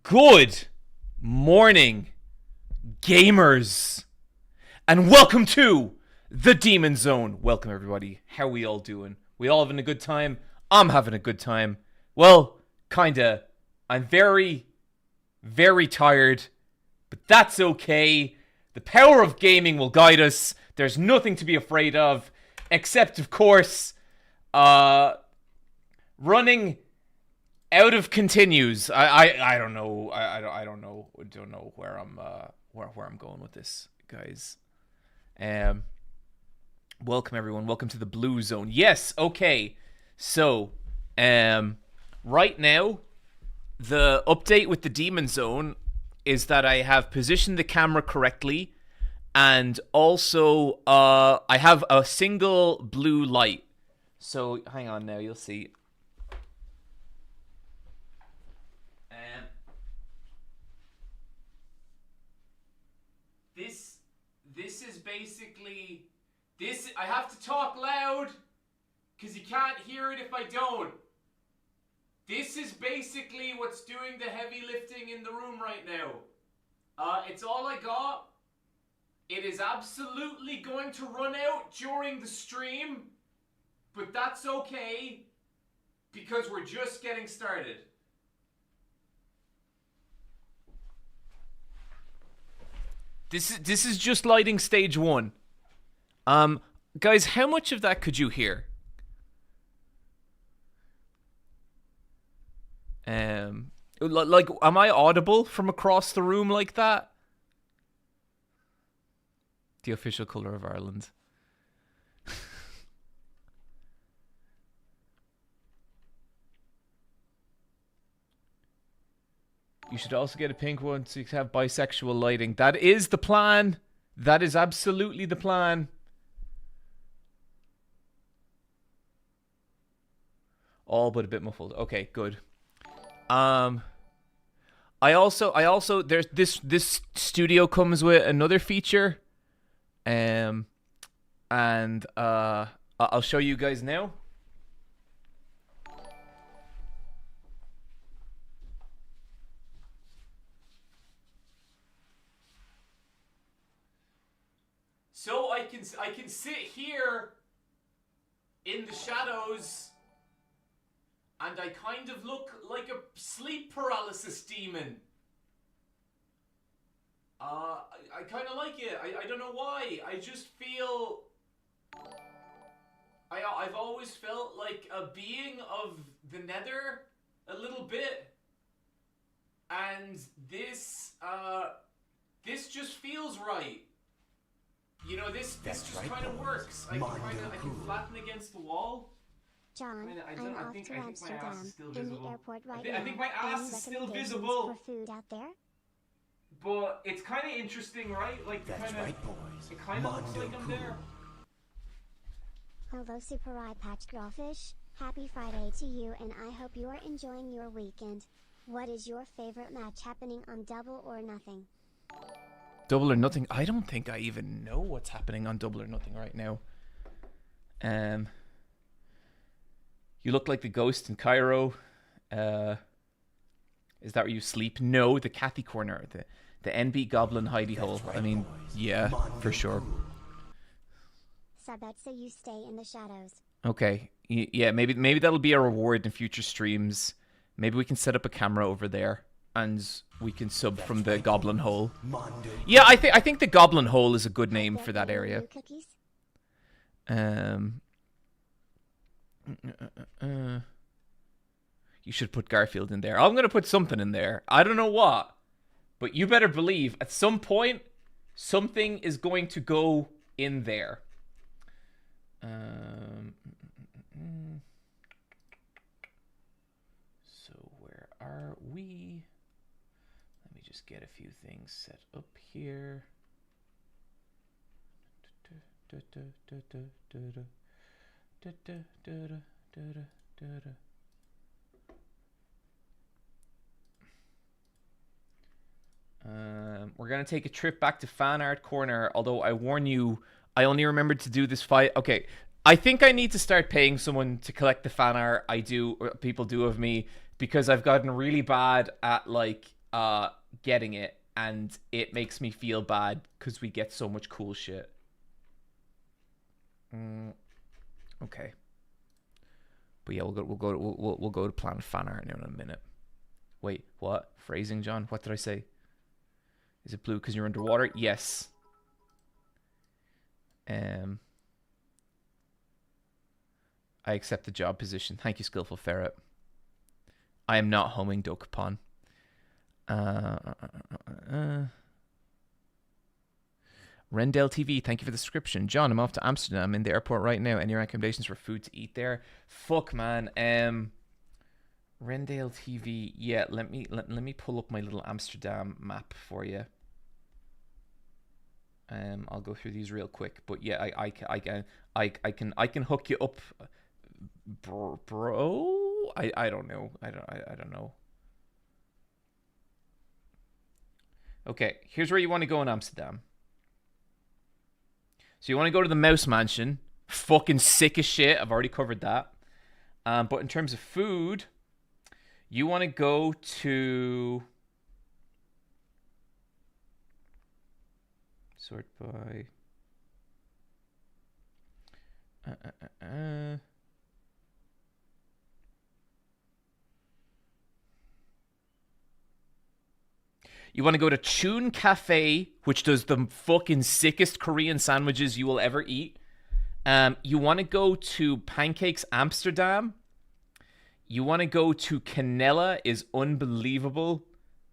Good morning, gamers, and welcome to the Demon Zone. Welcome, everybody. How are we all doing? We all having a good time? I'm having a good time. Well, kinda. I'm very, very tired, but that's okay. The power of gaming will guide us. There's nothing to be afraid of, except, of course, running out of continues. I don't know. I don't know. I don't know where I'm where I'm going with this, guys. Welcome everyone. Welcome to the Blue Zone. Yes. Okay. So, right now, the update with the Demon Zone is that I have positioned the camera correctly, and also I have a single blue light. So hang on now. You'll see. This is basically this. I have to talk loud because you can't hear it if I don't. This is basically what's doing the heavy lifting in the room right now. It's all I got. It is absolutely going to run out during the stream, but that's okay because we're just getting started. This is just lighting stage one. Guys, how much of that could you hear? Like, am I audible from across the room like that? The official color of Ireland. You should also get a pink one so you can have bisexual lighting. That is the plan. That is absolutely the plan. All but a bit muffled. Okay, good. I also there's this studio comes with another feature. And I'll show you guys now. So I can sit here in the shadows, and I kind of look like a sleep paralysis demon. I kind of like it. I don't know why. I just feel I've always felt like a being of the Nether a little bit, and this just feels right. You know, this just right, kind of works. I can flatten against the wall. John, I'm off to Amsterdam. In the airport right now. I think my ass is still visible. For food out there? But it's kind of interesting, right? Like, That's right, boys. It kind of looks like I'm there. Hello, Super Eye Patch Girlfish. Happy Friday to you, and I hope you are enjoying your weekend. What is your favorite match happening on Double or Nothing? Double or Nothing? I don't think I even know what's happening on Double or Nothing right now. You look like the ghost in Cairo. Is that where you sleep? No, the Cathy Corner. The NB Goblin hidey hole. Right, I mean, boys. yeah, for sure. So I bet so you stay in the shadows. Okay. Yeah, maybe that'll be a reward in future streams. Maybe we can set up a camera over there and we can sub from the Goblin Hole. Yeah, I think the Goblin Hole is a good name for that area. Cookies? You should put Garfield in there. I'm going to put something in there. I don't know what. But you better believe at some point something is going to go in there. So where are we? Let me just get a few things set up here. We're gonna take a trip back to Fan Art Corner, although I warn you, I only remembered to do this fight. Okay, I think I need to start paying someone to collect the fan art people do of me, because I've gotten really bad at, like, getting it, and it makes me feel bad because we get so much cool shit. Okay. But yeah, we'll go to Planet Fan Art now in a minute. Wait, what? Phrasing, John? What did I say? Is it blue because you're underwater? Yes. I accept the job position. Thank you, Skillful Ferret. I am not homing Dokapon. Rendell TV, thank you for the subscription. John, I'm off to Amsterdam. I'm in the airport right now. Any recommendations for food to eat there? Fuck, man. Rendell TV. Yeah, let me pull up my little Amsterdam map for you. I'll go through these real quick, but yeah, I can hook you up, bro. I don't know. I don't know. Okay, here's where you want to go in Amsterdam. So you want to go to the Mouse Mansion. Fucking sick as shit. I've already covered that. But in terms of food, you want to go to... Sort by... You want to go to Chun Cafe, which does the fucking sickest Korean sandwiches you will ever eat. You want to go to Pancakes Amsterdam. You want to go to Canella, is unbelievable.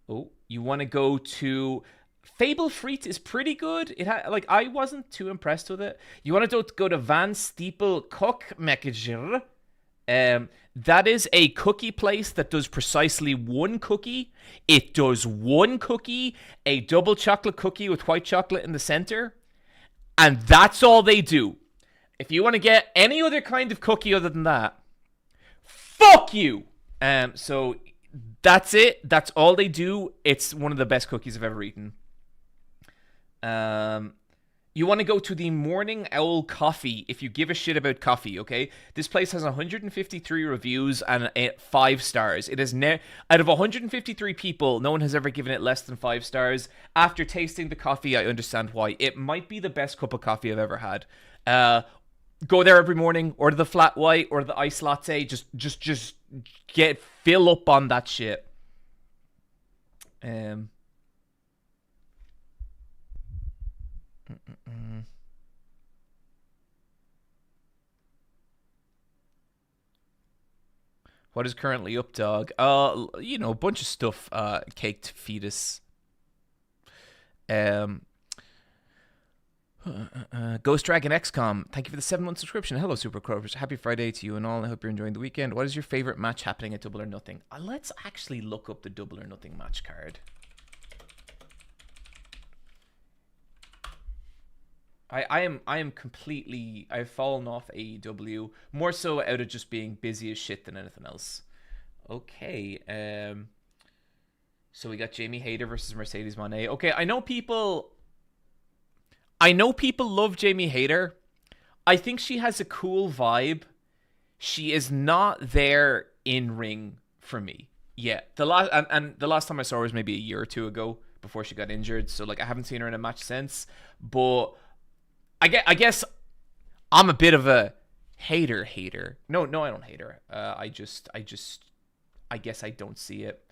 Oh, you want to go to Fable Friet, is pretty good. I wasn't too impressed with it. You want to go to Van Steeple Kookmekkejer. That is a cookie place that does precisely one cookie. It does one cookie, a double chocolate cookie with white chocolate in the center, and that's all they do. If you want to get any other kind of cookie other than that, fuck you. So that's it. That's all they do. It's one of the best cookies I've ever eaten. You want to go to the Morning Owl Coffee if you give a shit about coffee, okay? This place has 153 reviews and 5 stars. It is out of 153 people, no one has ever given it less than 5 stars. After tasting the coffee, I understand why. It might be the best cup of coffee I've ever had. Go there every morning, order the flat white or the iced latte. Just fill up on that shit. What is currently up, dog? A bunch of stuff. Caked fetus. Ghost Dragon XCOM, thank you for the 7-month subscription. Hello, Super Crovers. Happy Friday to you and all. I hope you're enjoying the weekend. What is your favorite match happening at Double or Nothing? Let's actually look up the Double or Nothing match card. I am completely... I've fallen off AEW. More so out of just being busy as shit than anything else. Okay. So we got Jamie Hayter versus Mercedes Moné. Okay, I know people love Jamie Hayter. I think she has a cool vibe. She is not there in ring for me. Yeah, the last time I saw her was maybe a year or two ago before she got injured. So I haven't seen her in a match since. But I guess I'm a bit of a hater. No, I don't hate her. I guess I don't see it.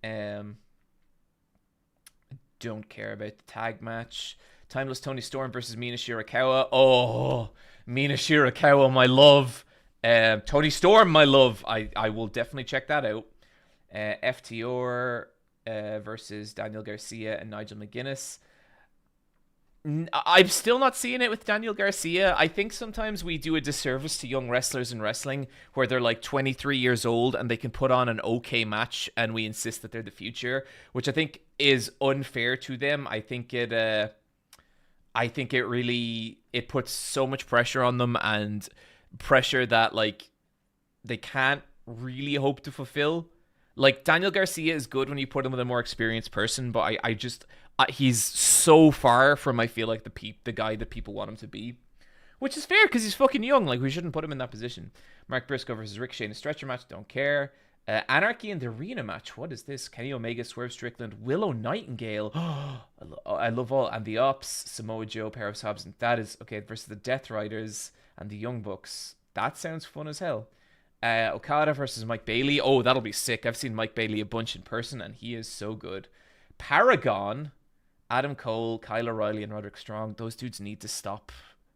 I don't care about the tag match. Timeless Tony Storm versus Mina Shirakawa. Oh, Mina Shirakawa, my love. Tony Storm, my love. I will definitely check that out. FTR versus Daniel Garcia and Nigel McGuinness. I'm still not seeing it with Daniel Garcia. I think sometimes we do a disservice to young wrestlers in wrestling where they're 23 years old and they can put on an okay match and we insist that they're the future, which I think is unfair to them. I think it really puts so much pressure on them, and pressure that they can't really hope to fulfill. Daniel Garcia is good when you put him with a more experienced person, but he's so far from, I feel like, the guy that people want him to be, which is fair because he's fucking young. We shouldn't put him in that position. Mark Briscoe versus Ricochet in a stretcher match. Don't care. Anarchy in the Arena match. What is this? Kenny Omega, Swerve Strickland, Willow Nightingale. I love all. And the Ops, Samoa Joe, Pair of Hobbs. And that is, okay, versus the Death Riders and the Young Bucks. That sounds fun as hell. Okada versus Mike Bailey. Oh, that'll be sick. I've seen Mike Bailey a bunch in person, and he is so good. Paragon, Adam Cole, Kyle O'Reilly, and Roderick Strong. Those dudes need to stop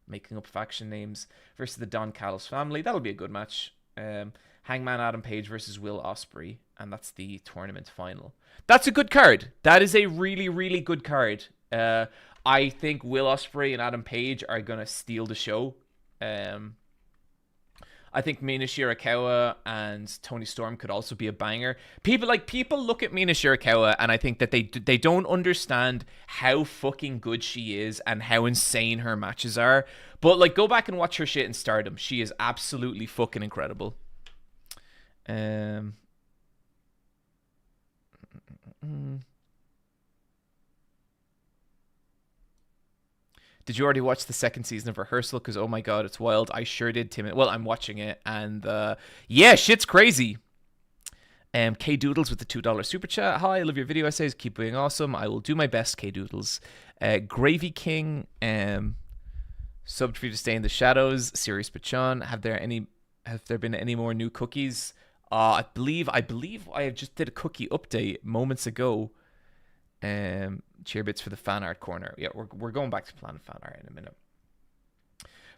making up faction names. Versus the Don Callis family. That'll be a good match. Hangman Adam Page versus Will Ospreay, and that's the tournament final. That's a good card. That is a really, really good card. I think Will Ospreay and Adam Page are gonna steal the show. I think Mina Shirakawa and Toni Storm could also be a banger. People look at Mina Shirakawa and I think that they don't understand how fucking good she is and how insane her matches are. But like, go back and watch her shit in Stardom. She is absolutely fucking incredible. Did you already watch the second season of Rehearsal? Because, oh my god, it's wild. I sure did, Tim. Well, I'm watching it, and yeah, shit's crazy. K Doodles with the $2 super chat. Hi, I love your video essays. Keep being awesome. I will do my best, K Doodles. Gravy King, subbed for you to stay in the shadows. Sirius Pachon. Have there been any more new cookies? I believe I just did a cookie update moments ago. Cheer bits for the fan art corner. Yeah, we're going back to Planet Fan Art in a minute.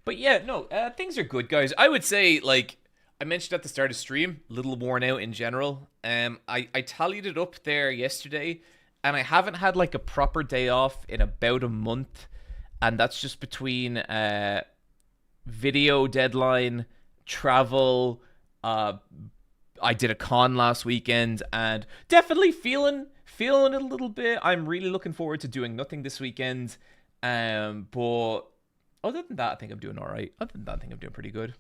But yeah, no, things are good, guys. I would say, like I mentioned at the start of stream, a little worn out in general. I tallied it up there yesterday, and I haven't had like a proper day off in about a month, and that's just between video deadline, travel. I did a con last weekend, and definitely feeling it a little bit. I'm really looking forward to doing nothing this weekend. But other than that, I think I'm doing all right. Other than that, I think I'm doing pretty good.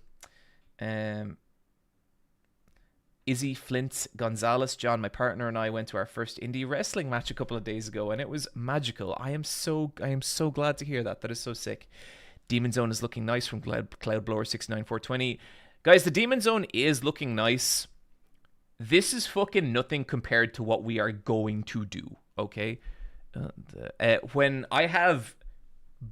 Izzy Flint Gonzalez, John, my partner, and I went to our first indie wrestling match a couple of days ago, and it was magical. I am so glad to hear that. That is so sick. Demon Zone is looking nice from Cloudblower 69420. Guys, the Demon Zone is looking nice. This is fucking nothing compared to what we are going to do, okay? When I have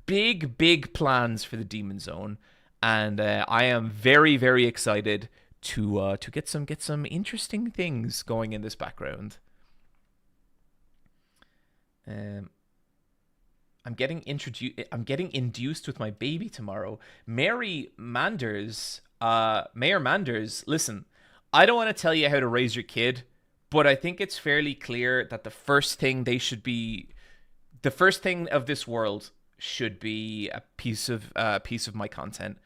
big plans for the Demon Zone, and I am very, very excited to get some interesting things going in this background. I'm getting induced with my baby tomorrow. Mayor Manders, listen. I don't want to tell you how to raise your kid, but I think it's fairly clear that the first thing of this world should be a piece of my content.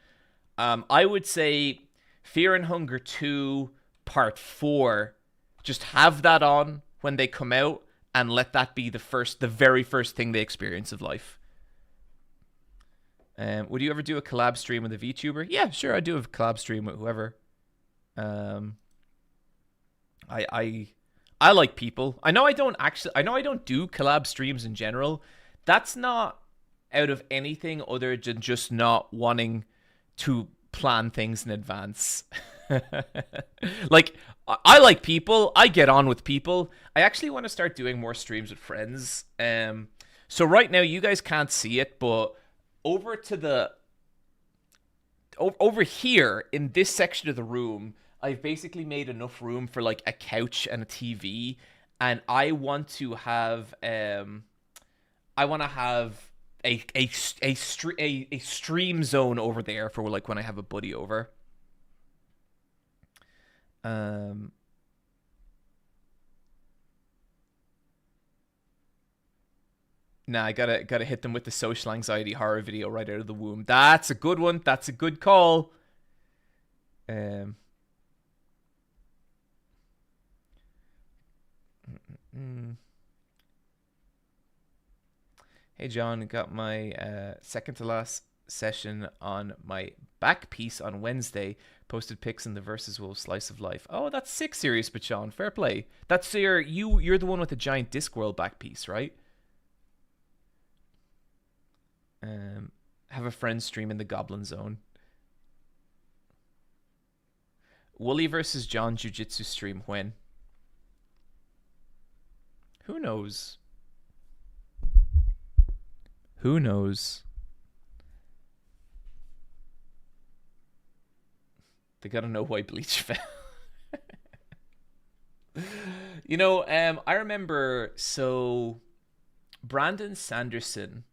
I would say Fear and Hunger 2 Part 4, just have that on when they come out and let that be the very first thing they experience of life. Would you ever do a collab stream with a VTuber? Yeah, sure, I'd do a collab stream with whoever. I like people. I know I don't do collab streams in general. That's not out of anything other than just not wanting to plan things in advance. Like, I like people. I get on with people. I actually want to start doing more streams with friends. So right now you guys can't see it, but over here in this section of the room, I've basically made enough room for like a couch and a TV, and I want to have a stream zone over there for like when I have a buddy over. Nah, I gotta hit them with the social anxiety horror video right out of the womb. That's a good one. That's a good call. Hey John, got my second to last session on my back piece on Wednesday. Posted pics in the Versus Wolf Slice of Life. Oh, that's sick, Serious Pachon. Fair play. That's you're the one with the giant Discworld back piece, right? Have a friend stream in the Goblin Zone. Wooly versus John Jiu-Jitsu stream when? Who knows? Who knows? They gotta know why Bleach fell. You know, I remember, so Brandon Sanderson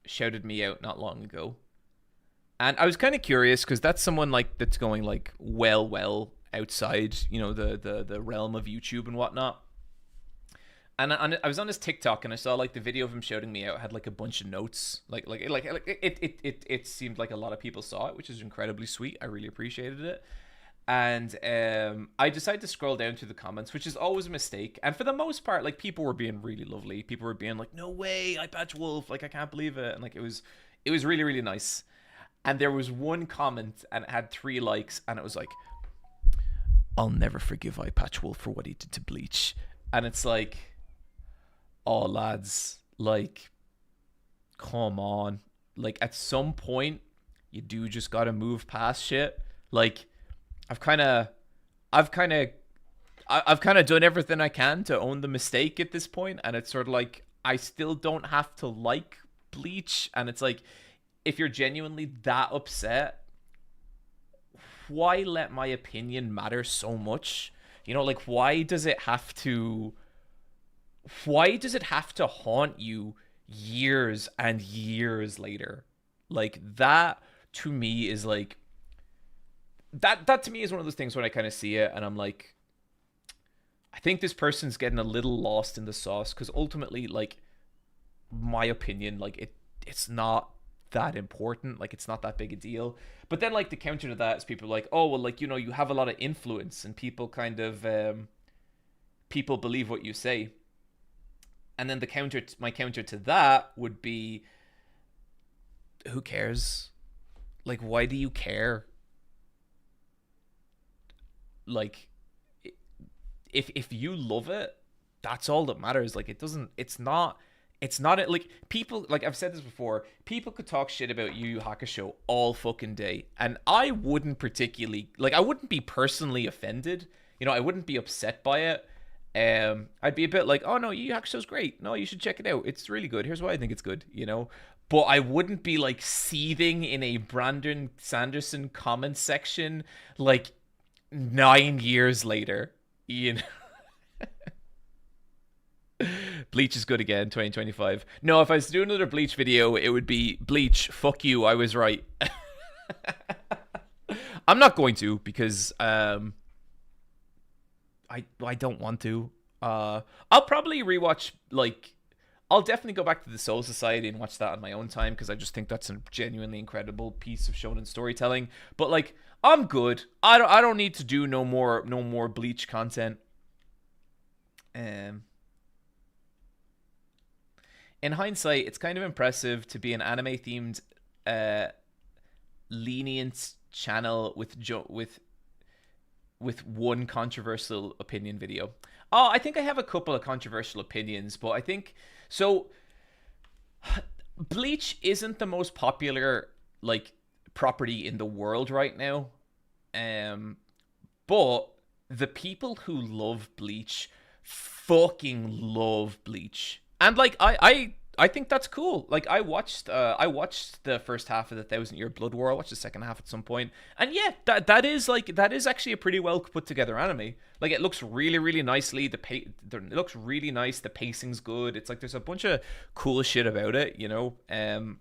shouted me out not long ago. And I was kind of curious because that's someone like that's going like well outside, you know, the realm of YouTube and whatnot. And I was on his TikTok and I saw like the video of him shouting me out had like a bunch of notes. It seemed like a lot of people saw it, which is incredibly sweet. I really appreciated it. And I decided to scroll down through the comments, which is always a mistake. And for the most part, like, people were being really lovely. People were being like, "No way, I Patch Wolf! Like, I can't believe it!" And like, it was really, really nice. And there was one comment, and it had 3 likes, and it was like, "I'll never forgive Eye Patch Wolf for what he did to Bleach." And it's like, oh, lads, like, come on. Like, at some point, you do just gotta move past shit. Like, I've kind of done everything I can to own the mistake at this point, and it's sort of like, I still don't have to like Bleach, and it's like, if you're genuinely that upset, why let my opinion matter so much? You know, like, why does it have to haunt you years and years later? Like, that to me is like, that to me is one of those things when I kind of see it and I'm like, I think this person's getting a little lost in the sauce, because ultimately, like, my opinion, like, it's not that important, like, it's not that big a deal. But then, like, the counter to that is people are like, oh, well, like, you know, you have a lot of influence and people kind of people believe what you say. And then my counter to that would be, who cares? Like, why do you care? Like, if you love it, that's all that matters. Like, it's not like, people, like, I've said this before, people could talk shit about Yu Yu Hakusho all fucking day, and I wouldn't particularly, like, I wouldn't be personally offended, you know, I wouldn't be upset by it. I'd be a bit like, oh no, Yu Yu Hakusho's great, no, you should check it out, it's really good, here's why I think it's good, you know. But I wouldn't be like seething in a Brandon Sanderson comment section like 9 years later, you know. Bleach is good again, 2025. No, if I was to do another Bleach video, it would be, Bleach, fuck you, I was right. I'm not going to, because I don't want to. I'll probably rewatch, like, I'll definitely go back to the Soul Society and watch that on my own time, because I just think that's a genuinely incredible piece of shonen storytelling. But, like, I'm good. I don't need to do no more Bleach content. In hindsight, it's kind of impressive to be an anime-themed, lenient channel with one controversial opinion video. Oh, I think I have a couple of controversial opinions, but I think so. Bleach isn't the most popular, like, property in the world right now, but the people who love Bleach fucking love Bleach. And, like, I think that's cool. Like, I watched the first half of the 1,000-Year Blood War. I watched the second half at some point. And yeah, that is actually a pretty well put together anime. Like, it looks really, really nicely. It looks really nice. The pacing's good. It's like, there's a bunch of cool shit about it, you know? And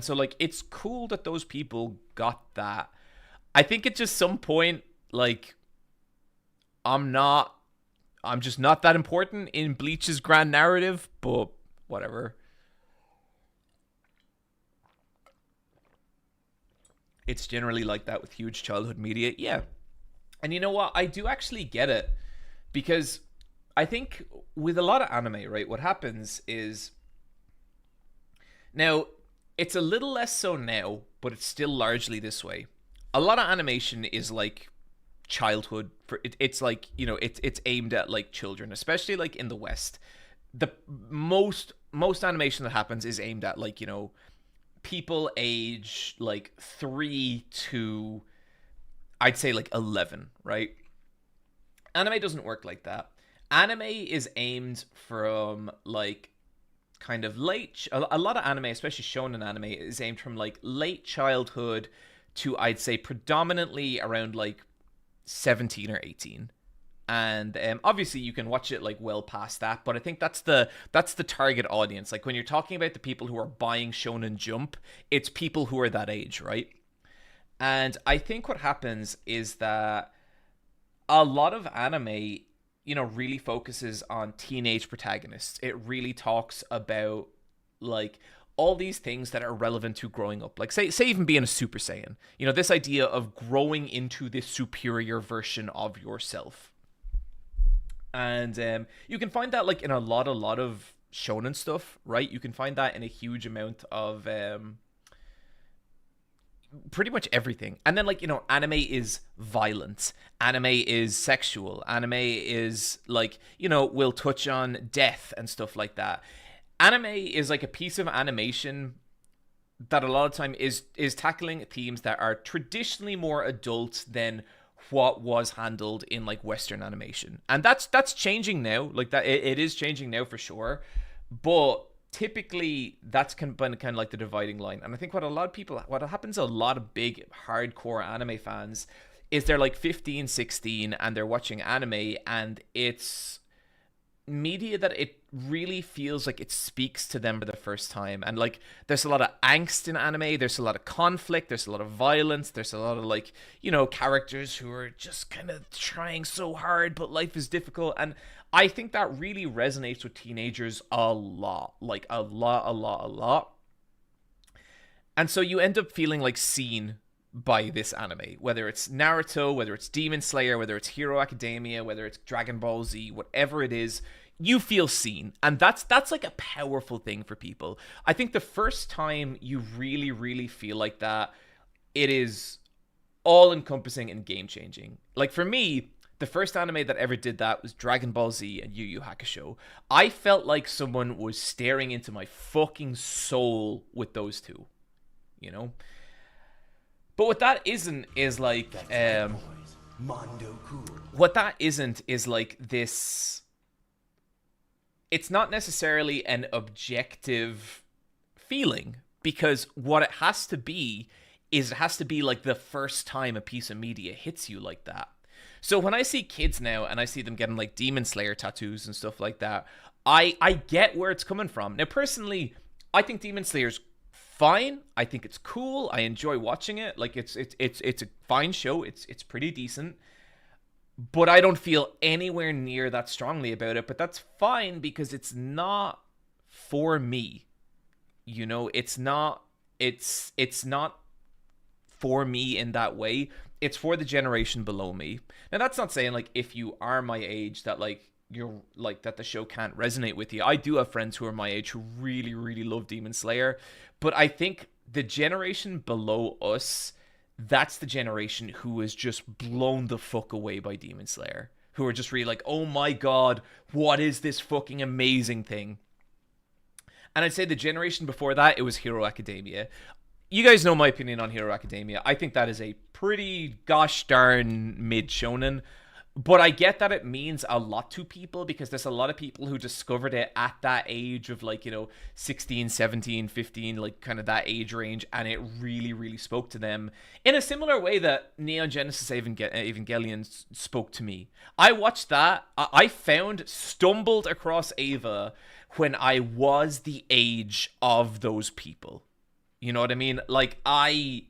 so, like, it's cool that those people got that. I think at just some point, like, I'm just not that important in Bleach's grand narrative, but whatever. It's generally like that with huge childhood media. Yeah. And you know what? I do actually get it, because I think with a lot of anime, right, what happens is, now, it's a little less so now, but it's still largely this way. A lot of animation is like childhood, it's like, you know, it's aimed at, like, children, especially, like, in the West. The most animation that happens is aimed at, like, you know, people age like 3 to I'd say like 11, right? Anime doesn't work like that. Anime is aimed from like kind of late. A lot of anime, especially shonen anime, is aimed from like late childhood to, I'd say, predominantly around like 17 or 18. And obviously you can watch it like well past that, but I think that's the target audience. Like when you're talking about the people who are buying Shonen Jump, it's people who are that age, right? And I think what happens is that a lot of anime, you know, really focuses on teenage protagonists. It really talks about like all these things that are relevant to growing up. Like say even being a Super Saiyan. You know, this idea of growing into this superior version of yourself. And you can find that like in a lot of shonen stuff, right? You can find that in a huge amount of pretty much everything. And then like, you know, anime is violent, anime is sexual, anime is like, you know, we'll touch on death and stuff like that. Anime is like a piece of animation that a lot of time is tackling themes that are traditionally more adult than what was handled in like Western animation. And that's changing now. Like that it is changing now for sure. But typically that's kind of like the dividing line. And I think what happens to a lot of big hardcore anime fans is they're like 15, 16 and they're watching anime, and it's media that it really feels like it speaks to them for the first time. And like there's a lot of angst in anime, there's a lot of conflict, there's a lot of violence, there's a lot of like, you know, characters who are just kind of trying so hard but life is difficult. And I think that really resonates with teenagers a lot. Like a lot. And so you end up feeling like seen by this anime, whether it's Naruto, whether it's Demon Slayer, whether it's Hero Academia, whether it's Dragon Ball Z, whatever it is, you feel seen. And that's like a powerful thing for people. I think the first time you really feel like that, it is all encompassing and game changing. Like for me, the first anime that ever did that was Dragon Ball Z and Yu Yu Hakusho. I felt like someone was staring into my fucking soul with those two, you know? But what that isn't is like, what that isn't is like this, it's not necessarily an objective feeling, because what it has to be is it has to be like the first time a piece of media hits you like that. So when I see kids now and I see them getting like Demon Slayer tattoos and stuff like that, I get where it's coming from. Now, personally, I think Demon Slayer's fine. I think it's cool. I enjoy watching it. Like it's a fine show. It's pretty decent. But I don't feel anywhere near that strongly about it. But that's fine because it's not for me. You know, it's not for me in that way. It's for the generation below me. Now, that's not saying like if you are my age that like you're like that the show can't resonate with you. I do have friends who are my age who really love Demon Slayer, but I think the generation below us, that's the generation who is just blown the fuck away by Demon Slayer, who are just really like, oh my god, what is this fucking amazing thing? And I'd say the generation before that, it was Hero Academia. You guys know my opinion on Hero Academia. I think that is a pretty gosh darn mid shonen. But I get that it means a lot to people because there's a lot of people who discovered it at that age of like, you know, 16, 17, 15, like kind of that age range. And it really spoke to them in a similar way that Neon Genesis Evangelion spoke to me. I watched that. I stumbled across Eva when I was the age of those people. You know what I mean? Like, I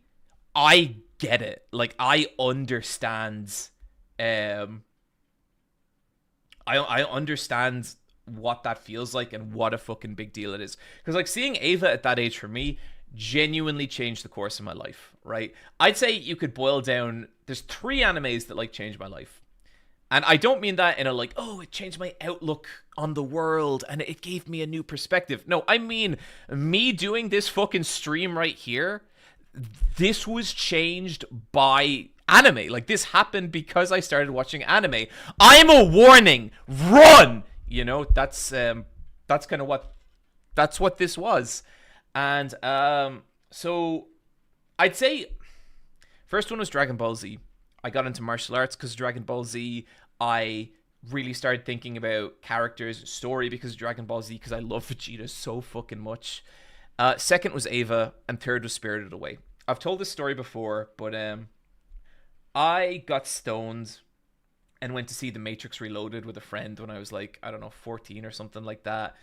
get it. Like, I understand. I understand what that feels like and what a fucking big deal it is. Because, like, seeing Ava at that age for me genuinely changed the course of my life, right? I'd say you could boil down... There's 3 animes that, like, changed my life. And I don't mean that in a, like, oh, it changed my outlook on the world and it gave me a new perspective. No, I mean, me doing this fucking stream right here, this was changed by anime. Like, this happened because I started watching anime. I'm a warning! Run! You know, that's kind of what... That's what this was. And, so... I'd say... First one was Dragon Ball Z. I got into martial arts because of Dragon Ball Z. I really started thinking about characters, story because of Dragon Ball Z, because I love Vegeta so fucking much. Second was Ava, and third was Spirited Away. I've told this story before, but I got stoned and went to see The Matrix Reloaded with a friend when I was like, I don't know, 14 or something like that.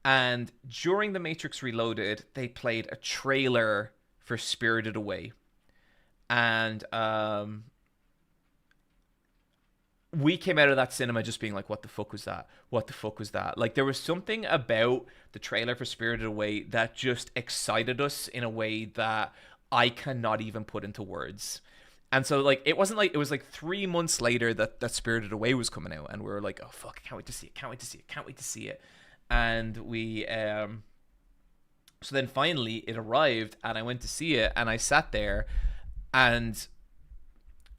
And during The Matrix Reloaded, they played a trailer for Spirited Away. And we came out of that cinema just being like, what the fuck was that? What the fuck was that? Like, there was something about the trailer for Spirited Away that just excited us in a way that I cannot even put into words. And so, like, it wasn't like, it was like 3 months later that Spirited Away was coming out, and we were like, oh fuck, I can't wait to see it, can't wait to see it, can't wait to see it. And we so then finally it arrived, and I went to see it, and I sat there, and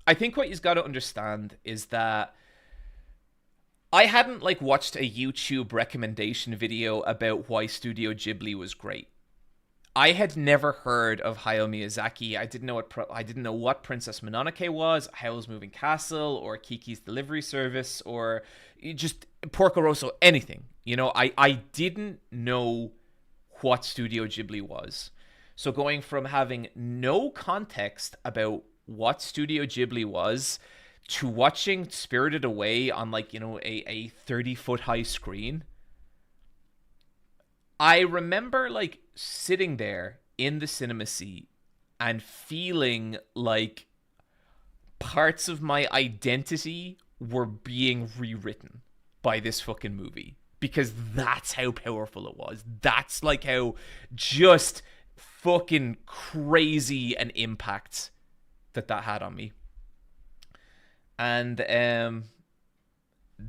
I think what you've got to understand is that I hadn't like watched a YouTube recommendation video about why Studio Ghibli was great. I had never heard of Hayao Miyazaki. I didn't know what Princess Mononoke was, Howl's Moving Castle, or Kiki's Delivery Service, or just Porco Rosso, anything. You know, I didn't know what Studio Ghibli was. So going from having no context about what Studio Ghibli was to watching Spirited Away on, like, you know, a 30-foot high screen, I remember like sitting there in the cinema seat and feeling like parts of my identity were being rewritten by this fucking movie, because that's how powerful it was. That's like how just fucking crazy an impact that had on me. And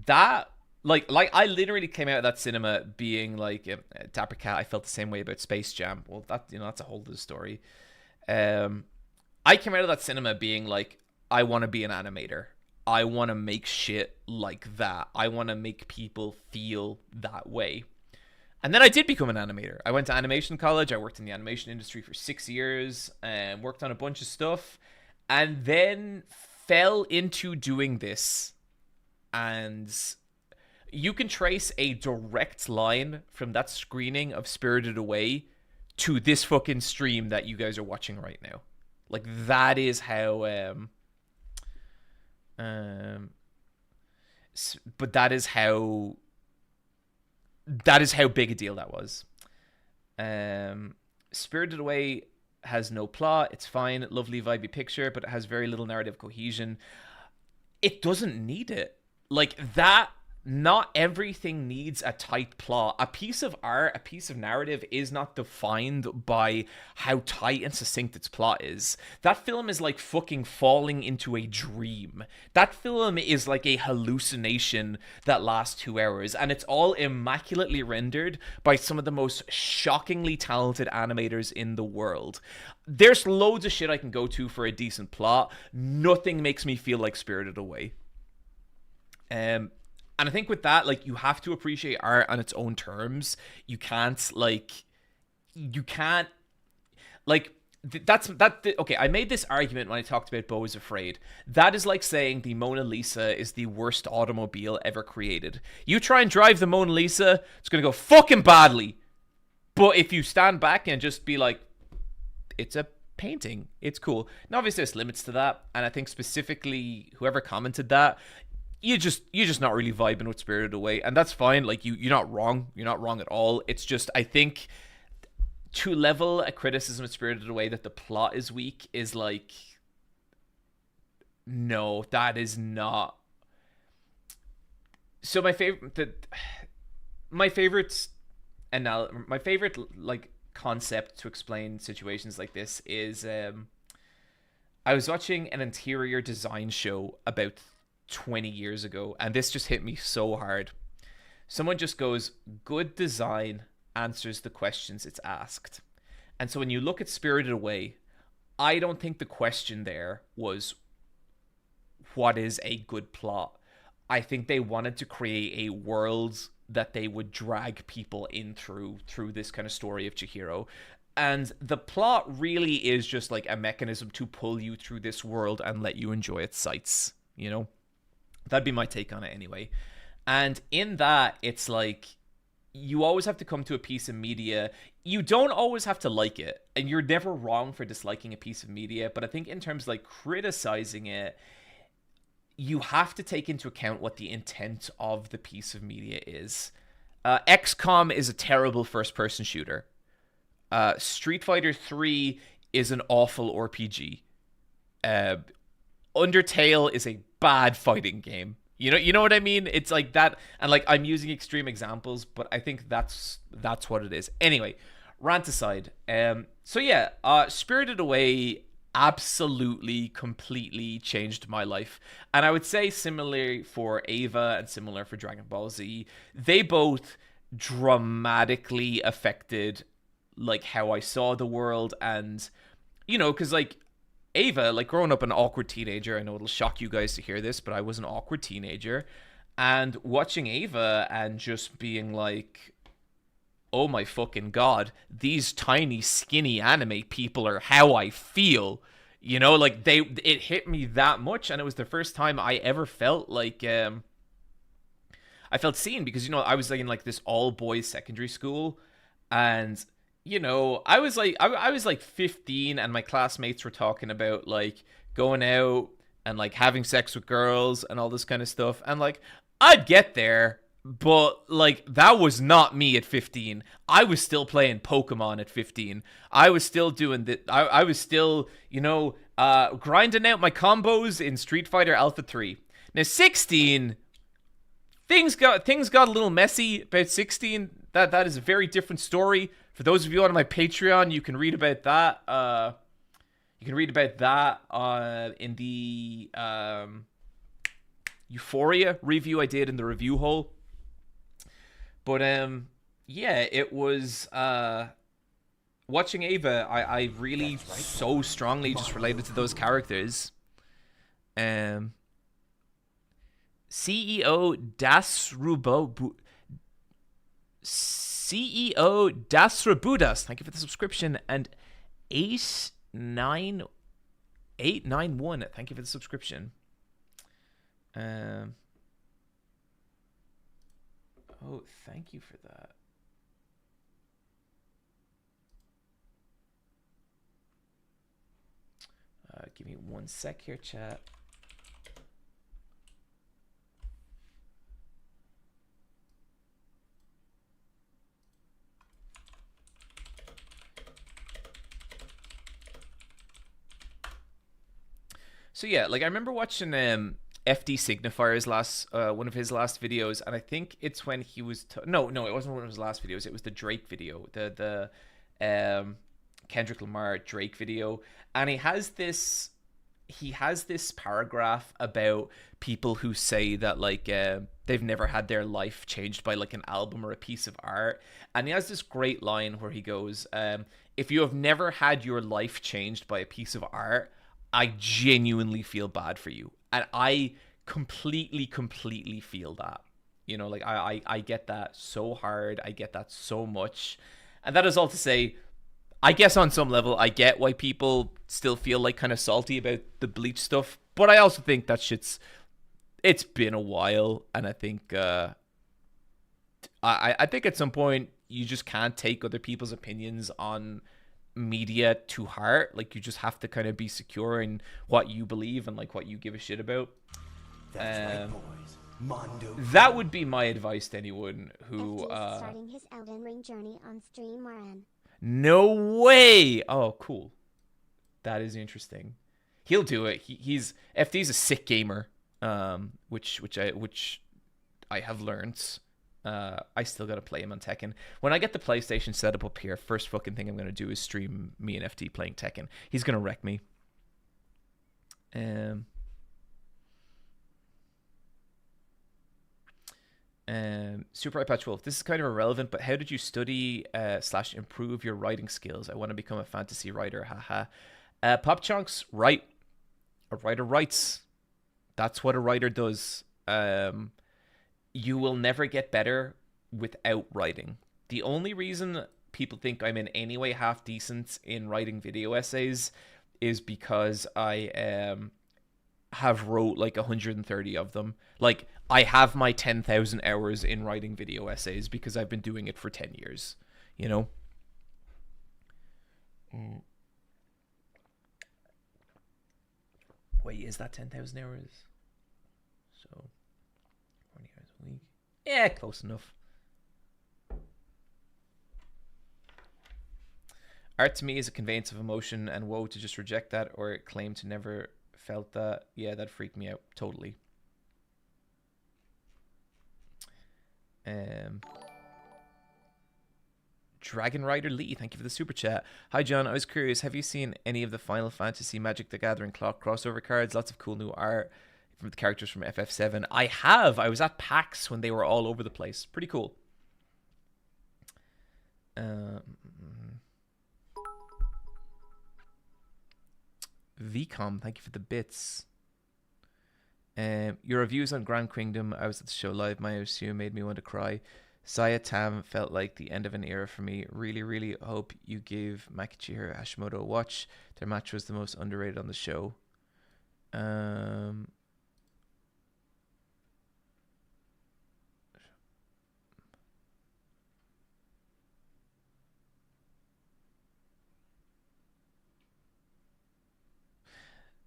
that like I literally came out of that cinema being like, Dapper Cat, I felt the same way about Space Jam. Well, that, you know, that's a whole other story. I came out of that cinema being like, I want to be an animator. I want to make shit like that. I want to make people feel that way. And then I did become an animator. I went to animation college. I worked in the animation industry for 6 years and worked on a bunch of stuff, and then fell into doing this. And you can trace a direct line from that screening of Spirited Away to this fucking stream that you guys are watching right now. Like, that is how but that is how big a deal that was. Spirited Away has no plot. It's fine, lovely vibey picture, but it has very little narrative cohesion. It doesn't need it. Like, that, not everything needs a tight plot. A piece of art, a piece of narrative is not defined by how tight and succinct its plot is. That film is like fucking falling into a dream. That film is like a hallucination that lasts 2 hours, and it's all immaculately rendered by some of the most shockingly talented animators in the world. There's loads of shit I can go to for a decent plot. Nothing makes me feel like Spirited Away. And I think with that, like, you have to appreciate art on its own terms. You can't, okay, I made this argument when I talked about Beau is Afraid. That is like saying the Mona Lisa is the worst automobile ever created. You try and drive the Mona Lisa, it's gonna go fucking badly. But if you stand back and just be like, it's a painting, it's cool. Now, obviously, there's limits to that, and I think specifically whoever commented that, you're just not really vibing with Spirited Away, and that's fine. Like, you're not wrong. You're not wrong at all. It's just, I think, to level a criticism of Spirited Away that the plot is weak is like, no, that is not. So my favorite like concept to explain situations like this is, I was watching an interior design show about 20 years ago, and this just hit me so hard. Someone just goes, good design answers the questions it's asked. And so when you look at Spirited Away, I don't think the question there was, what is a good plot? I think they wanted to create a world that they would drag people in through this kind of story of Chihiro. And the plot really is just like a mechanism to pull you through this world and let you enjoy its sights, you know? That'd be my take on it anyway. And in that, it's like you always have to come to a piece of media. You don't always have to like it, and you're never wrong for disliking a piece of media. But I think in terms of like criticizing it, you have to take into account what the intent of the piece of media is. XCOM is a terrible first-person shooter. Street Fighter 3 is an awful RPG. Undertale is a bad fighting game. You know what I mean? It's like that, and like I'm using extreme examples, but I think that's what it is. Anyway, rant aside. So yeah, Spirited Away absolutely, completely changed my life, and I would say similarly for Ava and similar for Dragon Ball Z. They both dramatically affected like how I saw the world, and because like Ava, like growing up an awkward teenager, I know it'll shock you guys to hear this, but I was an awkward teenager, and watching Ava and just being like, oh my fucking god, these tiny skinny anime people are how I feel, like it hit me that much, and it was the first time I ever felt like I felt seen, because I was like in like this all boys secondary school, and I was like 15, and my classmates were talking about like going out and like having sex with girls and all this kind of stuff. And like, I'd get there, but like that was not me at 15. I was still playing Pokemon at 15. I was still doing that. I was still, grinding out my combos in Street Fighter Alpha 3. Now 16, things got a little messy about 16. That is a very different story. For those of you on my Patreon, you can read about that. In the Euphoria review I did in the review hole. But yeah, it was watching Ava. I really so strongly just related to those characters. CEO Dasrabudas, thank you for the subscription, and 89891, thank you for the subscription. Oh, thank you for that. Give me 1 sec here, chat. So yeah, like I remember watching FD Signifier's one of his last videos, and I think it's when he was no, it wasn't one of his last videos. It was the Drake video, the Kendrick Lamar Drake video, and he has this paragraph about people who say that like they've never had their life changed by like an album or a piece of art, and he has this great line where he goes, if you have never had your life changed by a piece of art, I genuinely feel bad for you. And I completely feel that. Like I get that so hard. I get that so much. And that is all to say, I guess on some level, I get why people still feel like kind of salty about the Bleach stuff. But I also think that it's been a while. And I think, I think at some point you just can't take other people's opinions on media to heart. Like you just have to kind of be secure in what you believe and like what you give a shit about. That's right, boys. Mondo. That would be my advice to anyone who starting his Elden Ring journey on stream, Maran. No way. Oh, cool. That is interesting. He'll do it. He's FD's a sick gamer. Which I have learned. I still gotta play him on Tekken. When I get the PlayStation set up here, first fucking thing I'm gonna do is stream me and FD playing Tekken. He's gonna wreck me. Super iPatch Wolf. This is kind of irrelevant, but how did you study / improve your writing skills? I want to become a fantasy writer. Haha. Pop Chunks, write. A writer writes. That's what a writer does. You will never get better without writing. The only reason people think I'm in any way half decent in writing video essays is because I have wrote like 130 of them. Like, I have my 10,000 hours in writing video essays because I've been doing it for 10 years, you know? Wait, is that 10,000 hours? So, 20 hours a week. Yeah, close enough. Art to me is a conveyance of emotion, and woe to just reject that or claim to never felt that. Yeah, that freaked me out totally. Dragon Rider Lee, thank you for the super chat. Hi John, I was curious, have you seen any of the Final Fantasy Magic the Gathering clock crossover cards? Lots of cool new art from the characters from FF7. I have. I was at PAX when they were all over the place. Pretty cool. VCOM, thank you for the bits. Your reviews on Grand Kingdom, I was at the show live. My OSU made me want to cry. Saya Tam felt like the end of an era for me. Really, really hope you give Makichihiro Hashimoto a watch. Their match was the most underrated on the show.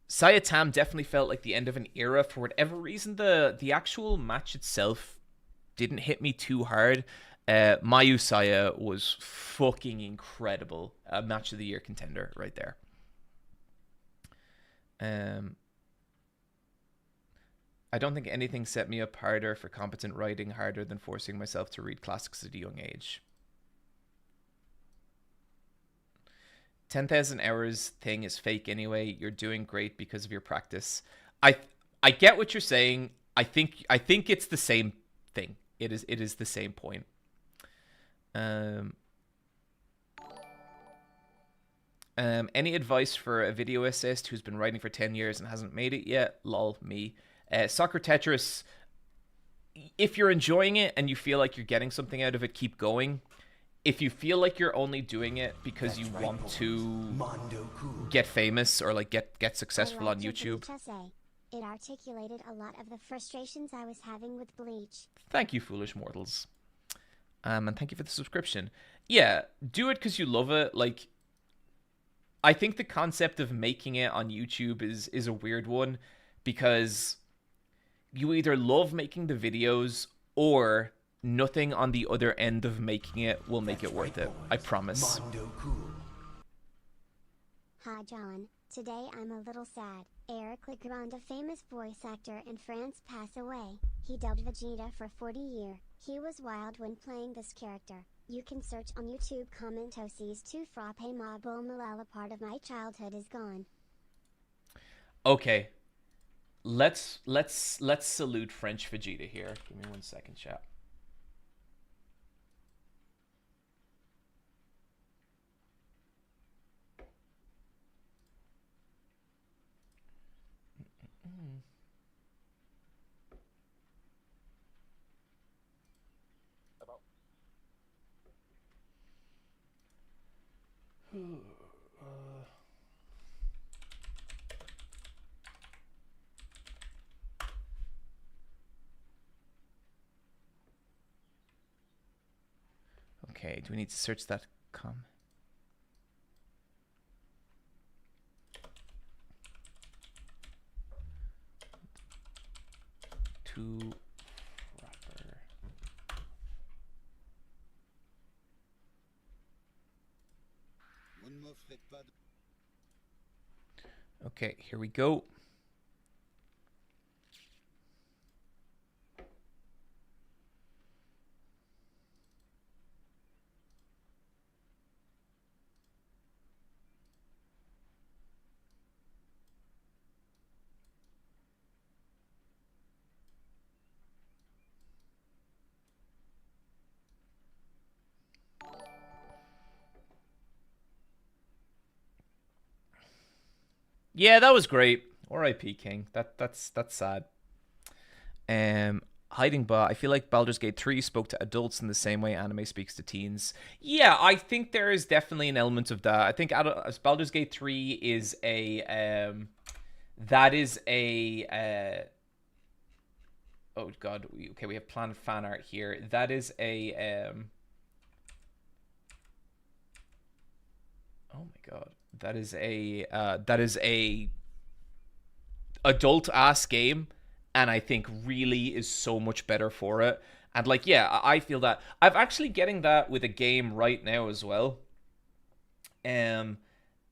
Saya Tam definitely felt like the end of an era. For whatever reason, the actual match itself didn't hit me too hard. Mayu Saya was fucking incredible. A match of the year contender right there. I don't think anything set me up harder for competent writing harder than forcing myself to read classics at a young age. 10,000 hours thing is fake anyway. You're doing great because of your practice. I get what you're saying. I think it's the same thing. It is the same point. Any advice for a video essayist who's been writing for 10 years and hasn't made it yet? Lol, me. Soccer Tetris, if you're enjoying it and you feel like you're getting something out of it, keep going. If you feel like you're only doing it because you want to get famous or like get successful on YouTube. It articulated a lot of the frustrations I was having with Bleach. Thank you, foolish mortals. And thank you for the subscription. Yeah, do it because you love it. Like, I think the concept of making it on YouTube is a weird one because you either love making the videos or nothing on the other end of making it will make it worth it. I promise. Hi John, today I'm a little sad. Eric Legrand, a famous voice actor in France, passed away. He dubbed Vegeta for 40 years. He was wild when playing this character. You can search on YouTube Commentosi's Tu frappe ma beau malala, part of my childhood is gone. Okay. Let's salute French Vegeta here. Give me 1 second, chat. Okay, do we need to search that com? To rapper. Okay, here we go. Yeah, that was great. R.I.P. King. That's sad. Hiding Bot, I feel like Baldur's Gate 3 spoke to adults in the same way anime speaks to teens. Yeah, I think there is definitely an element of that. I think Baldur's Gate 3 is that is oh god, okay, we have planned fan art here. That is oh my god. That is a adult ass game, and I think really is so much better for it. And like, yeah, I feel that I'm actually getting that with a game right now as well. And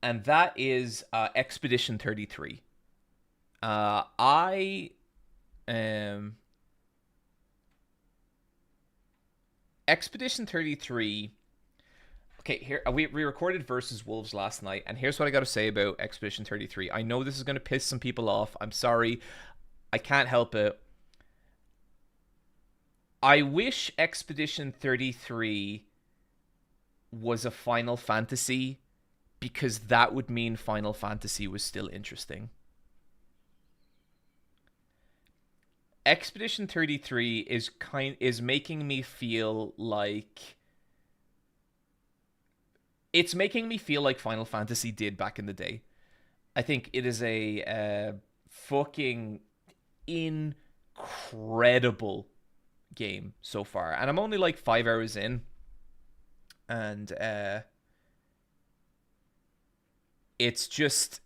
that is Expedition 33. Expedition 33. Okay, here we recorded Versus Wolves last night, and here's what I got to say about Expedition 33. I know this is going to piss some people off. I'm sorry. I can't help it. I wish Expedition 33 was a Final Fantasy, because that would mean Final Fantasy was still interesting. Expedition 33 is making me feel like it's making me feel like Final Fantasy did back in the day. I think it is a fucking incredible game so far, and I'm only like 5 hours in, and it's just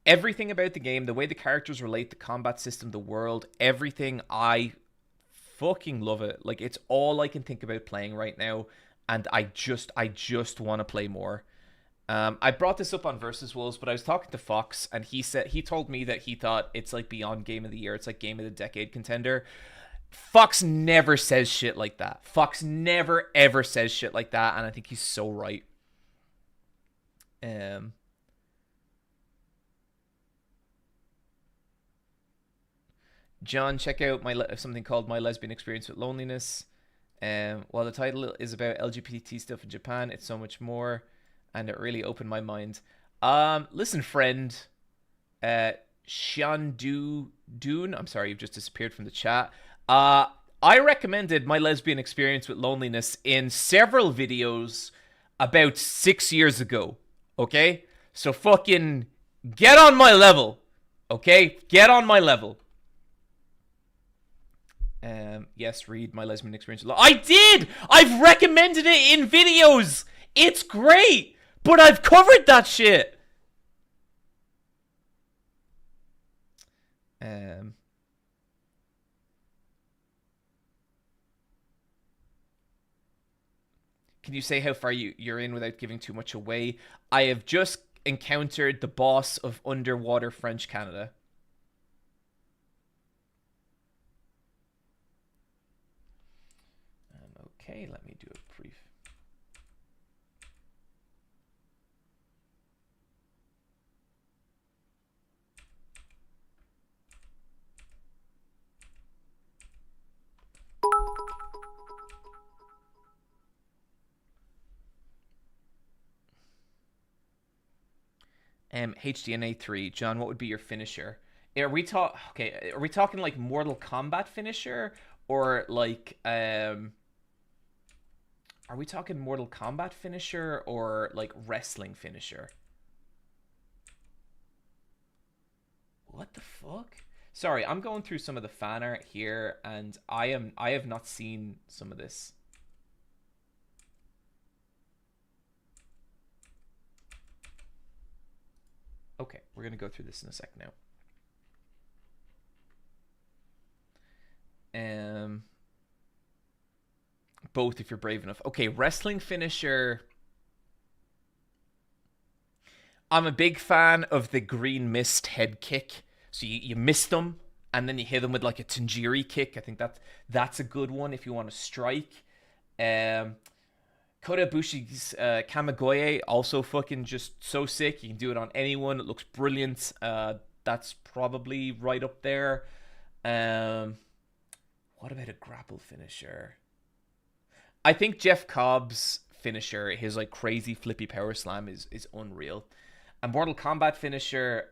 everything about the game, the way the characters relate, the combat system, the world, everything. I fucking love it. Like, it's all I can think about playing right now, and I just want to play more. I brought this up on Versus Wolves, but I was talking to Fox, and he told me that he thought it's like beyond Game of the Year. It's like Game of the Decade contender. Fox never says shit like that. Fox never ever says shit like that, and I think he's so right. John, check out something called My Lesbian Experience with Loneliness. While the title is about LGBT stuff in Japan, it's so much more, and it really opened my mind. Listen, friend, Shandu Dune, I'm sorry, you've just disappeared from the chat. I recommended My Lesbian Experience with Loneliness in several videos about 6 years ago, okay? So fucking get on my level, okay? Get on my level. Yes, read My Lesbian Experience. I did! I've recommended it in videos! It's great! But I've covered that shit! Can you say how far you're in without giving too much away? I have just encountered the boss of Underwater French Canada. Okay, let me do a brief. HDNA 3, John, what would be your finisher? Are we talking like Mortal Kombat finisher, or like are we talking Mortal Kombat finisher or like wrestling finisher? What the fuck? Sorry, I'm going through some of the fan art here, and I have not seen some of this. Okay, we're gonna go through this in a sec now. Both if you're brave enough. Okay, wrestling finisher. I'm a big fan of the green mist head kick. So you miss them, and then you hit them with like a Tanjiri kick. I think that's a good one if you want to strike. Kota Ibushi's Kamigoye, also fucking just so sick. You can do it on anyone. It looks brilliant. That's probably right up there. What about a grapple finisher? I think Jeff Cobb's finisher, his like crazy flippy power slam is unreal. A Mortal Kombat finisher,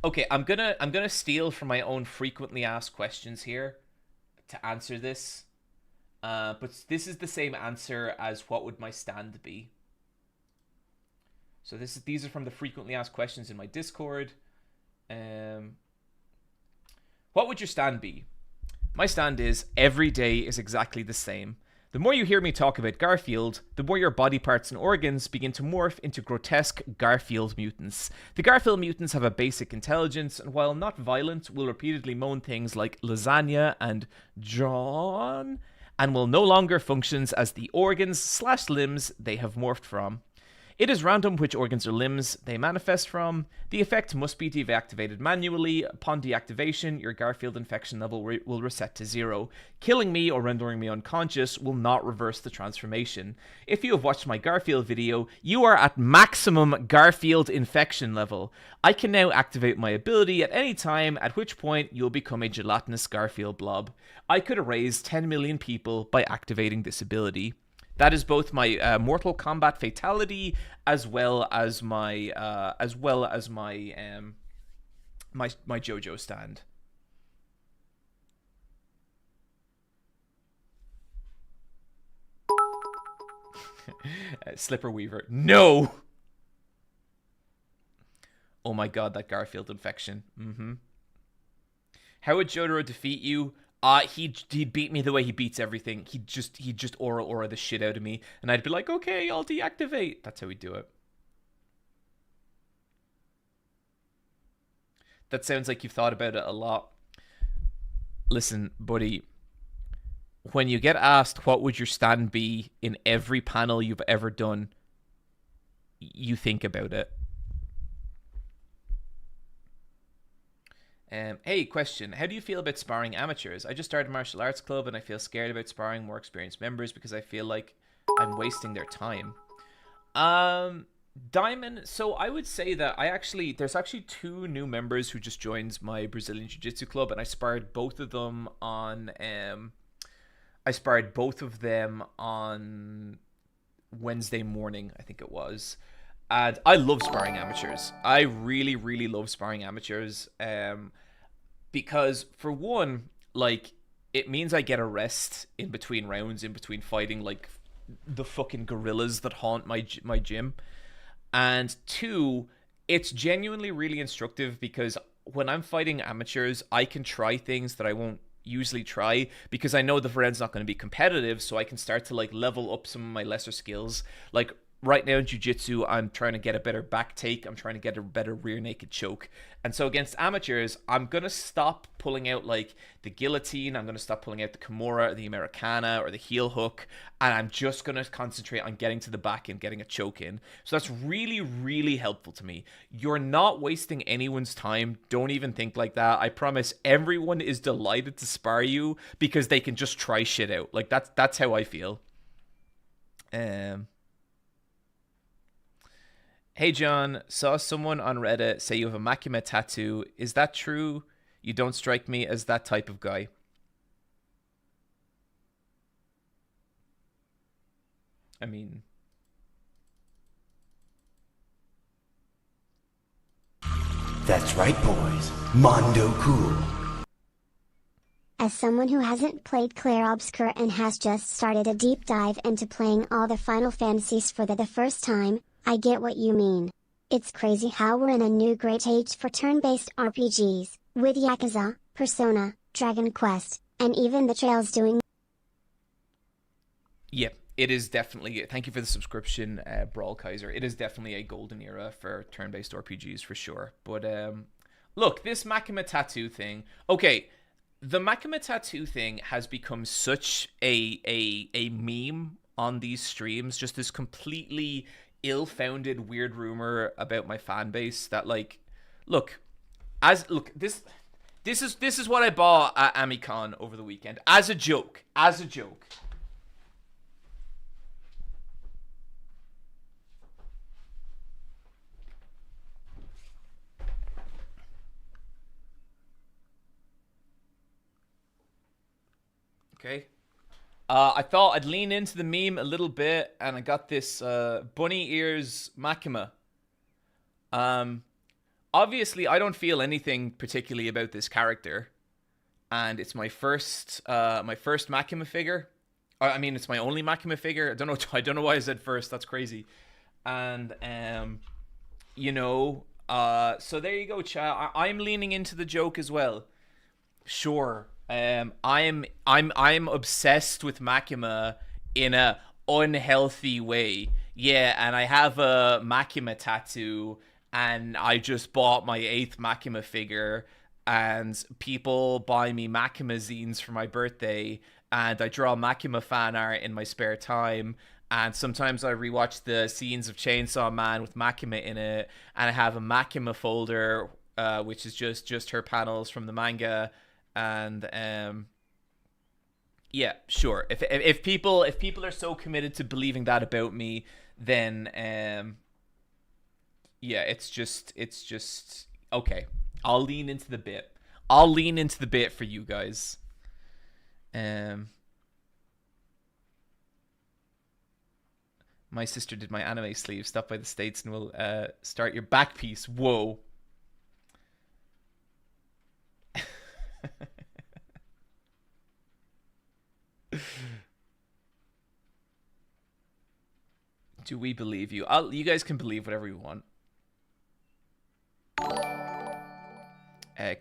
Okay, I'm gonna steal from my own frequently asked questions here to answer this. But this is the same answer as what would my stand be. So these are from the frequently asked questions in my Discord. What would your stand be? My stand is every day is exactly the same. The more you hear me talk about Garfield, the more your body parts and organs begin to morph into grotesque Garfield mutants. The Garfield mutants have a basic intelligence, and while not violent, will repeatedly moan things like lasagna and John, and will no longer function as the organs/limbs they have morphed from. It is random which organs or limbs they manifest from. The effect must be deactivated manually. Upon deactivation, your Garfield infection level will reset to 0. Killing me or rendering me unconscious will not reverse the transformation. If you have watched my Garfield video, you are at maximum Garfield infection level. I can now activate my ability at any time, at which point you'll become a gelatinous Garfield blob. I could erase 10 million people by activating this ability. That is both my Mortal Kombat fatality as well as my my JoJo stand. Slipper Weaver. No. Oh my god, that Garfield infection. How would Jotaro defeat you? He'd beat me the way he beats everything. He'd just aura the shit out of me, and I'd be like, okay, I'll deactivate. That's how we do it. That sounds like you've thought about it a lot. Listen, buddy, when you get asked what would your stand be in every panel you've ever done, you think about it. Hey, question. How do you feel about sparring amateurs? I just started a martial arts club and I feel scared about sparring more experienced members because I feel like I'm wasting their time. Diamond, so I would say that there's actually 2 new members who just joined my Brazilian Jiu-Jitsu club, and I sparred both of them on Wednesday morning, I think it was. And I love sparring amateurs. I really, really love sparring amateurs. Because for one, like, it means I get a rest in between rounds, in between fighting like the fucking gorillas that haunt my gym. And 2, it's genuinely really instructive because when I'm fighting amateurs, I can try things that I won't usually try because I know the round's not going to be competitive, so I can start to like level up some of my lesser skills. Like right now in jiu-jitsu, I'm trying to get a better back take. I'm trying to get a better rear naked choke. And so against amateurs, I'm going to stop pulling out like the guillotine. I'm going to stop pulling out the Kimura or the Americana or the heel hook. And I'm just going to concentrate on getting to the back and getting a choke in. So that's really, really helpful to me. You're not wasting anyone's time. Don't even think like that. I promise everyone is delighted to spar you because they can just try shit out. Like that's how I feel. Hey John, saw someone on Reddit say you have a Makima tattoo. Is that true? You don't strike me as that type of guy. I mean... That's right, boys. Mondo cool. As someone who hasn't played Clair Obscur and has just started a deep dive into playing all the Final Fantasies for the first time, I get what you mean. It's crazy how we're in a new great age for turn-based RPGs, with Yakuza, Persona, Dragon Quest, and even the Trails doing. Yep, it is definitely. Thank you for the subscription, Brawl Kaiser. It is definitely a golden era for turn-based RPGs for sure. But look, this Makima tattoo thing. Okay, the Makima tattoo thing has become such a meme on these streams. Just this completely ill-founded weird rumor about my fan base that like this is what I bought at Amicon over the weekend as a joke. Okay. I thought I'd lean into the meme a little bit, and I got this bunny ears Makima. obviously I don't feel anything particularly about this character, and it's my first Makima figure. I mean, it's my only Makima figure. I don't know why I said first. That's crazy. And you know, so there you go, chat. I'm leaning into the joke as well. Sure. I'm obsessed with Makima in a unhealthy way. Yeah, and I have a Makima tattoo, and I just bought my 8th Makima figure, and people buy me Makima zines for my birthday, and I draw Makima fan art in my spare time, and sometimes I rewatch the scenes of Chainsaw Man with Makima in it, and I have a Makima folder, which is just her panels from the manga, and yeah, sure. If people are so committed to believing that about me, then yeah, it's just okay. I'll lean into the bit. I'll lean into the bit for you guys. My sister did my anime sleeve. Stop by the States and we'll start your back piece. Whoa. Do we believe you? You guys can believe whatever you want.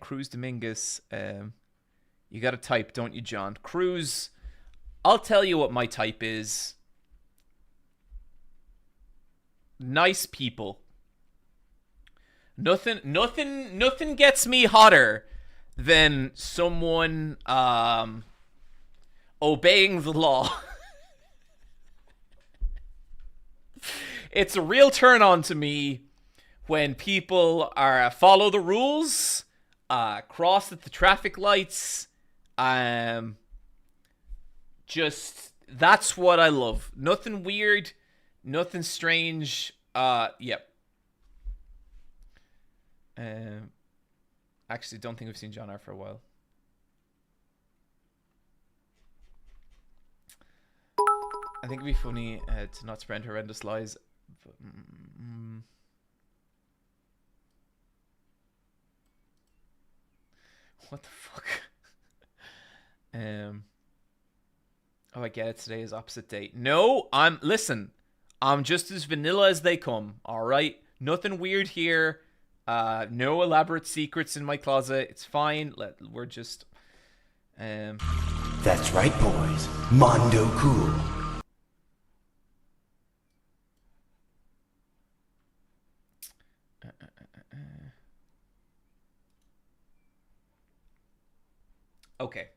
Cruz Dominguez. You got a type, don't you, John? Cruz, I'll tell you what my type is. Nice people. Nothing gets me hotter than someone obeying the law. It's a real turn on to me when people are follow the rules, cross at the traffic lights. Just that's what I love. Nothing weird, nothing strange. Yep. Actually, don't think we've seen John R for a while. I think it'd be funny to not spread horrendous lies. What the fuck? Oh, I get it. Today is opposite date. No, listen. I'm just as vanilla as they come. All right, nothing weird here. No elaborate secrets in my closet. It's fine. We're just. That's right, boys. Mondo cool. Okay,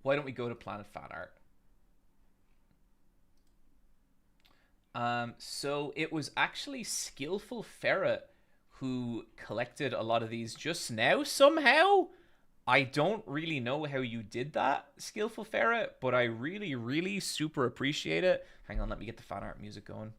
why don't we go to Planet Fan Art? So it was actually Skillful Ferret who collected a lot of these just now somehow. I don't really know how you did that, Skillful Ferret, but I really, really super appreciate it. Hang on, let me get the fan art music going.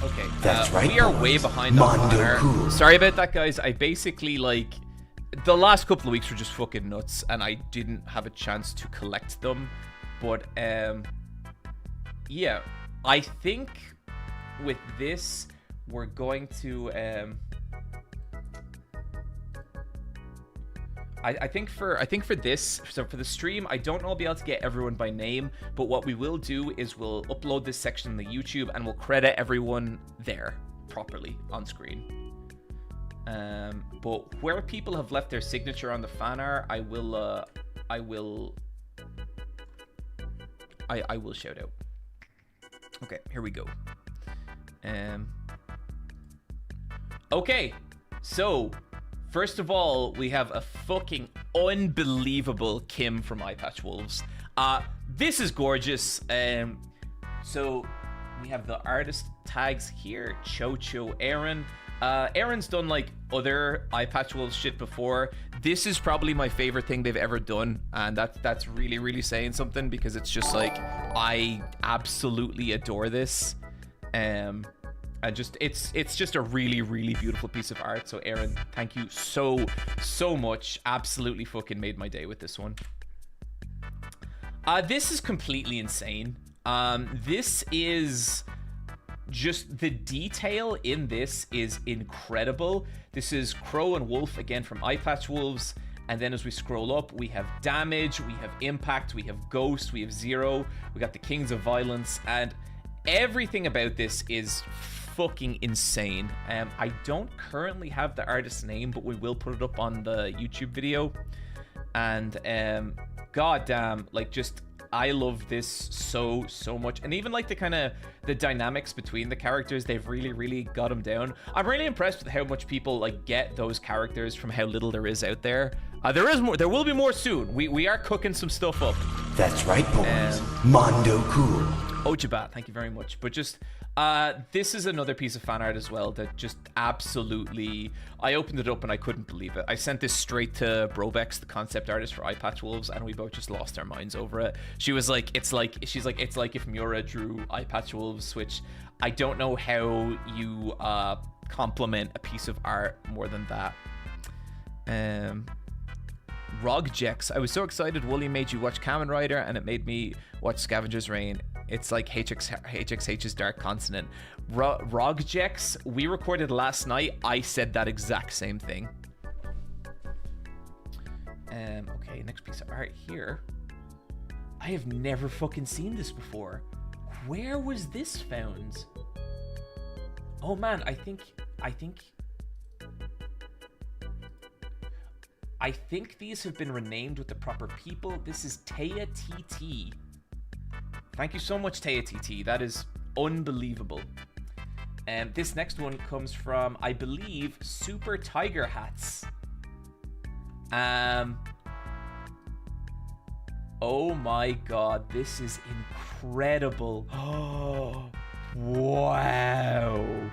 Okay, that's right, we are boys. way behind on Mondo fan art. cool. Sorry about that, guys. I basically, like, the last couple of weeks were just fucking nuts, and I didn't have a chance to collect them. But, yeah, I think with this, we're going to, I think for this, so for the stream, I don't know I'll be able to get everyone by name, but what we will do is we'll upload this section to YouTube and we'll credit everyone there properly on screen. But where people have left their signature on the fan art, I will shout out. Okay, here we go. Okay, so first of all, we have a fucking unbelievable Kim from Eyepatch Wolves. This is gorgeous. So we have the artist tags here. Cho Aaron. Aaron's done like other Eye Patch Wolves shit before. This is probably my favorite thing they've ever done, and that's really, really saying something, because it's just like, I absolutely adore this. And just it's just a really, really beautiful piece of art. So Aaron, thank you so much. Absolutely fucking made my day with this one. This is completely insane. This is just, the detail in this is incredible. This is Crow and Wolf again from Eye Patch Wolves, and then as we scroll up, we have Damage, we have Impact, we have Ghost, we have Zero, we got the Kings of Violence, and everything about this is fucking insane. I don't currently have the artist's name, but we will put it up on the YouTube video. And goddamn, like, just, I love this so much. And even like the dynamics between the characters, they've really got them down. I'm really impressed with how much people like get those characters from how little there is out there. There is more. There will be more soon. We are cooking some stuff up. That's right, boys. Mondo Cool. Ojabat, thank you very much. But just, this is another piece of fan art as well that just absolutely, I opened it up and I couldn't believe it. I sent this straight to Brobex, the concept artist for Eye Patch Wolves, and we both just lost our minds over it. She's like, it's like if Miura drew Eye Patch Wolves, which I don't know how you compliment a piece of art more than that. Rogjex, I was so excited Wooly made you watch Kamen Rider, and it made me watch Scavenger's Reign. It's like HXH's Dark Consonant. Rogjex, we recorded last night. I said that exact same thing. Okay, next piece of art here. I have never fucking seen this before. Where was this found? Oh man, I think these have been renamed with the proper people. This is Taya TT. Thank you so much, Taya TT. That is unbelievable. And this next one comes from, I believe, Super Tiger Hats. Oh my god, this is incredible. Oh, wow.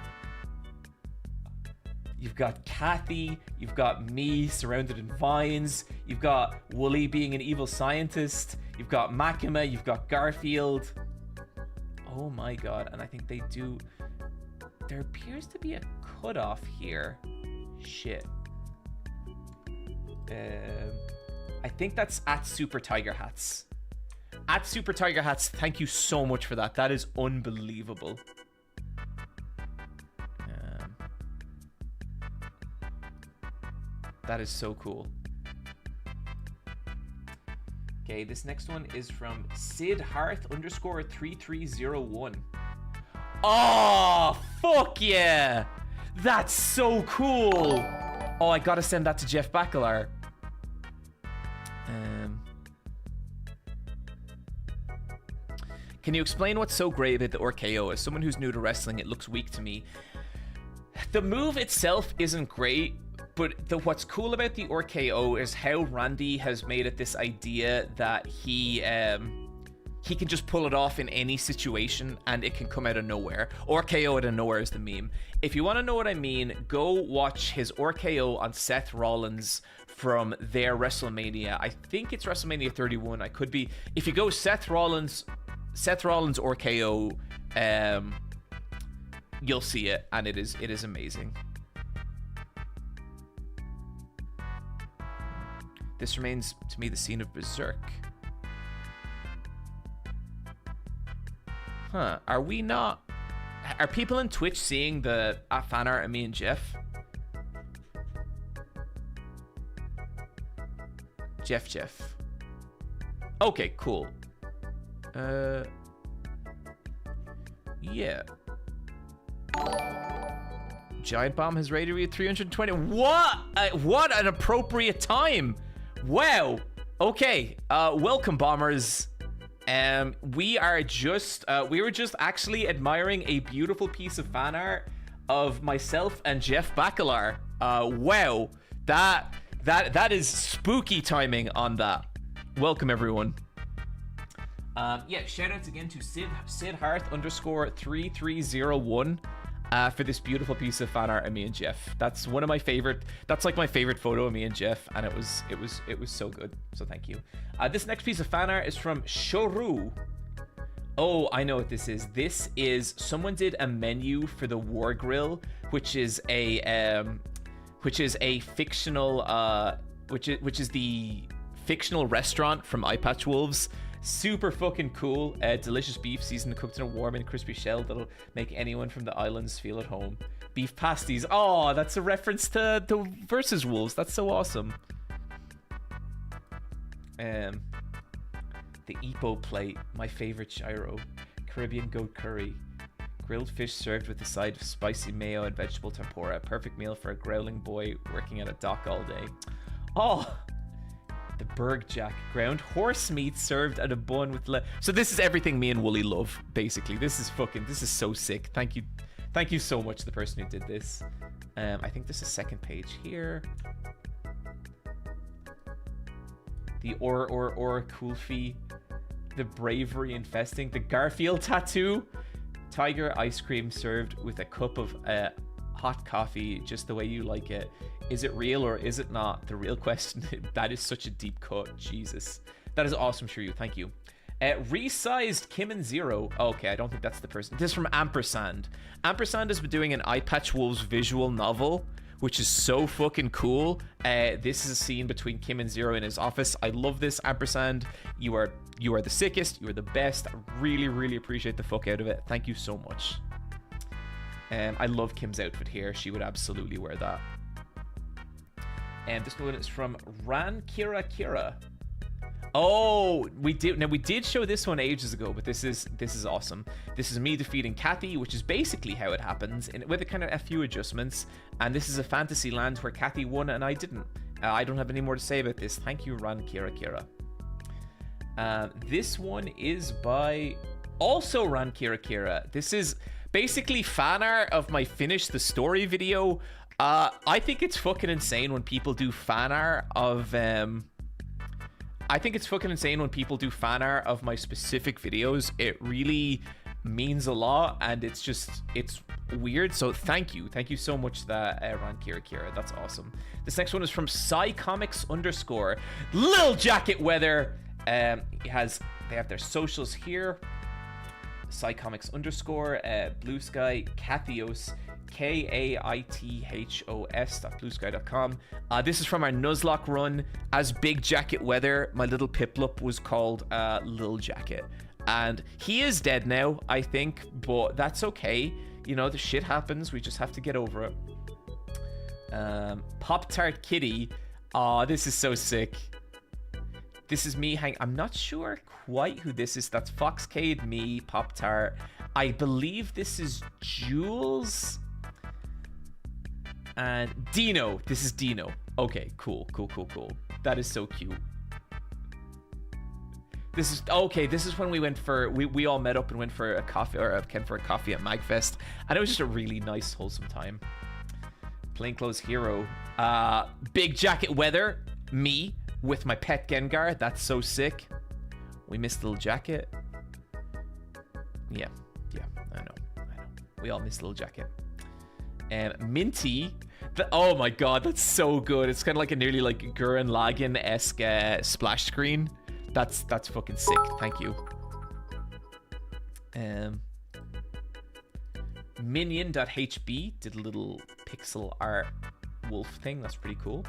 You've got Kathy, you've got me surrounded in vines, you've got Wooly being an evil scientist, you've got Makima, you've got Garfield. Oh my god, and I think they do... There appears to be a cutoff here. Shit. I think that's at Super Tiger Hats. At Super Tiger Hats, thank you so much for that. That is unbelievable. That is so cool. Okay, this next one is from Sid Hearth _3301. Oh, fuck yeah! That's so cool! Oh, I gotta send that to Jeff Bacalar. Can you explain what's so great about the RKO? As someone who's new to wrestling, it looks weak to me. The move itself isn't great, but what's cool about the RKO is how Randy has made it this idea that he can just pull it off in any situation and it can come out of nowhere. RKO out of nowhere is the meme. If you want to know what I mean, go watch his RKO on Seth Rollins from their WrestleMania. I think it's WrestleMania 31. I could be. If you go Seth Rollins RKO, you'll see it, and it is amazing. This remains to me the scene of Berserk. Huh? Are we not? Are people in Twitch seeing the fan art of me and Jeff? Jeff. Okay, cool. Yeah. Giant Bomb has rated me at 320. What? What an appropriate time. Wow. Okay. Welcome, Bombers. We were just actually admiring a beautiful piece of fan art of myself and Jeff Bacalar. Wow. That is spooky timing on that. Welcome, everyone. Yeah, shout outs again to Sid Hearth _3301 for this beautiful piece of fan art of me and Jeff. That's one of my favorite. That's like my favorite photo of me and Jeff, and it was so good. So thank you. This next piece of fan art is from Shoru. Oh, I know what this is. This is someone did a menu for the War Grill, which is a fictional which is the fictional restaurant from Eye Patch Wolves. Super fucking cool. Delicious beef seasoned, cooked in a warm and crispy shell that'll make anyone from the islands feel at home. Beef pasties. Oh, that's a reference to the Versus Wolves. That's so awesome. The Ipo plate, my favorite gyro. Caribbean goat curry. Grilled fish served with a side of spicy mayo and vegetable tempura. Perfect meal for a growling boy working at a dock all day. Oh, the Berg Jack. Ground horse meat served at a bun with so this is everything me and Wooly love, basically. This is so sick. Thank you so much, the person who did this. I think this is second page here. The or Kulfi. The bravery infesting. The Garfield tattoo. Tiger ice cream served with a cup of hot coffee, just the way you like it. Is it real or is it not? The real question. That is such a deep cut. Jesus. That is awesome, Shiryu. Thank you. Resized Kim and Zero. Okay, I don't think that's the person. This is from Ampersand. Ampersand has been doing an Eye Patch Wolves visual novel, which is so fucking cool. This is a scene between Kim and Zero in his office. I love this, Ampersand. You are the sickest. You are the best. I really, really appreciate the fuck out of it. Thank you so much. I love Kim's outfit here. She would absolutely wear that. And this one is from Ran Kira. Oh, we did show this one ages ago, but this is awesome. This is me defeating Kathy, which is basically how it happens, with a few adjustments. And this is a fantasy land where Kathy won and I didn't. I don't have any more to say about this. Thank you, Ran Kira. This one is by also Ran Kira. This is basically fan art of my Finish the Story video. I think it's fucking insane when people do fan art of my specific videos. It really means a lot, and it's weird. So thank you so much, that Ran Kira. That's awesome. This next one is from Psycomics _ Lil Jacket Weather. They have their socials here. Psycomics _ Blue Sky Kathios, KAITHOS.bluesky.com. This is from our Nuzlocke run. As Big Jacket Weather, my little Piplup was called Lil Jacket. And he is dead now, I think, but that's okay. You know, the shit happens. We just have to get over it. Pop-Tart Kitty. Aw, this is so sick. This is me I'm not sure quite who this is. That's Foxcade, me, Pop-Tart. I believe this is Jules and Dino. This is Dino. Okay, cool. That is so cute. This is when we went for we all met up and went for a coffee, or Ken for a coffee at Magfest, and it was just a really nice, wholesome time. Plainclothes Hero. Big Jacket Weather, me with my pet Gengar. That's so sick. We missed Little Jacket. Yeah, I know. We all missed Little Jacket. Minty. Oh my god, that's so good. It's kind of like a nearly like Gurren Lagann-esque splash screen. That's fucking sick. Thank you. Minion.hb did a little pixel art wolf thing. That's pretty cool.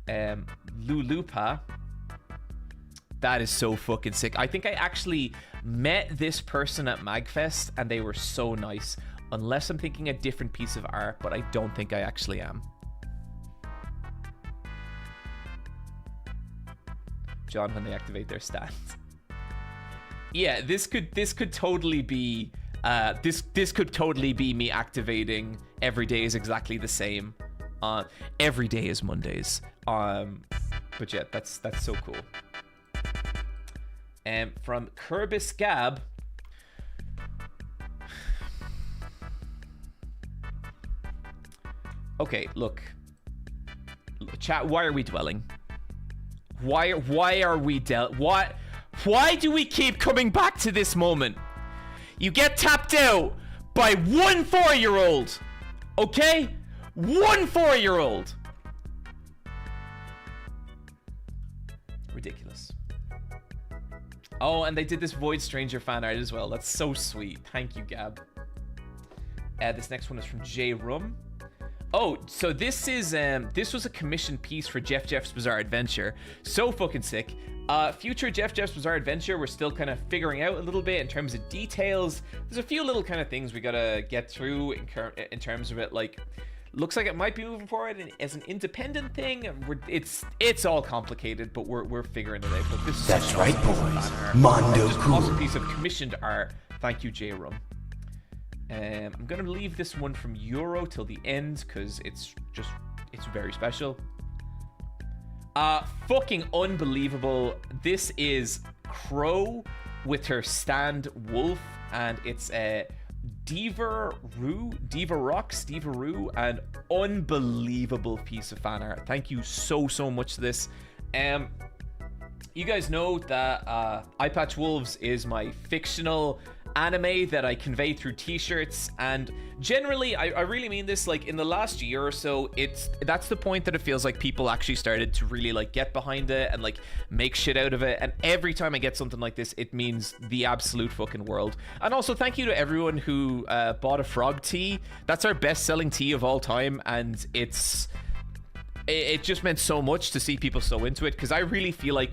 Lulupa. That is so fucking sick. I think I actually met this person at Magfest and they were so nice. Unless I'm thinking a different piece of art, but I don't think I actually am. John, when they activate their stats. Yeah, this could totally be this could totally be me activating every day is exactly the same. Every day is Mondays. But yeah, that's so cool. From Kerbis Gab. Okay, look. Chat, why are we dwelling? Why are we Why do we keep coming back to this moment? You get tapped out by one 4-year-old. Okay? One 4-year-old. Ridiculous. Oh, and they did this Void Stranger fan art as well. That's so sweet. Thank you, Gab. This next one is from J Rum. Oh, so this is this was a commissioned piece for Jeff's Bizarre Adventure. So fucking sick. Future Jeff's Bizarre Adventure, we're still kind of figuring out a little bit in terms of details. There's a few little kind of things we gotta get through in terms of it. Like, looks like it might be moving forward as an independent thing. It's all complicated, but we're figuring it out. But this is That's right, awesome boys. Mondo just an cool. awesome piece of commissioned art. Thank you, J Rum. I'm gonna leave this one from Euro till the end because it's very special. Fucking unbelievable. This is Crow with her stand wolf, and it's Diva Roo, and unbelievable piece of fan art. Thank you so much for this. You guys know that Eye Patch Wolves is my fictional anime that I convey through t-shirts, and generally I really mean this. Like, in the last year or so, that's the point that it feels like people actually started to really like get behind it and like make shit out of it, and every time I get something like this, it means the absolute fucking world. And also thank you to everyone who bought a frog tee. That's our best-selling tee of all time, and it just meant so much to see people so into it, because I really feel like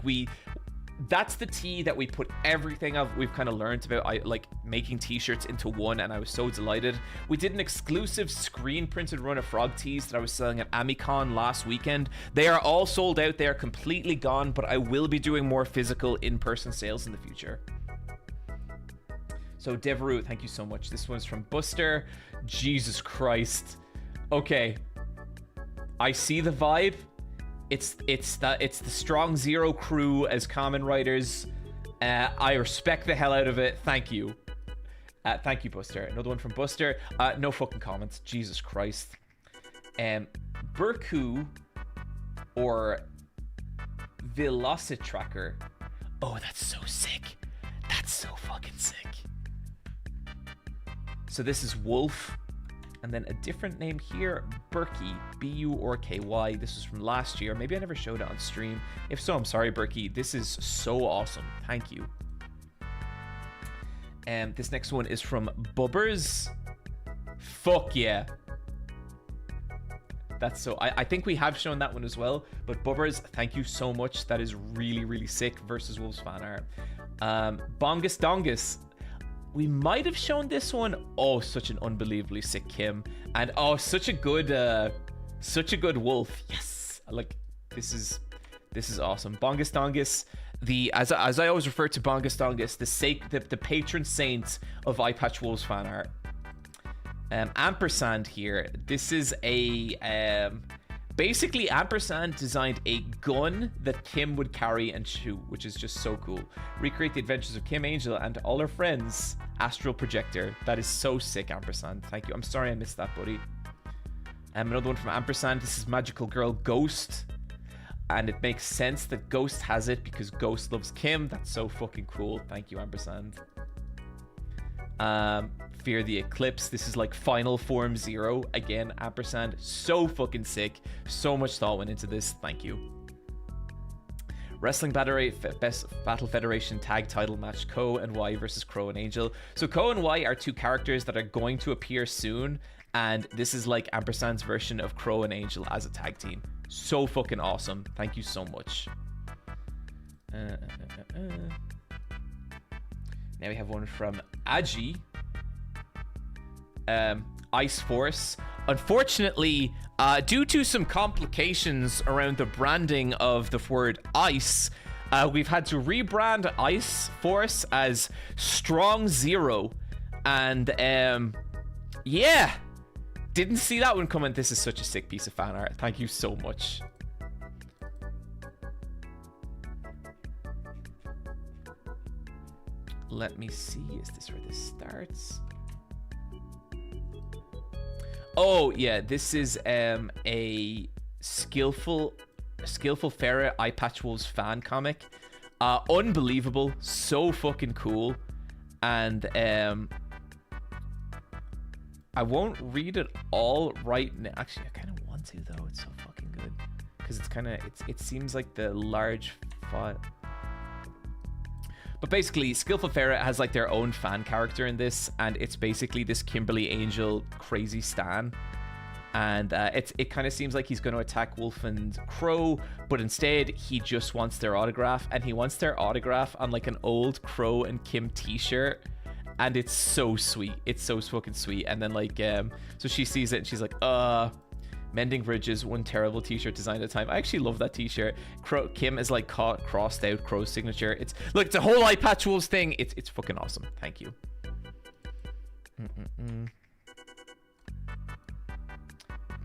that's the tee that we put everything we've kind of learned about, like making t-shirts into one, and I was so delighted. We did an exclusive screen printed run of frog tees that I was selling at Amicon last weekend. They are all sold out. They are completely gone, but I will be doing more physical in-person sales in the future. So Devereaux, thank you so much. This one's from Buster. Jesus Christ. Okay, I see the vibe. It's the Strong Zero crew as common writers. I respect the hell out of it. Thank you. Thank you, Buster. Another one from Buster. No fucking comments. Jesus Christ. Burku or Velocitracker. Oh, that's so sick. That's so fucking sick. So this is Wolf. And then a different name here, Berkey, B-U-R-K-Y. This is from last year. Maybe I never showed it on stream. If so, I'm sorry, Berkey. This is so awesome. Thank you. And this next one is from Bubbers. Fuck yeah. That's so... I think we have shown that one as well. But Bubbers, thank you so much. That is really, really sick. Versus Wolves fan art. Bongus Dongus. We might have shown this one. Oh, such an unbelievably sick Kim, and oh, such a good wolf. Yes, like this is awesome. Bongus Dongus, as I always refer to Bongus Dongus, the patron saint of Eye Patch Wolves fan art. Ampersand here. This is a basically Ampersand designed a gun that Kim would carry and shoot, which is just so cool. Recreate the adventures of Kim Angel and all her friends. Astral projector. That is so sick, Ampersand. Thank you. I'm sorry I missed that, buddy. Another one from Ampersand. This is Magical Girl Ghost. And it makes sense that Ghost has it because Ghost loves Kim. That's so fucking cool. Thank you, Ampersand. Fear the Eclipse. This is like Final Form Zero. Again, Ampersand. So fucking sick. So much thought went into this. Thank you. Wrestling Best Battle Federation Tag Title Match, Ko and Y versus Crow and Angel. So Ko and Y are two characters that are going to appear soon, and this is like Ampersand's version of Crow and Angel as a tag team. So fucking awesome. Thank you so much. Now we have one from Aji. Ice Force. Unfortunately, due to some complications around the branding of the word ice, we've had to rebrand Ice Force as Strong Zero. And yeah, didn't see that one coming. This is such a sick piece of fan art. Thank you so much. Let me see, is this where this starts? Oh yeah, this is a skillful ferret Eye Patch Wolves fan comic. Unbelievable. So fucking cool. And I won't read it all right now. Actually, I kind of want to, though. It's so fucking good. Because it's kind of... It seems like the large file... But basically, Skillful Ferret has like their own fan character in this, and it's basically this Kimberly Angel crazy stan. And it kind of seems like he's going to attack Wolf and Crow, but instead he just wants their autograph, and he wants their autograph on like an old Crow and Kim t-shirt, and it's so sweet. It's so fucking sweet. And then like so she sees it and she's like, Mending Bridges, one terrible t-shirt design at a time. I actually love that t-shirt. Kim is like crossed out Crow's signature. It's look, it's a whole Eye Patch Wolves thing. It's fucking awesome. Thank you.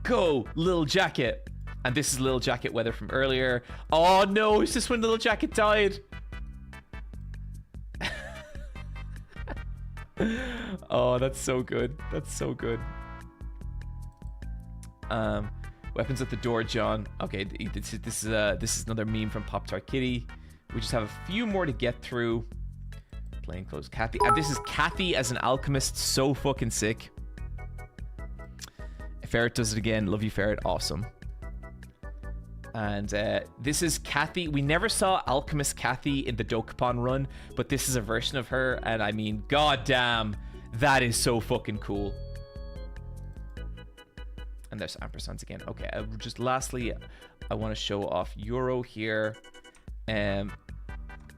Go, Little Jacket. And this is Little Jacket weather from earlier. Oh no, is this when Little Jacket died? Oh, that's so good. That's so good. Weapons at the door, John. Okay, this is another meme from Pop Tart Kitty. We just have a few more to get through. Plainclothes Kathy. And this is Kathy as an alchemist. So fucking sick. Ferret does it again. Love you, Ferret. Awesome. And this is Kathy. We never saw Alchemist Kathy in the Dokapon run, but this is a version of her. And I mean, goddamn, that is so fucking cool. And there's ampersands again. Okay, just lastly, I want to show off Euro here.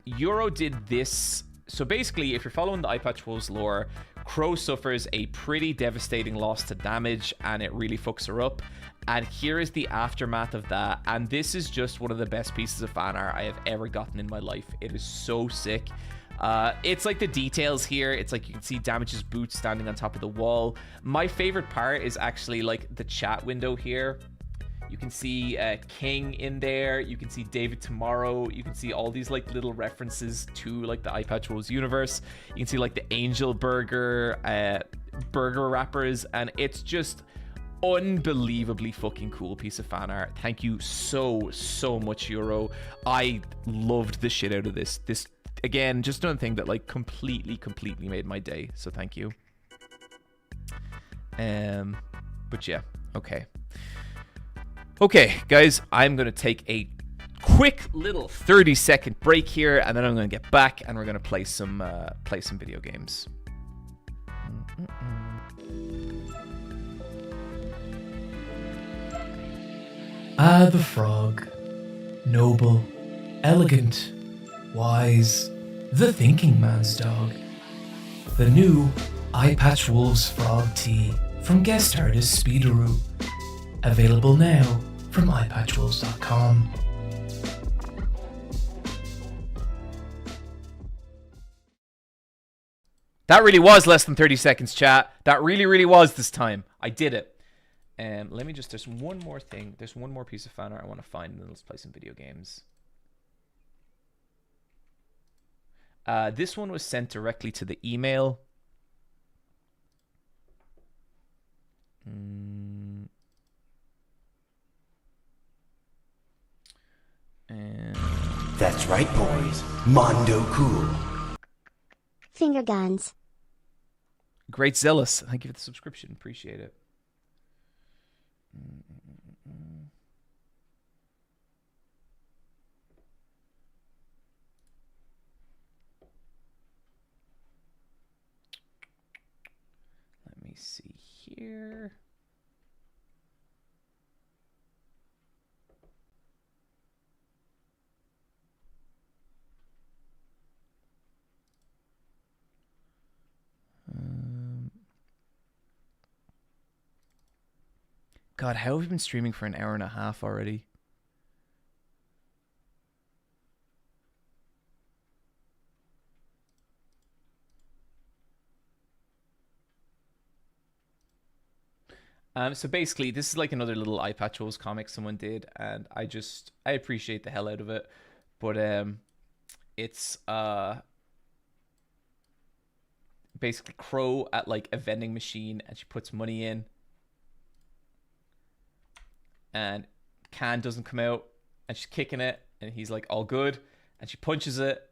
Euro did this. So basically, if you're following the Eye Patch Wolves lore, Crow suffers a pretty devastating loss to damage, and it really fucks her up. And here is the aftermath of that. And this is just one of the best pieces of fan art I have ever gotten in my life. It is so sick. It's like the details here. It's like you can see Damage's boots standing on top of the wall. My favorite part is actually like the chat window here. You can see King in there. You can see David Tomorrow. You can see all these like little references to like the Eye Patch Wolves universe. You can see like the Angel Burger burger wrappers, and it's just unbelievably fucking cool piece of fan art. Thank you so much, Euro. I loved the shit out of this. This again, just another thing that like completely made my day. So thank you. But yeah, okay. Okay, guys, I'm going to take a quick little 30-second break here, and then I'm going to get back and we're going to play some video games. The frog. Noble, elegant, wise, the thinking man's dog. The new Eye Patch Wolves Frog Tea from guest artist Speederoo. Available now from eyepatchwolves.com. That really was less than 30 seconds, chat. That really was this time. I did it. Let me just, there's one more thing. There's one more piece of fan art I want to find, and then let's play some video games. This one was sent directly to the email. That's right, boys. Mondo cool. Finger guns. Great Zealous. Thank you for the subscription. Appreciate it. Let me see here. God, how have we been streaming for an hour and a half already? So basically, this is like another little Eye Patch Wolves comic someone did, and I appreciate the hell out of it. But it's basically Crow at like a vending machine, and she puts money in, and can doesn't come out, and she's kicking it, and he's like all good, And she punches it.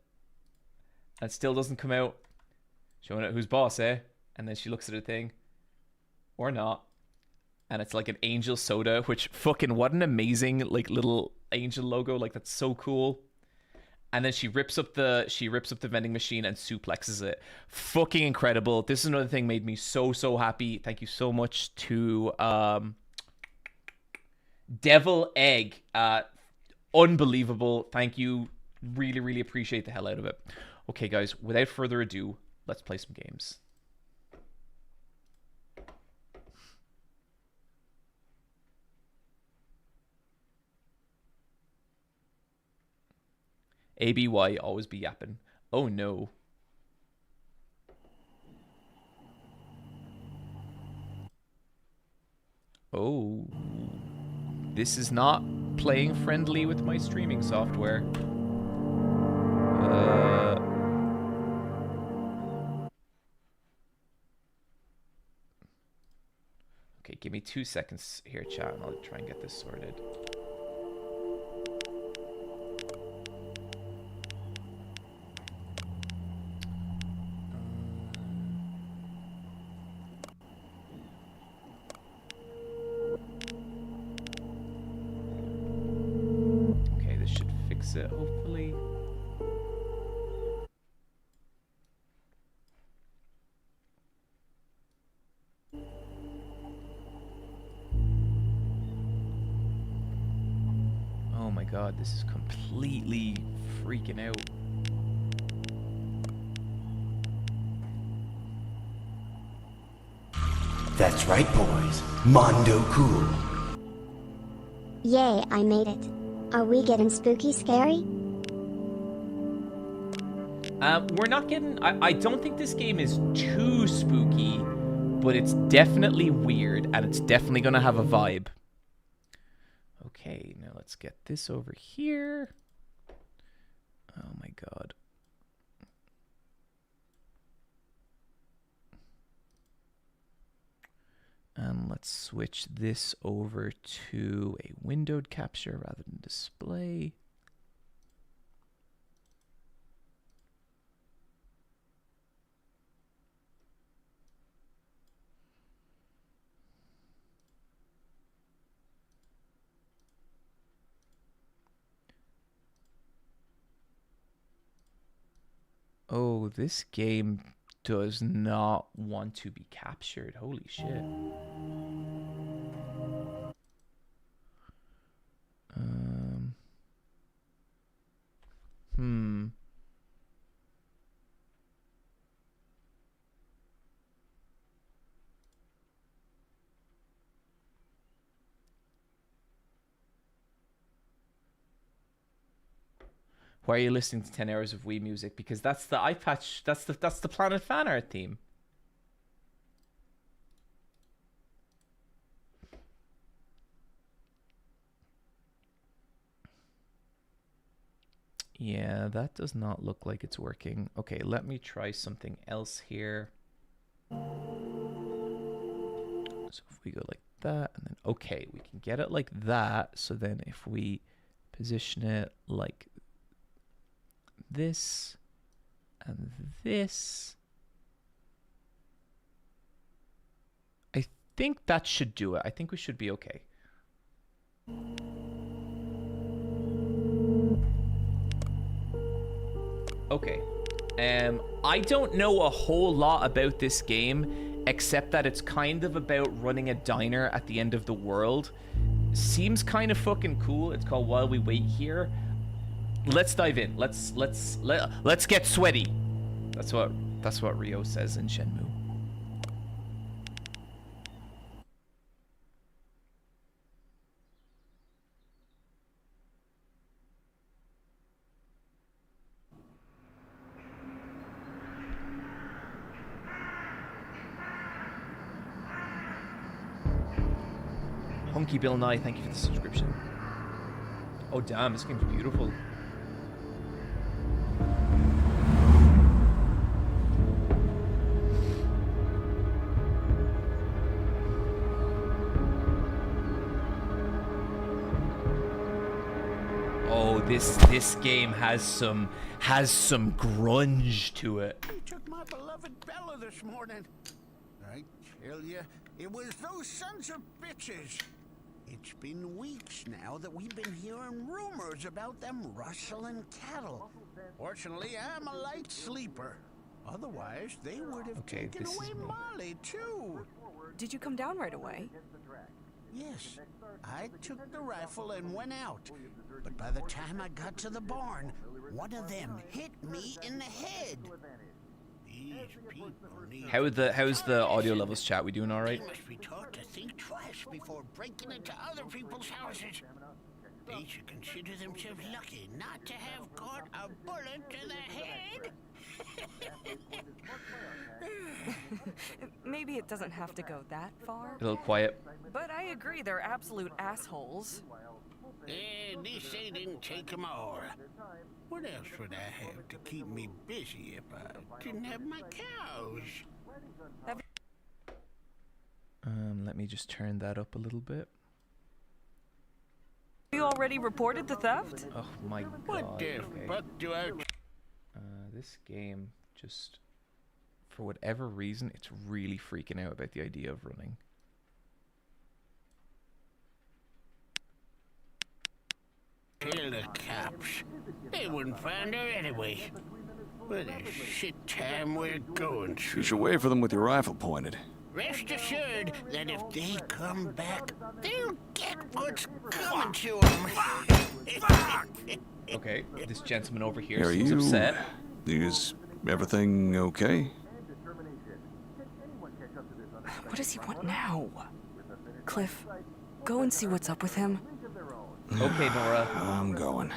And it still doesn't come out. Showing it who's boss, eh? And then she looks at her thing. Or not. And it's like an angel soda, which fucking what an amazing like little angel logo. Like that's so cool. And then she rips up the vending machine and suplexes it. Fucking incredible. This is another thing made me so happy. Thank you so much to Devil Egg. Unbelievable. Thank you. Really appreciate the hell out of it. Okay, guys, without further ado, let's play some games. ABY always be yapping. Oh no. Oh. This is not playing friendly with my streaming software. Okay, give me 2 seconds here, chat, and I'll try and get this sorted. Okay, this should fix it, hopefully. Oh my god, this is completely freaking out. That's right, boys. Mondo Cool. Yay, I made it. Are we getting spooky scary? We're not getting... I don't think this game is too spooky, but it's definitely weird, and it's definitely going to have a vibe. Okay, now let's get this over here. Oh my god. And let's switch this over to a windowed capture rather than display. Oh, this game does not want to be captured. Holy shit. Why are you listening to 10 hours of Wii music? Because that's the eye patch. That's the Planet Fan Art theme. Yeah, that does not look like it's working. Okay, let me try something else here. So if we go like that, and then okay, we can get it like that. So then if we position it like this and this, I think that should do it. I think we should be okay. Okay. I don't know a whole lot about this game except that it's kind of about running a diner at the end of the world. Seems kind of fucking cool. It's called While We Wait Here. Let's dive in. Let's get sweaty. That's what Rio says in Shenmue. Hunky Bill Nye, thank you for the subscription. Oh damn, this game's beautiful. This game has some grunge to it. They took my beloved Bella this morning. I tell you, it was those sons of bitches. It's been weeks now that we've been hearing rumors about them rustling cattle. Fortunately, I'm a light sleeper. Otherwise, they would have taken away Molly, too. Did you come down right away? Yes, I took the rifle and went out. But by the time I got to the barn, one of them hit me in the head. These people need... How's the audio levels, chat? We doing all right? They must be taught to think twice before breaking into other people's houses. They should consider themselves lucky not to have caught a bullet to the head. Maybe it doesn't have to go that far. A little quiet. But I agree, they're absolute assholes. At least they didn't take them all. What else would I have to keep me busy if I didn't have my cows? Let me just turn that up a little bit. You already reported the theft? Oh my god. What the fuck do I... This game just, for whatever reason, it's really freaking out about the idea of running. Tell the cops. They wouldn't find her anyway. What a shit time we're going through. You should wait for them with your rifle pointed. Rest assured that if they come back, they'll get what's coming to them. Okay, this gentleman over here Are seems you... upset. Is everything okay? What does he want now? Cliff, go and see what's up with him. Okay, Nora. I'm going.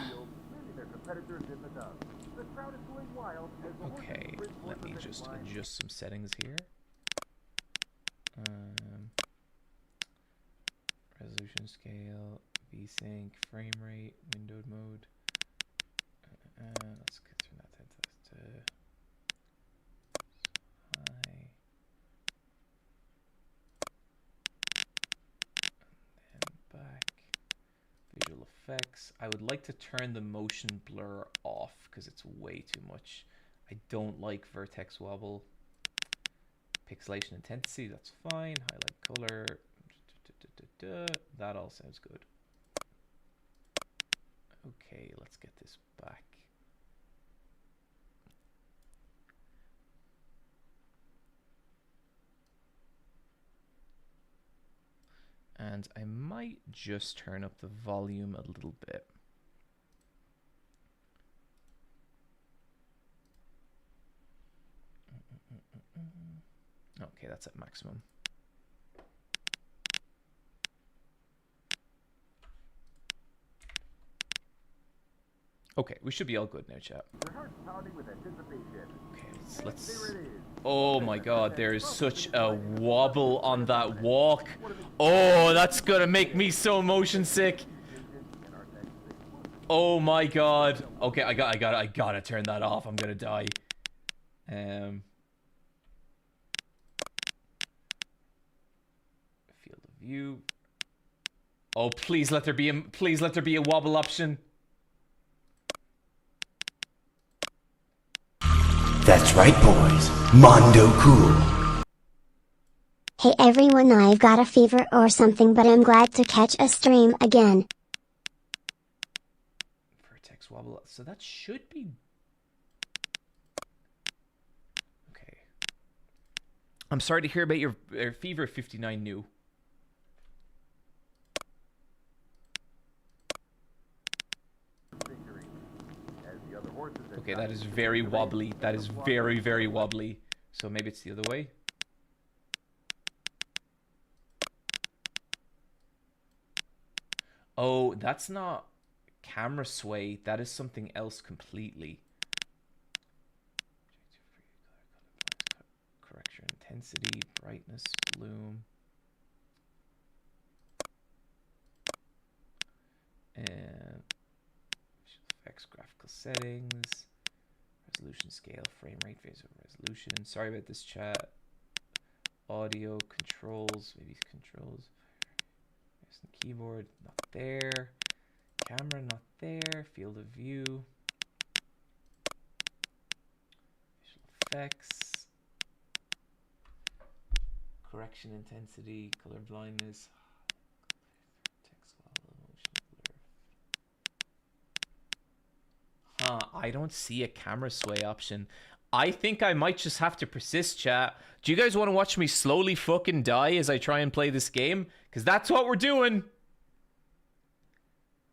Okay, let me just adjust some settings here. Resolution scale, VSync, frame rate, windowed mode. Let's turn that to high. And then back. Visual effects. I would like to turn the motion blur off because it's way too much. I don't like vertex wobble. Pixelation intensity, that's fine. Highlight color. That all sounds good. Okay, let's get this back. And I might just turn up the volume a little bit. Okay, that's at maximum. Okay, we should be all good now, chat. Okay, let's... Oh my god, there is such a wobble on that walk. Oh, that's gonna make me so motion sick. Oh my god. Okay, I gotta turn that off. I'm gonna die. Field of view. Oh, please let there be a wobble option. That's right, boys. Mondo Cool. Hey everyone, I've got a fever or something, but I'm glad to catch a stream again. Vertex wobble. So that should be... Okay. I'm sorry to hear about your fever 59 new. Okay, that is very wobbly. That is very, very wobbly. So maybe it's the other way. Oh, that's not camera sway. That is something else completely. Correction, intensity, brightness, bloom. And effects, graphical settings, resolution scale, frame rate, phase of resolution. Sorry about this, chat. Audio controls, maybe controls. There's the keyboard, not there. Camera not there. Field of view. Visual effects. Correction intensity. Color blindness. Text motion blur. I don't see a camera sway option. I think I might just have to persist, chat. Do you guys want to watch me slowly fucking die as I try and play this game? Because that's what we're doing.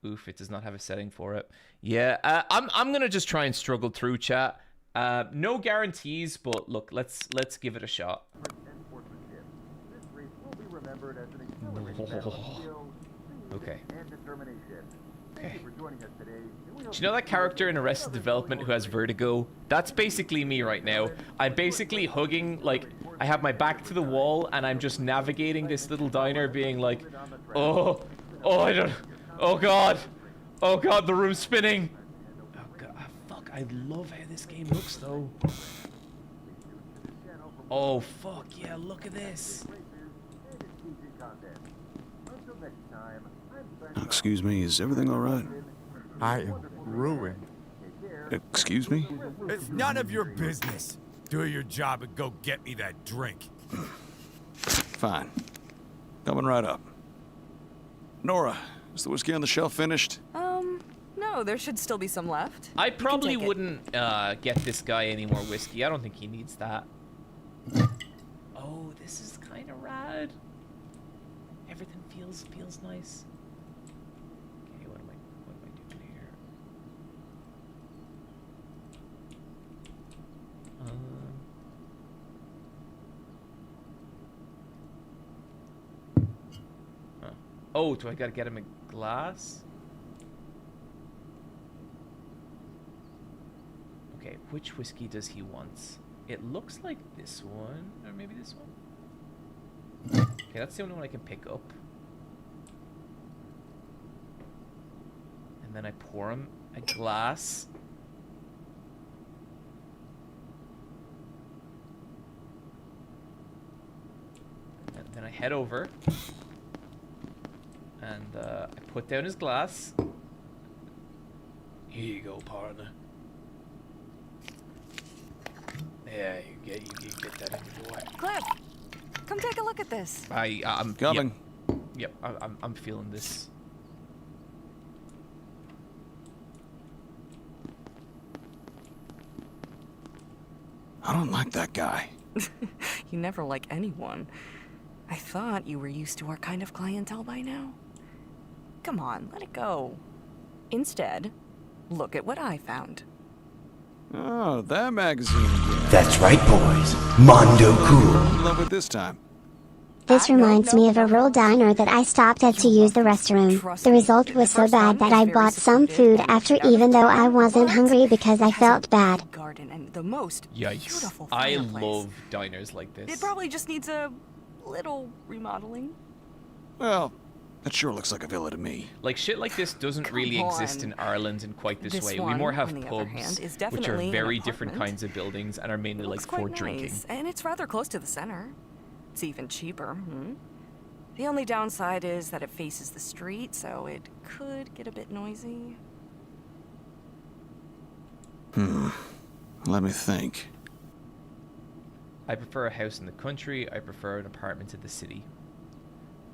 Oof, it does not have a setting for it. Yeah, I'm gonna just try and struggle through, chat. No guarantees, but look, let's give it a shot. Okay. Okay. Do you know that character in Arrested Development who has vertigo? That's basically me right now. I'm basically hugging, like, I have my back to the wall and I'm just navigating this little diner being like, oh, oh god, the room's spinning. Oh god, fuck, I love how this game looks though. Oh fuck, yeah, look at this. Excuse me, is everything all right? I am ruined. Excuse me? It's none of your business. Do your job and go get me that drink. Fine. Coming right up. Nora, is the whiskey on the shelf finished? No, there should still be some left. I probably wouldn't get this guy any more whiskey. I don't think he needs that. Oh, this is kind of rad. Everything feels nice. Okay, what am I doing here? Oh, do I gotta get him a glass? Okay, which whiskey does he want? It looks like this one, or maybe this one. Okay, that's the only one I can pick up. And then I pour him a glass. And then I head over. And I put down his glass. Here you go, partner. Yeah, you get that in the door. Cliff, come take a look at this. I'm coming. Yep, I'm feeling this. I don't like that guy. You never like anyone. I thought you were used to our kind of clientele by now. Come on, let it go. Instead, look at what I found. Oh, that magazine again. That's right, boys. Mondo Cool. In love with this time. This reminds me of a rural diner that I stopped at to use the restroom. The result was so bad that I bought some food after, even though I wasn't hungry because I felt bad. Garden and the most Yikes. beautiful I fireplace. love diners like this. It probably just needs a little remodeling. Well, that sure looks like a villa to me. Like, shit like this doesn't really exist in Ireland in quite this way. We one, more have on the other hand, pubs, is which are definitely an very different apartment. kinds of buildings and are mainly like Looks for quite drinking. nice, and it's rather close to the center. It's even cheaper. The only downside is that it faces the street, so it could get a bit noisy. Let me think. I prefer a house in the country. I prefer an apartment in the city.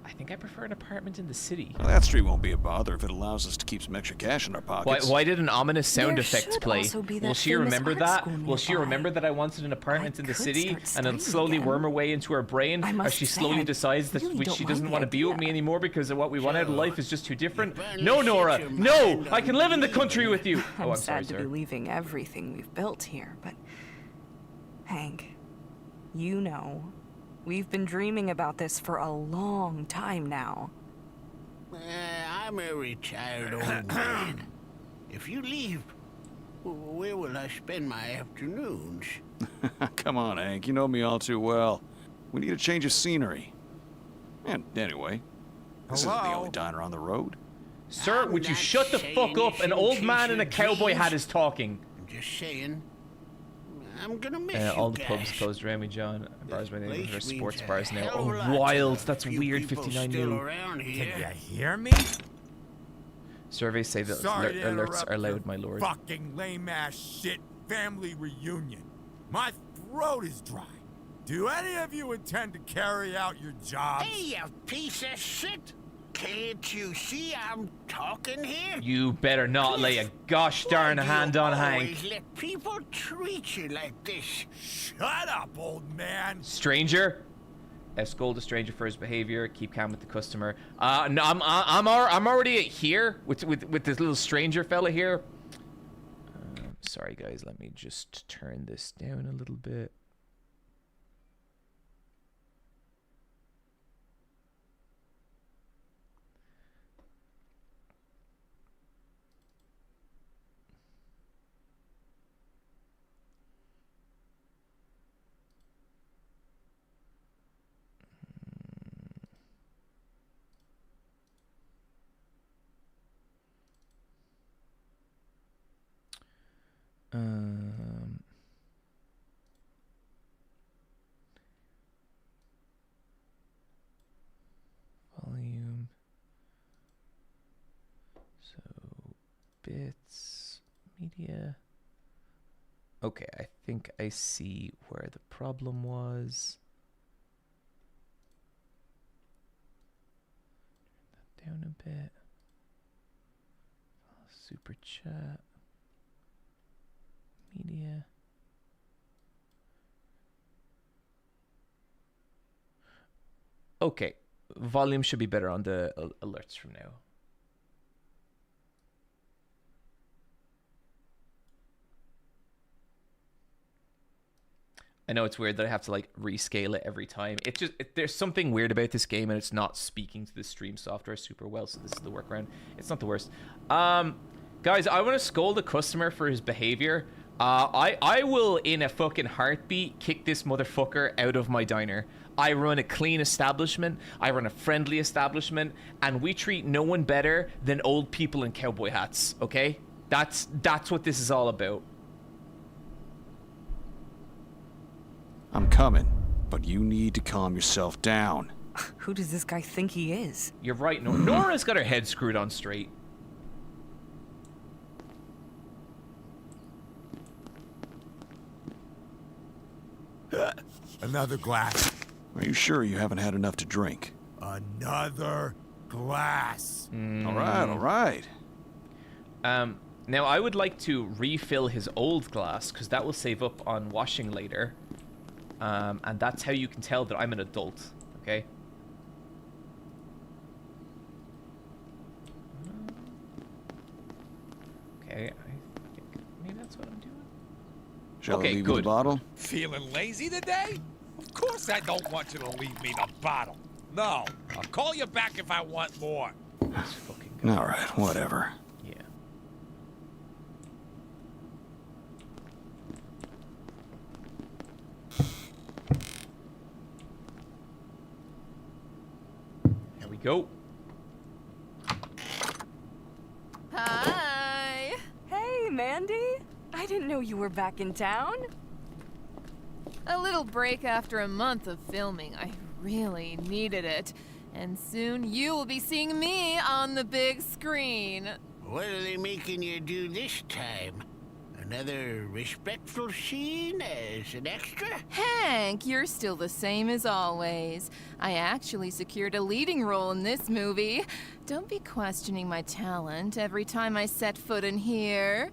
I think I prefer an apartment in the city. Well, that street won't be a bother if it allows us to keep some extra cash in our pockets. Why did an ominous sound There effect should play? also be Will that she famous remember art that? school Will she nearby. remember that I wanted an apartment in the could city start and then studying slowly again. worm her way into her brain I as must she say, slowly I decides that really don't she mind doesn't the want to be with me idea. anymore because of what we want out of life is just too different? You're No, gonna Nora! shut your No! mind I can live in the on country me. with you! Oh, I'm I'm sorry, sad to sir. be leaving everything we've built here, but Hank, you know, we've been dreaming about this for a long time now. I'm a retired old man. If you leave, where will I spend my afternoons? Come on, Hank. You know me all too well. We need a change of scenery. And anyway, this isn't the Hello? only diner on the road. Sir, I'm would you not shut the saying fuck you up? An shouldn't old chase man in your a cowboy dreams. hat is talking. I'm just saying. I'm gonna miss you All the guys. pubs closed around me, John. Bars by the name Place of means sports a bars now. hell Oh, of a lot to wild. the That's few weird. people 59 still new. around Can here. you hear me? Surveys say that Sorry to alerts interrupt are your loud, my lord. Fucking lame ass shit family reunion. My throat is dry. Do any of you intend to carry out your jobs? Hey, you piece of shit! Can't you see I'm talking here? You better not lay a gosh darn hand on Hank. Always let people treat you like this. Shut up, old man. Stranger, scold a stranger for his behavior. Keep calm with the customer. No, I'm already here with this little stranger fella here. Sorry guys, let me just turn this down a little bit. Volume. So, bits, media. Okay, I think I see where the problem was. Turn that down a bit. Super chat. Media. Okay, volume should be better on the alerts from now. I know it's weird that I have to like rescale it every time. It just there's something weird about this game, and it's not speaking to the stream software super well. So this is the workaround. It's not the worst. Guys, I want to scold the customer for his behavior. I will in a fucking heartbeat kick this motherfucker out of my diner. I run a clean establishment. I run a friendly establishment, and we treat no one better than old people in cowboy hats. Okay, that's what this is all about. I'm coming, but you need to calm yourself down. Who does this guy think he is? You're right, Nora's got her head screwed on straight. Another glass. Are you sure you haven't had enough to drink? Another glass. All right. Now I would like to refill his old glass, because that will save up on washing later. And that's how you can tell that I'm an adult, okay? Okay, I think maybe that's what I'm doing. Shall Okay, I leave good. you the bottle? Feeling lazy today? Of course I don't want you to leave me the bottle. No, I'll call you back if I want more. That's fucking good. All right, whatever. Yeah. There we go. Hi. Hey, Mandy. I didn't know you were back in town. A little break after a month of filming. I really needed it. And soon you will be seeing me on the big screen. What are they making you do this time? Another respectful scene as an extra? Hank, you're still the same as always. I actually secured a leading role in this movie. Don't be questioning my talent every time I set foot in here.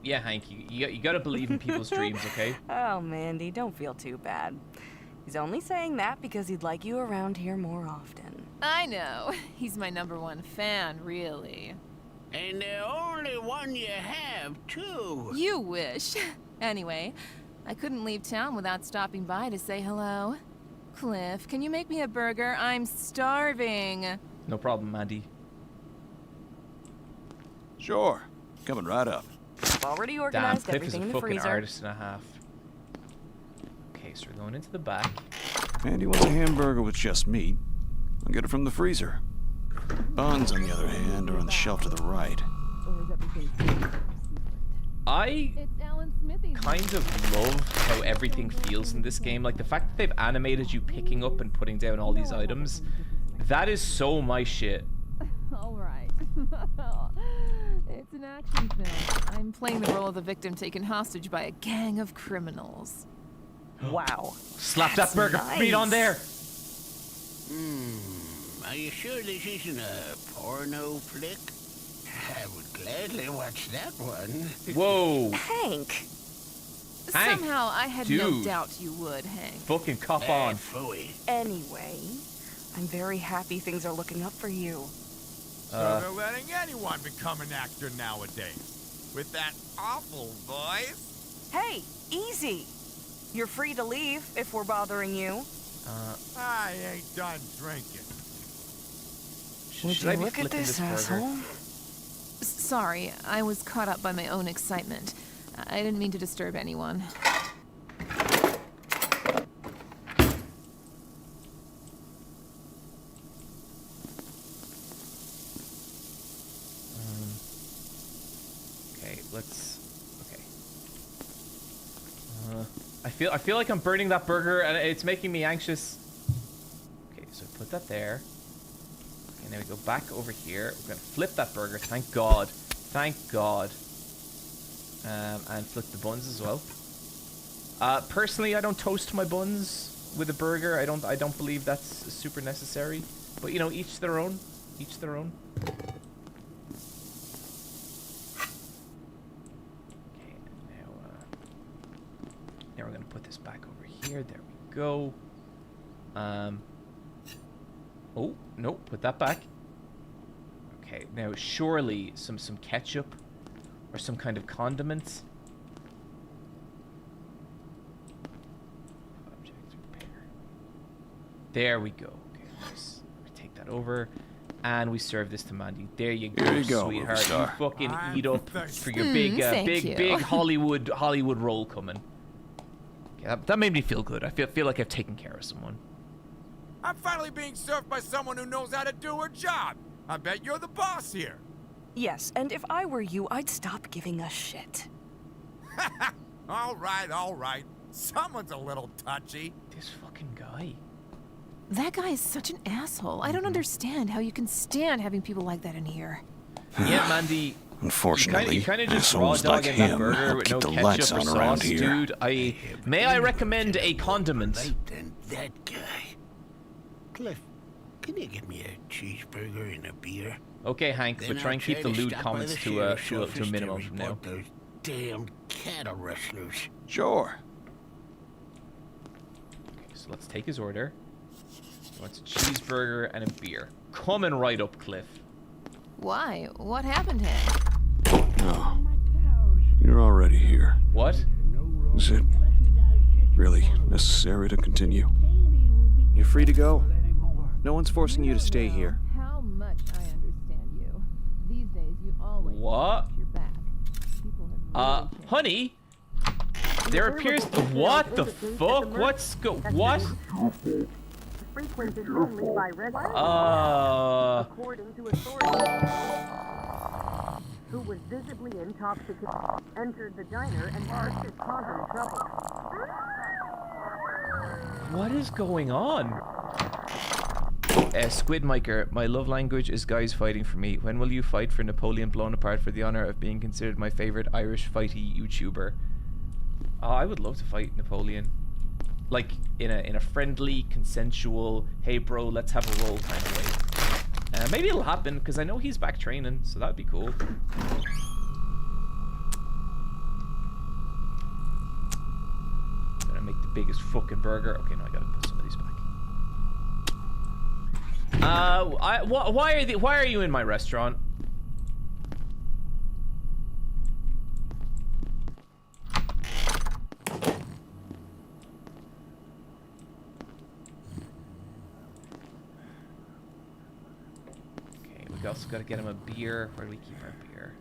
Yeah, Hank, you gotta believe in people's dreams, okay? Oh, Mandy, don't feel too bad. He's only saying that because he'd like you around here more often. I know. He's my #1 fan, really. And the only one you have, too. You wish. Anyway, I couldn't leave town without stopping by to say hello. Cliff, can you make me a burger? I'm starving. No problem, Mandy. Sure. Coming right up. Already Damn, organized Cliff is everything a in the fucking freezer. artist and a half. Okay, so we're going into the back. Mandy wants a hamburger with just meat. I'll get it from the freezer. Buns, on the other hand, are on the shelf to the right. I kind of love how everything feels in this game. Like, the fact that they've animated you picking up and putting down all these items, that is so my shit. All right. It's an action film. I'm playing the role of the victim taken hostage by a gang of criminals. Wow. Slap that burger meat on there. Are you sure this isn't a porno flick? I would gladly watch that one. Whoa. Hank! Somehow I had no dude. doubt you would, Hank. Fucking cop on. Phooey. Anyway, I'm very happy things are looking up for you. So they're letting anyone become an actor nowadays. With that awful voice. Hey, easy! You're free to leave if we're bothering you. I ain't done drinking. Would you look at this asshole? Sorry, I was caught up by my own excitement. I didn't mean to disturb anyone. Okay, let's. Okay. I feel like I'm burning that burger, and it's making me anxious. Okay, so put that there. Okay, now we go back over here. We're gonna flip that burger. Thank God. Thank God. And flip the buns as well. Personally, I don't toast my buns with a burger. I don't believe that's super necessary. But you know, each their own. Each their own. Okay, now we're gonna put this back over here. There we go. Oh no, put that back. Okay, now surely some ketchup. Or some kind of condiment. Object repair. There we go. Okay, nice. We take that over, and we serve this to Mandy. There you go, Here you go, sweetheart. movie star. You fucking eat up for your thank big you. Hollywood role coming. Okay, that made me feel good. I feel like I've taken care of someone. I'm finally being served by someone who knows how to do her job. I bet you're the boss here. Yes, and if I were you, I'd stop giving us shit. All right. Someone's a little touchy. This fucking guy. That guy is such an asshole. I don't understand how you can stand having people like that in here. Yeah, Mandy. Unfortunately, you kind of just raw assholes like dogging that him burger help with keep no the ketchup lights or on sauce, around here. dude. May I recommend a condiment? Right, and that guy. Cliff, can you get me a cheeseburger and a beer? Okay, Hank, but Then try and I'll keep the try to lewd stop by comments the to a sheriff's office minimum to from now. report those damn cattle rustlers. Sure. Okay, so let's take his order. He wants a cheeseburger and a beer. Coming right up, Cliff. Why? What happened, Hank? No. You're already here. What? Is it really necessary to continue? You're free to go. No one's forcing you to stay here. How much I understand you. These days, you always What? watch your back. People have really changed. Honey? There appears... What the fuck? What? Frequented only by residents, according to authorities, who was visibly intoxicated, entered the diner and first is causing trouble. What is going on? Squidmiker, my love language is guys fighting for me. When will you fight for Napoleon blown apart for the honor of being considered my favorite Irish fighty YouTuber? Oh, I would love to fight Napoleon. Like, in a friendly, consensual, hey bro, let's have a roll kind of way. Maybe it'll happen, because I know he's back training, so that'd be cool. Gonna make the biggest fucking burger. Okay, no, I gotta put some of these back. Why are you in my restaurant? We also got to get him a beer. Where do we keep our beer?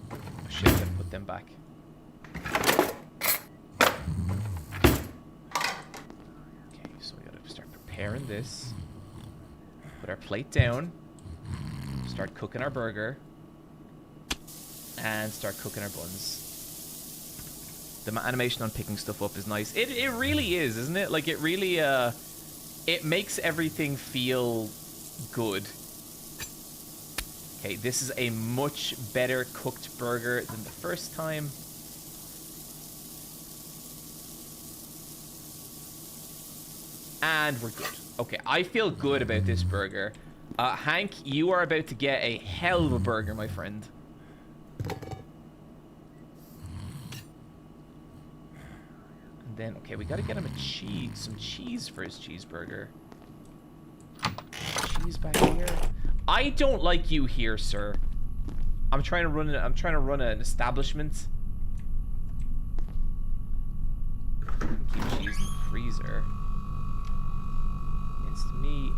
Oh shit, I gotta put them back. Okay, so we gotta start preparing this. Put our plate down. Start cooking our burger. And start cooking our buns. The animation on picking stuff up is nice. It really is, isn't it? Like, it really, it makes everything feel good. Okay, this is a much better cooked burger than the first time. And we're good. Okay, I feel good about this burger. Hank, you are about to get a hell of a burger, my friend. And then, okay, we gotta get him some cheese for his cheeseburger. Cheese back here. I don't like you here, sir. I'm trying to run an establishment. Keep cheese in the freezer. Minced meat.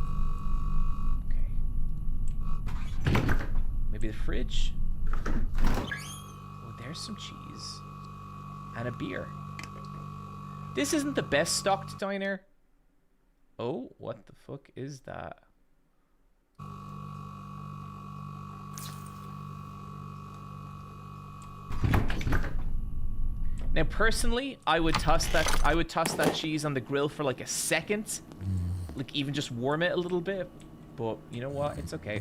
Okay. Maybe the fridge. Oh, there's some cheese. And a beer. This isn't the best stocked diner. Oh, what the fuck is that? Now, personally, I would toss that cheese on the grill for like a second, like even just warm it a little bit. But you know what? It's okay.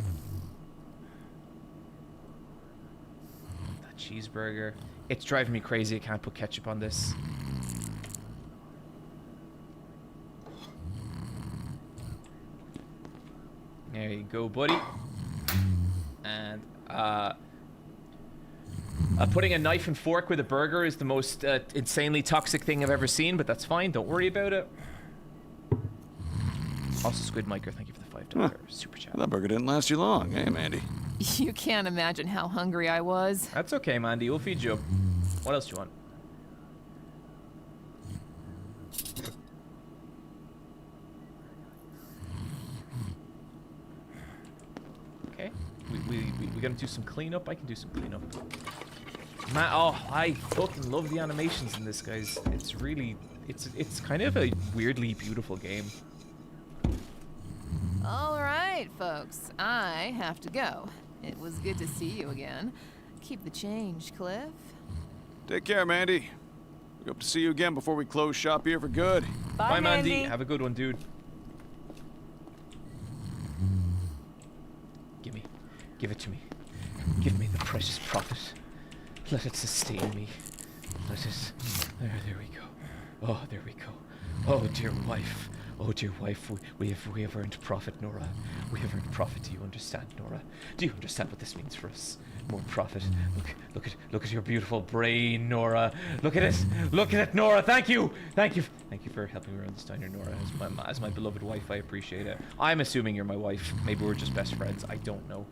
That cheeseburger. It's driving me crazy. I can't put ketchup on this. There you go, buddy. And putting a knife and fork with a burger is the most insanely toxic thing I've ever seen, but that's fine. Don't worry about it. Also, Squid Miker, thank you for the $5 super chat. That burger didn't last you long, eh, Mandy? You can't imagine how hungry I was. That's okay, Mandy. We'll feed you up. What else do you want? Okay. We gotta do some cleanup. I can do some cleanup. Man, oh, I fucking love the animations in this, guys. It's really, it's kind of a weirdly beautiful game. All right, folks. I have to go. It was good to see you again. Keep the change, Cliff. Take care, Mandy. We hope to see you again before we close shop here for good. Bye, Mandy. Have a good one, dude. Give it to me. Give me the precious profit. Let it sustain me. Let it... There we go. Oh, there we go. Oh, dear wife. Oh, dear wife, we have earned profit, Nora. We have earned profit. Do you understand, Nora? Do you understand what this means for us? More profit. Look at your beautiful brain, Nora. Look at it, Nora. Thank you for helping me run this diner, Nora. As my beloved wife, I appreciate it. I'm assuming you're my wife. Maybe we're just best friends. I don't know.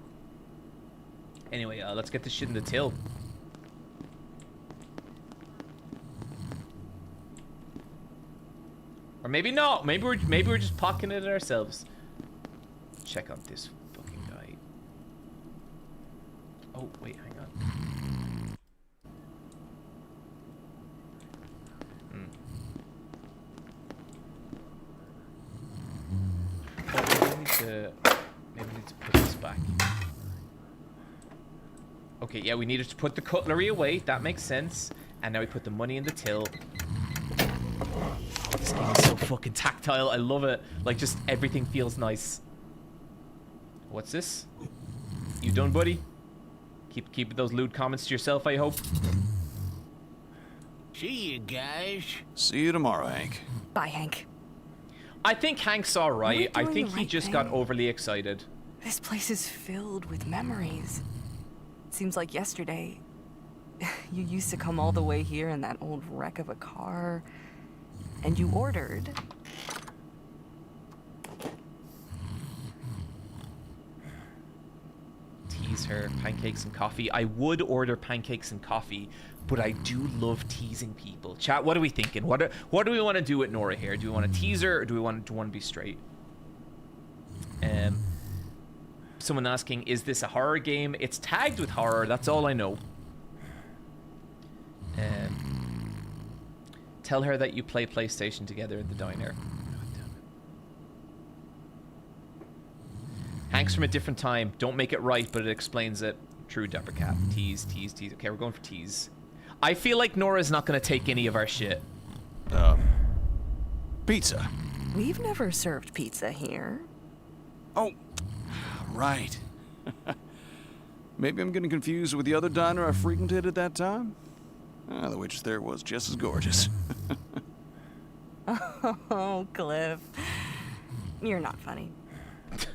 Anyway, let's get this shit in the till. Or maybe not. Maybe we're just pocketing it ourselves. Check out this fucking guy. Oh wait, hang on. Oh, maybe we need to put this back. Okay, yeah, we needed to put the cutlery away. That makes sense. And now we put the money in the till. This game is so fucking tactile. I love it. Like, just everything feels nice. What's this? You done, buddy? Keep those lewd comments to yourself, I hope. See you guys. See you tomorrow, Hank. Bye, Hank. I think Hank's alright. I think he just got overly excited. This place is filled with memories. Seems like yesterday, you used to come all the way here in that old wreck of a car, and you ordered. Tease her, pancakes and coffee. I would order pancakes and coffee, but I do love teasing people. Chat, what are we thinking? What do we want to do with Nora here? Do we want to tease her, or do we want to be straight? Someone asking, is this a horror game? It's tagged with horror, that's all I know. Tell her that you play PlayStation together in the diner. Hank's from a different time. Don't make it right, but it explains it. True, Dapper Cat. Tease. Okay, we're going for tease. I feel like Nora's not gonna take any of our shit. Pizza. We've never served pizza here. Oh, right. Maybe I'm getting confused with the other diner I frequented at that time? The waitress there was just as gorgeous. Oh, Cliff. You're not funny. It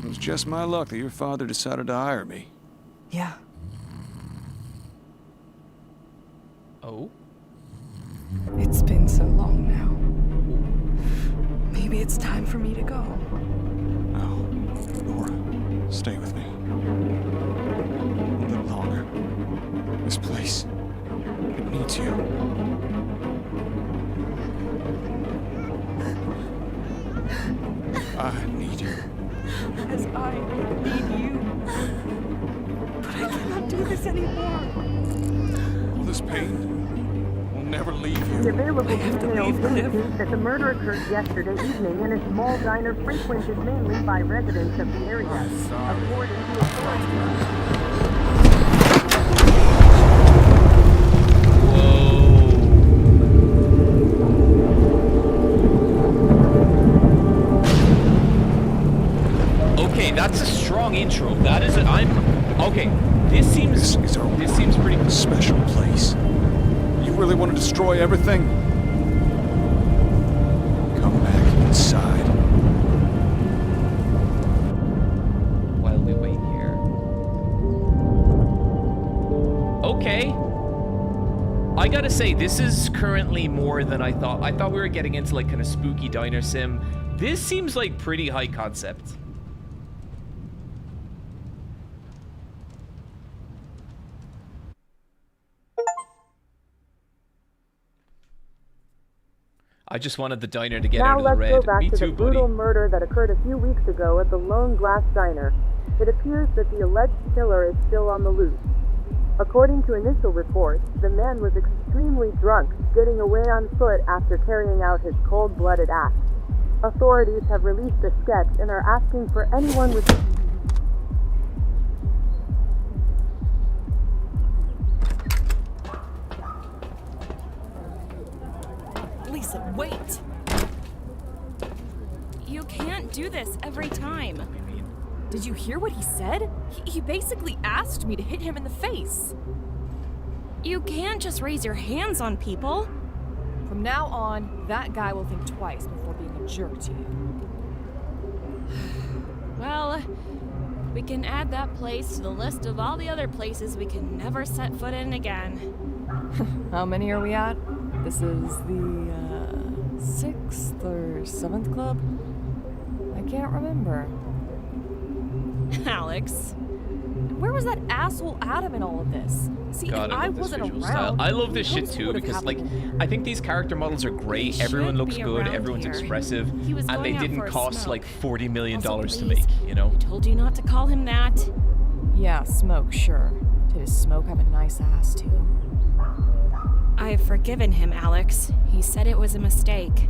was just my luck that your father decided to hire me. Yeah. Oh? It's been so long now. Maybe it's time for me to go. Oh, Nora, stay with me. A little longer. This place, it needs you. I need you. As I need you. But I cannot do this anymore. All this pain will never leave you. The available details indicate that the murder occurred yesterday evening in a small diner frequented mainly by residents of the area. According to authorities. Okay, that's a strong intro. That is okay. This seems pretty special place. You really want to destroy everything? Come back inside. While we wait here. Okay. I gotta say, this is currently more than I thought. I thought we were getting into like kind of spooky diner sim. This seems like pretty high concept. I just wanted the diner to get out of the red. Now let's go back Me to too, the buddy. brutal murder that occurred a few weeks ago at the Lone Glass Diner. It appears that the alleged killer is still on the loose. According to initial reports, the man was extremely drunk, getting away on foot after carrying out his cold-blooded act. Authorities have released a sketch and are asking for anyone with... Lisa, wait! You can't do this every time. Did you hear what he said? He basically asked me to hit him in the face. You can't just raise your hands on people. From now on, that guy will think twice before being a jerk to you. Well, we can add that place to the list of all the other places we can never set foot in again. How many are we at? This is the 6th or 7th club? I can't remember. Alex. Where was that asshole Adam in all of this? See, God, if I I love this wasn't visual around, style. I love this who shit knows too what would've because, like, happened? I think these character models are great. Everyone looks be good. around Everyone's here. expressive, He was and they going out didn't for a cost smoke. like $40 million Also, to please, make. You know. I told you not to call him that. Yeah, Smoke, sure. Did his Smoke have a nice ass too? I've forgiven him, Alex. He said it was a mistake.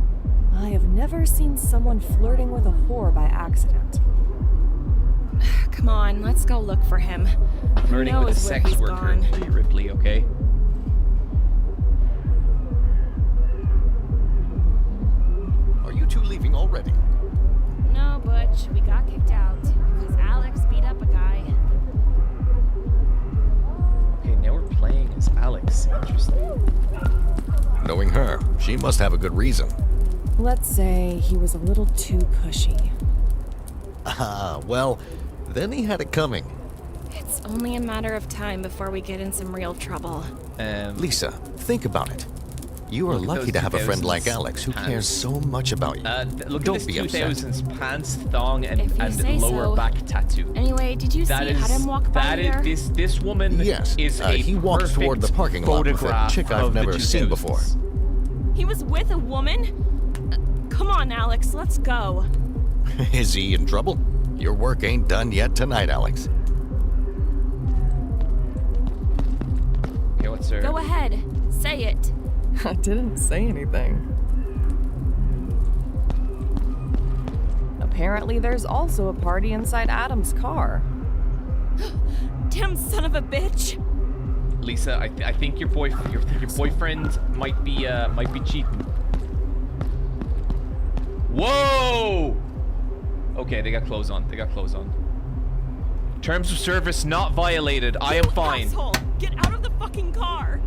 I have never seen someone flirting with a whore by accident. Come on, let's go look for him. Who Flirting with a knows where sex he's worker, gone? Rhea Ripley. Okay. Are you two leaving already? No, Butch. We got kicked out because Alex beat up a guy. Okay, now we're playing as Alex. Interesting. Knowing her, she must have a good reason. Let's say he was a little too pushy. Ah, well, then he had it coming. It's only a matter of time before we get in some real trouble. Lisa, think about it. You are Look at lucky those to have a friend 2000s like Alex who pants. cares so much about you. Look Don't at be this upset. 2000s pants, thong, If you and say lower so. back tattoo. Anyway, did you That see is Adam walk by that here? is this woman Yes, is a he walked perfect toward the parking lot with a photograph chick I've of the never seen 2000s. before. He was with a woman? Come on, Alex, let's go. Is he in trouble? Your work ain't done yet tonight, Alex. Okay, what's her? Go ahead, say it. I didn't say anything. Apparently, there's also a party inside Adam's car. Damn son of a bitch. Lisa, I think your boyfriend might be cheating. Whoa! Okay, they got clothes on. Terms of service not violated. I am fine. Asshole! Get out of the fucking car!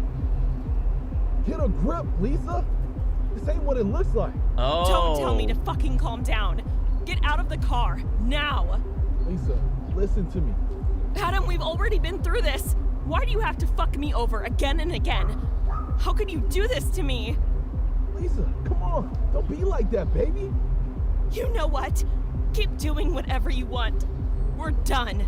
Get a grip, Lisa. This ain't what it looks like. Oh. Don't tell me to fucking calm down. Get out of the car now. Lisa, listen to me. Adam, we've already been through this. Why do you have to fuck me over again and again? How could you do this to me? Lisa, come on. Don't be like that, baby. You know what? Keep doing whatever you want. We're done.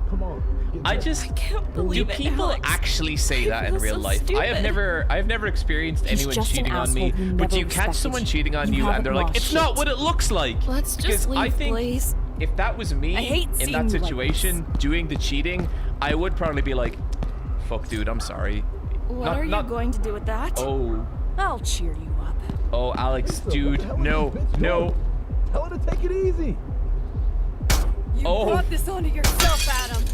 Come on. I can't believe do it, people Alex. actually say that in feel real so life? I have stupid. never experienced He's anyone just an cheating on me. asshole who But do never you catch respected someone you. cheating on You you and haven't they're like, lost it's shit. not what it looks like. Let's just Because leave, I think please. if that was me I hate in seeing that you like situation doing the cheating, I would probably be like, fuck dude, I'm sorry. What are you going to do with that? Oh. I'll cheer you up. Oh, Alex, Lisa, dude, what the hell is no, this bitch no. doing? Tell her to take it easy. You brought this onto yourself, Adam.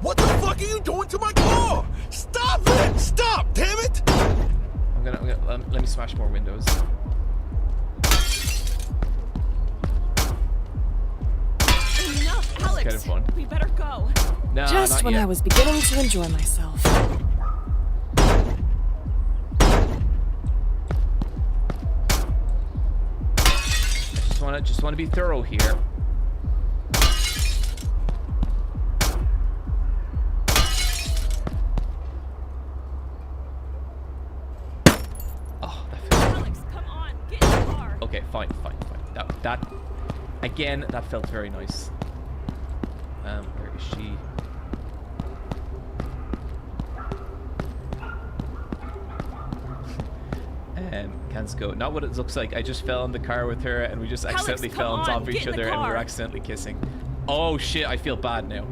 What the fuck are you doing to my car? Stop it! Stop, damn it! I'm gonna let me smash more windows. Enough, Alex. kind of fun. We better go. No, Just not when yet. I was beginning to enjoy myself. I just wanna be thorough here. Alex, come on, get in the car. Okay, fine. That again, that felt very nice. Where is she? Can't go. Not what it looks like. I just fell in the car with her, and we just Alex, accidentally come fell on top on, of get each in the other, and we were car. accidentally kissing. Oh shit! I feel bad now.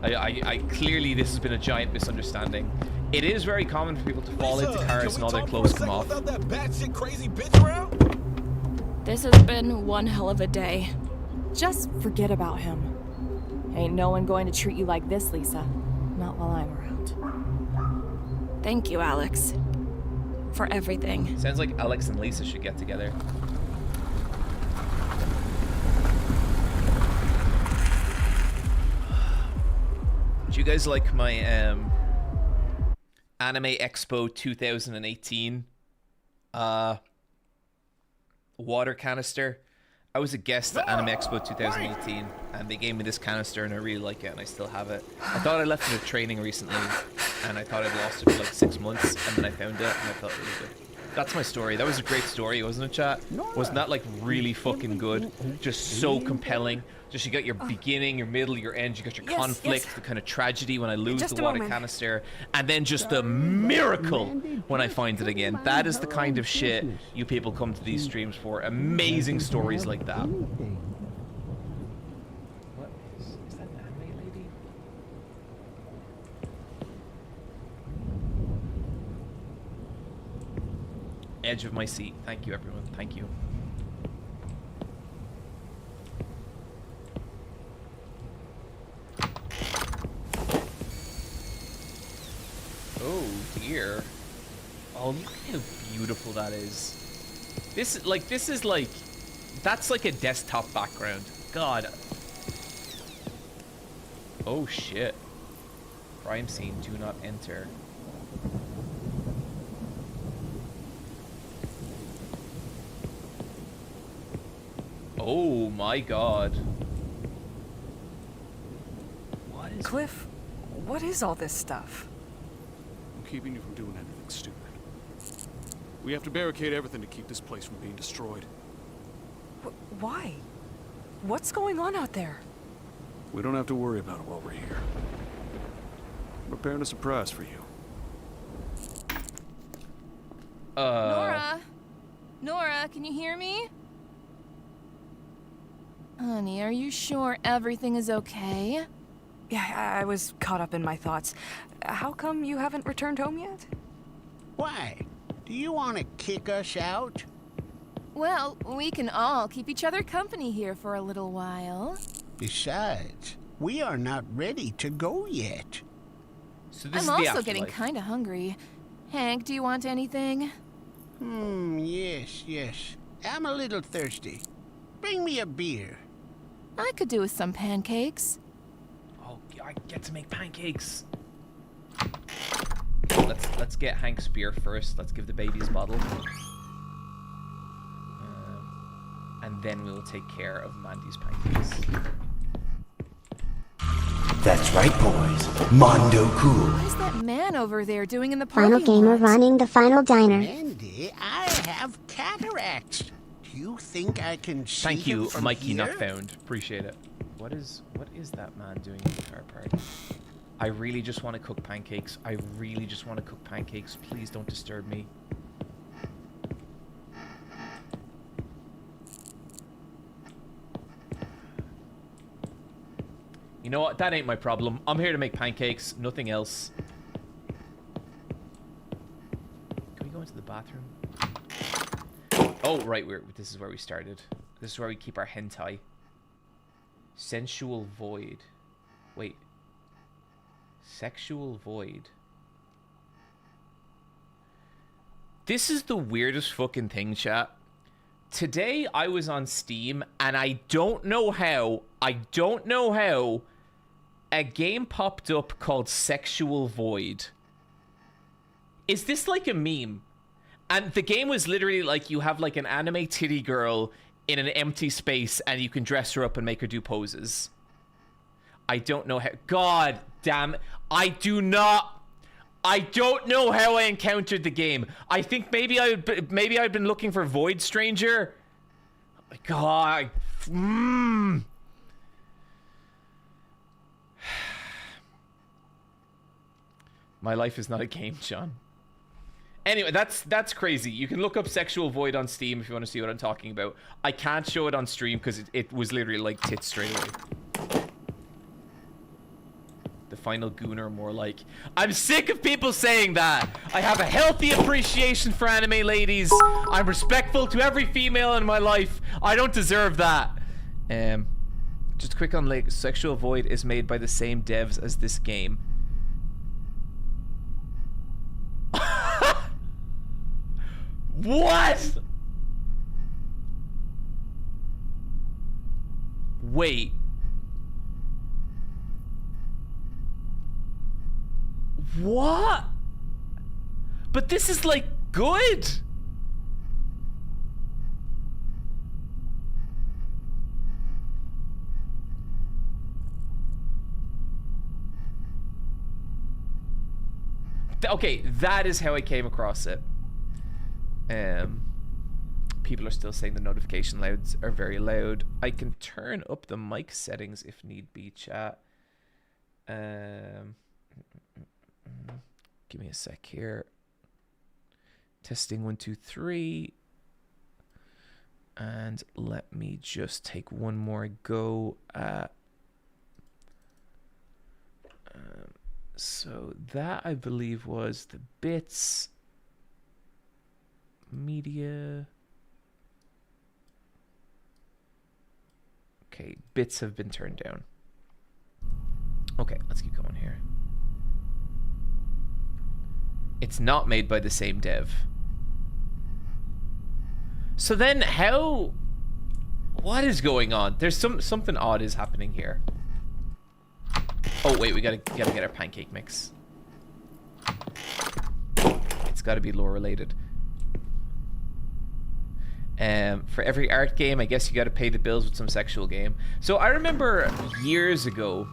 I clearly this has been a giant misunderstanding. It is very common for people to fall into cars and all their clothes come off. Without that batshit crazy bitch around? This has been one hell of a day. Just forget about him. Ain't no one going to treat you like this, Lisa. Not while I'm around. Thank you, Alex. For everything. Sounds like Alex and Lisa should get together. Do you guys like my Anime Expo 2018 water canister? I was a guest at Anime Expo 2018 and they gave me this canister and I really like it and I still have it. I thought I left it at training recently and I thought I'd lost it for like 6 months and then I found it and I felt really good. That's my story. That was a great story, wasn't it, chat? Wasn't that like really fucking good? Just so compelling. Just you got your beginning, your middle, your end, you got your conflict, the kind of tragedy when I lose the water canister, and then just the miracle when I find it again. That is the kind of shit you people come to these streams for. Amazing stories like that. What is that an anime lady? Edge of my seat. Thank you, everyone. Thank you. Oh dear. Oh, look how beautiful that is. This is like, that's like a desktop background. God. Oh shit. Crime scene, do not enter. Oh my god. What is Cliff, what is all this stuff? I'm keeping you from doing anything stupid. We have to barricade everything to keep this place from being destroyed. Why? What's going on out there? We don't have to worry about it while we're here. I'm preparing a surprise for you. Nora, can you hear me? Honey, are you sure everything is okay? Yeah, I was caught up in my thoughts. How come you haven't returned home yet? Why? Do you want to kick us out? Well, we can all keep each other company here for a little while. Besides, we are not ready to go yet. So this I'm is the also getting afterlife. kind of hungry. Hank, do you want anything? Yes. I'm a little thirsty. Bring me a beer. I could do with some pancakes. Oh, I get to make pancakes. Let's get Hank's beer first. Let's give the baby his bottle. And then we'll take care of Mandy's pancakes. That's right, boys. Mondo Cool. What is that man over there doing in the Final parking gamer lot? running the final diner. Andy, I have cataracts. Do you think I can see Thank you, him from Mikey here? Not Found. Appreciate it. What is that man doing in the car park? I really just want to cook pancakes. I really just want to cook pancakes. Please don't disturb me. You know what? That ain't my problem. I'm here to make pancakes, nothing else. Can we go into the bathroom? Oh, right. This is where we started. This is where we keep our hentai. Sensual void. Wait. Sexual void. This is the weirdest fucking thing, chat. Today I was on Steam and I don't know how, a game popped up called Sexual Void. Is this like a meme? And the game was literally like you have like an anime titty girl in an empty space and you can dress her up and make her do poses. I don't know how. God damn it. I don't know how I encountered the game. I think maybe I'd been looking for Void Stranger. God. My life is not a game, John. Anyway, that's crazy. You can look up Sexual Void on Steam if you want to see what I'm talking about. I can't show it on stream because it was literally like tits straight away. The final gooner, more like. I'm sick of people saying that. I have a healthy appreciation for anime ladies. I'm respectful to every female in my life. I don't deserve that. Just quick on like Sexual Void is made by the same devs as this game. What? Wait. What? But this is like good. Okay, that is how I came across it. People are still saying the notification louds are very loud. I can turn up the mic settings if need be, chat. Give me a sec here. Testing 1 2 3. And let me just take one more go at so that I believe was the bits media. Okay, bits have been turned down. Okay, let's keep going here. It's not made by the same dev. So then how... What is going on? There's something odd is happening here. Oh wait, we gotta get our pancake mix. It's gotta be lore related. For every art game, I guess you gotta pay the bills with some sexual game. So I remember years ago,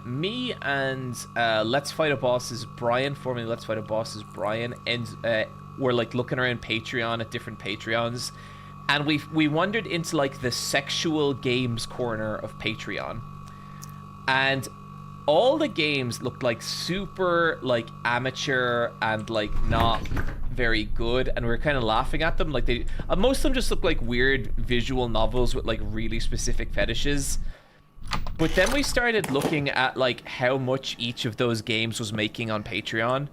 me and Let's Fight a Boss's Brian, formerly Let's Fight a Boss's Brian, and were like looking around Patreon at different Patreons, and we wandered into like the sexual games corner of Patreon, and all the games looked like super like amateur and like not very good, and we were kind of laughing at them. Like they most of them just looked like weird visual novels with like really specific fetishes. But then we started looking at like how much each of those games was making on Patreon,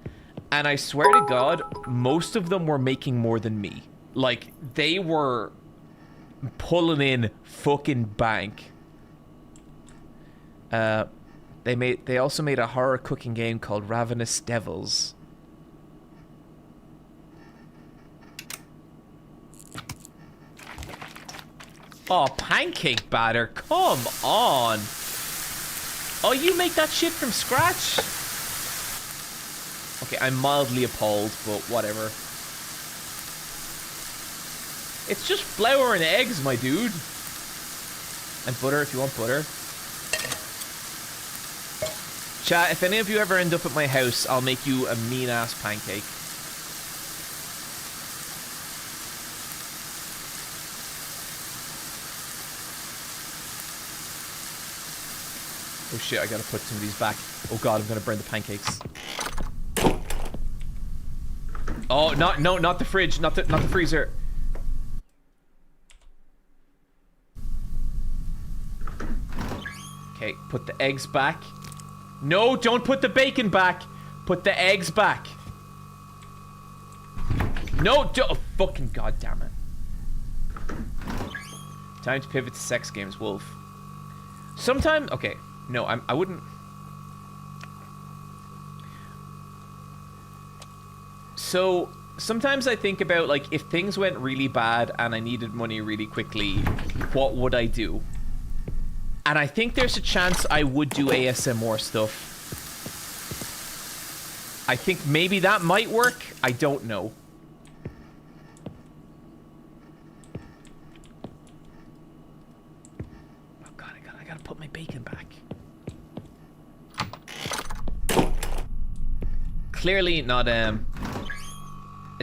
and I swear to God, most of them were making more than me. Like they were pulling in fucking bank. They also made a horror cooking game called Ravenous Devils. Oh, pancake batter, come on. Oh, you make that shit from scratch? Okay, I'm mildly appalled, but whatever. It's just flour and eggs, my dude. And butter if you want butter. Chat, if any of you ever end up at my house, I'll make you a mean-ass pancake. Oh shit, I gotta put some of these back. Oh god, I'm gonna burn the pancakes. Oh, not the fridge, not the freezer. Okay, put the eggs back. No, don't put the bacon back. Put the eggs back. No, oh, fucking goddamn it. Time to pivot to sex games, Wolf. Sometime, okay. No, I wouldn't. So, sometimes I think about, like, if things went really bad and I needed money really quickly, what would I do? And I think there's a chance I would do ASMR stuff. I think maybe that might work. I don't know. Oh god, I gotta put my bacon back. Clearly not, a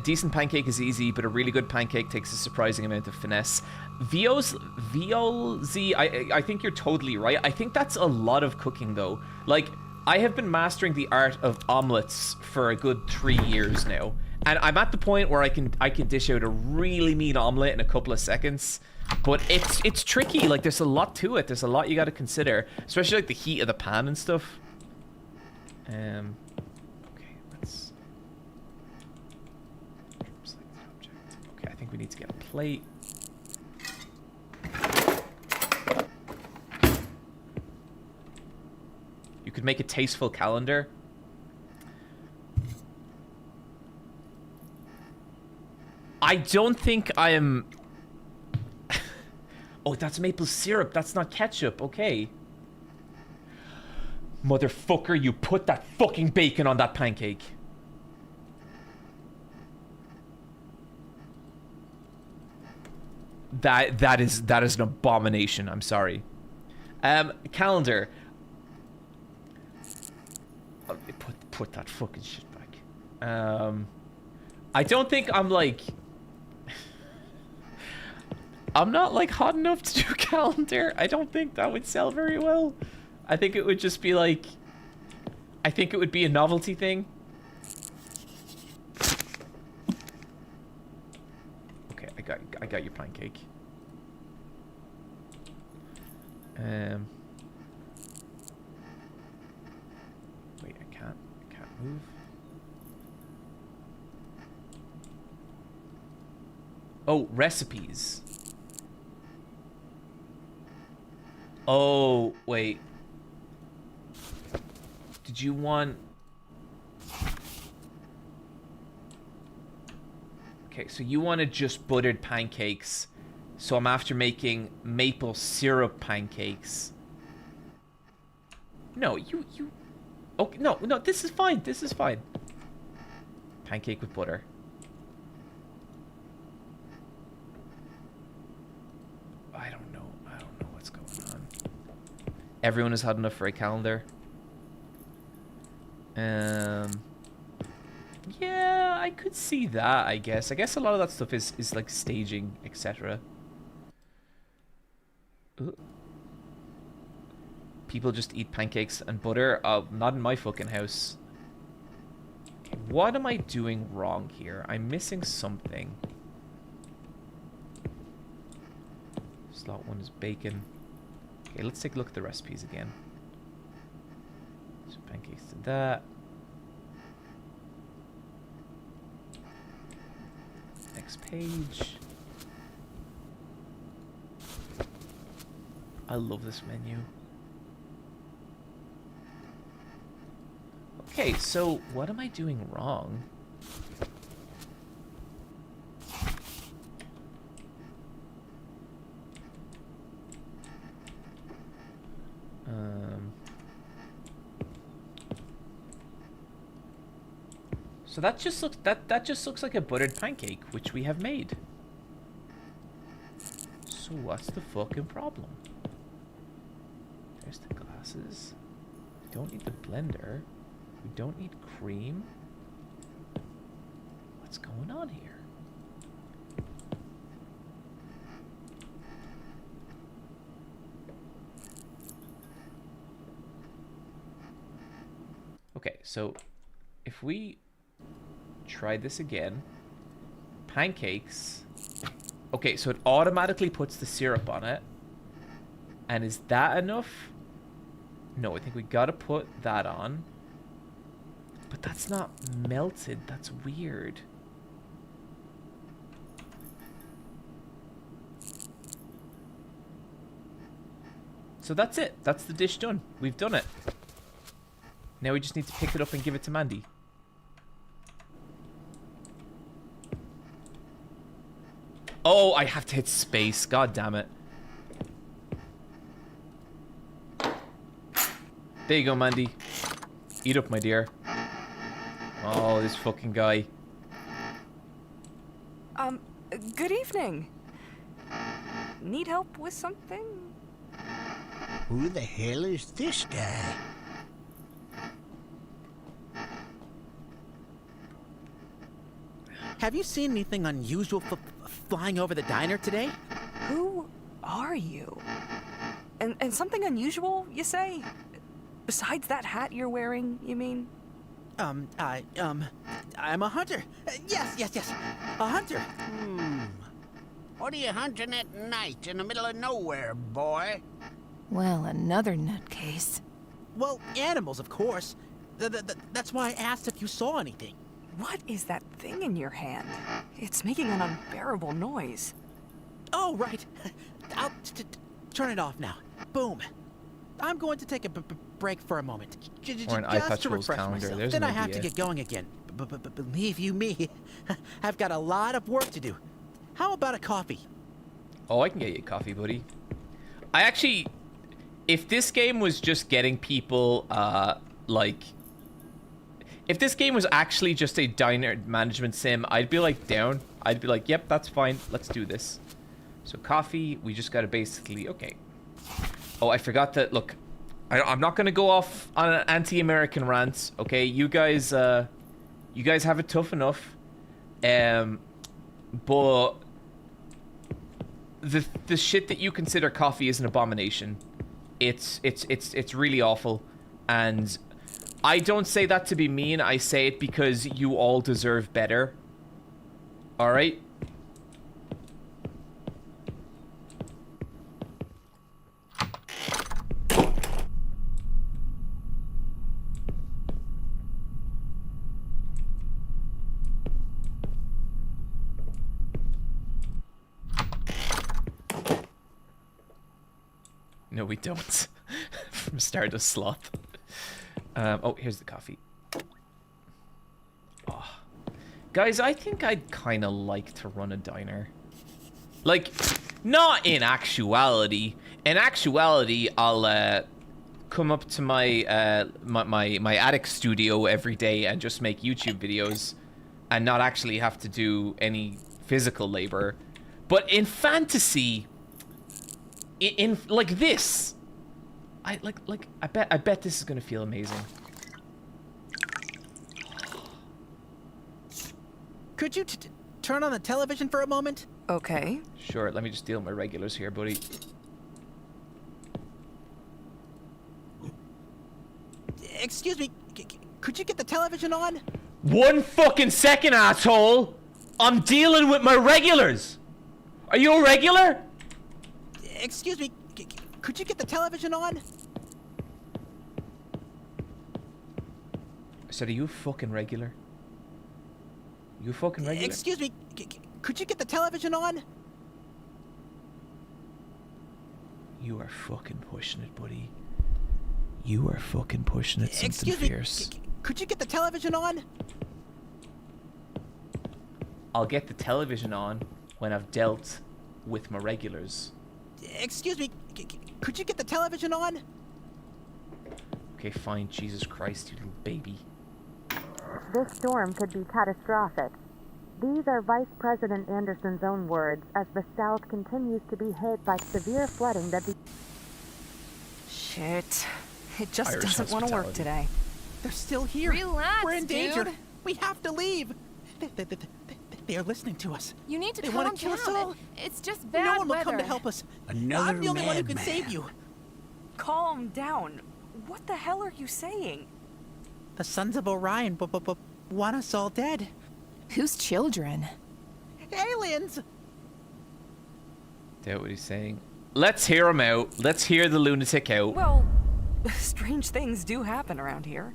decent pancake is easy, but a really good pancake takes a surprising amount of finesse. VLZ, I think you're totally right. I think that's a lot of cooking, though. Like, I have been mastering the art of omelets for a good 3 years now. And I'm at the point where I can dish out a really mean omelet in a couple of seconds. But it's tricky. Like, there's a lot to it. There's a lot you got to consider. Especially, like, the heat of the pan and stuff. Okay, let's... Okay, I think we need to get a plate. You could make a tasteful calendar. I don't think I am... Oh, that's maple syrup. That's not ketchup. Okay. Motherfucker, you put that fucking bacon on that pancake. That is an abomination. I'm sorry. Calendar. Put that fucking shit back. I don't think I'm like... I'm not like hot enough to do a calendar. I don't think that would sell very well. I think it would just be like... I think it would be a novelty thing. Okay, I got your pancake. Wait, I can't move. Oh, recipes. Oh, wait. Did you want... Okay, so you wanted just buttered pancakes. So I'm after making maple syrup pancakes. No, you... Okay, no, this is fine. This is fine. Pancake with butter. I don't know what's going on. Everyone has had enough for a calendar. Yeah, I could see that, I guess. I guess a lot of that stuff is like staging, etc. People just eat pancakes and butter. Not in my fucking house. Okay, what am I doing wrong here? I'm missing something. Slot 1 is bacon. Okay, let's take a look at the recipes again. So pancakes to that. Next page. I love this menu. Okay, so what am I doing wrong? So that just looks like a buttered pancake, which we have made. So what's the fucking problem? There's the glasses. We don't need the blender. We don't need cream. What's going on here? Okay, so if we try this again, pancakes. Okay, so it automatically puts the syrup on it. And is that enough? No, I think we gotta put that on. But that's not melted. That's weird. So that's it. That's the dish done. We've done it. Now we just need to pick it up and give it to Mandy. Oh, I have to hit space. God damn it. There you go, Mandy. Eat up, my dear. Oh, this fucking guy. Good evening. Need help with something? Who the hell is this guy? Have you seen anything unusual flying over the diner today? Who are you? And something unusual, you say? Besides that hat you're wearing, you mean? I'm a hunter. Yes. A hunter. What are you hunting at night in the middle of nowhere, boy? Well, another nutcase. Well, animals, of course. That's why I asked if you saw anything. What is that thing in your hand? It's making an unbearable noise. Oh, right. I'll turn it off now. Boom. I'm going to take a break for a moment. Or an just to refresh myself. There's then an I have idea. to get going again. But believe you me, I've got a lot of work to do. How about a coffee? Oh, I can get you a coffee, buddy. I actually... If this game was just getting people, like... If this game was actually just a diner management sim, I'd be like, down. I'd be like, yep, that's fine. Let's do this. So coffee, we just gotta basically... Okay. Oh, I forgot that... Look, I'm not gonna go off on an anti-American rant, okay? You guys have it tough enough. But... The shit that you consider coffee is an abomination. It's really awful. And... I don't say that to be mean, I say it because you all deserve better. Alright? No, we don't. From Stardust Sloth. Oh, here's the coffee. Oh. Guys, I think I'd kind of like to run a diner. Like, not in actuality. In actuality, I'll come up to my my attic studio every day and just make YouTube videos and not actually have to do any physical labor. But in fantasy, in like this, I bet this is gonna feel amazing. Could you turn on the television for a moment? Okay. Sure, let me just deal with my regulars here, buddy. Excuse me, could you get the television on? 1 fucking second, asshole! I'm dealing with my regulars! Are you a regular? Excuse me, could you get the television on? I said, are you a fucking regular? You a fucking regular? Excuse me, could you get the television on? You are fucking pushing it, buddy. You are fucking pushing it something fierce. Could you get the television on? I'll get the television on when I've dealt with my regulars. Excuse me, could you get the television on? Okay, fine. Jesus Christ, you little baby. This storm could be catastrophic. These are Vice President Anderson's own words as the South continues to be hit by severe flooding that Shit. It just Irish doesn't want to work hospitality. today. They're still here. Relax, We're in danger. dude. We have to leave. They are listening to us. You need to They calm want to kill us down. all. It's just bad No one will weather. come to help us. Another I'm the only one who can madman. save you. Calm down. What the hell are you saying? The sons of Orion want us all dead. Whose children? Aliens! Doubt what he's saying. Let's hear him out. Let's hear the lunatic out. Well, strange things do happen around here.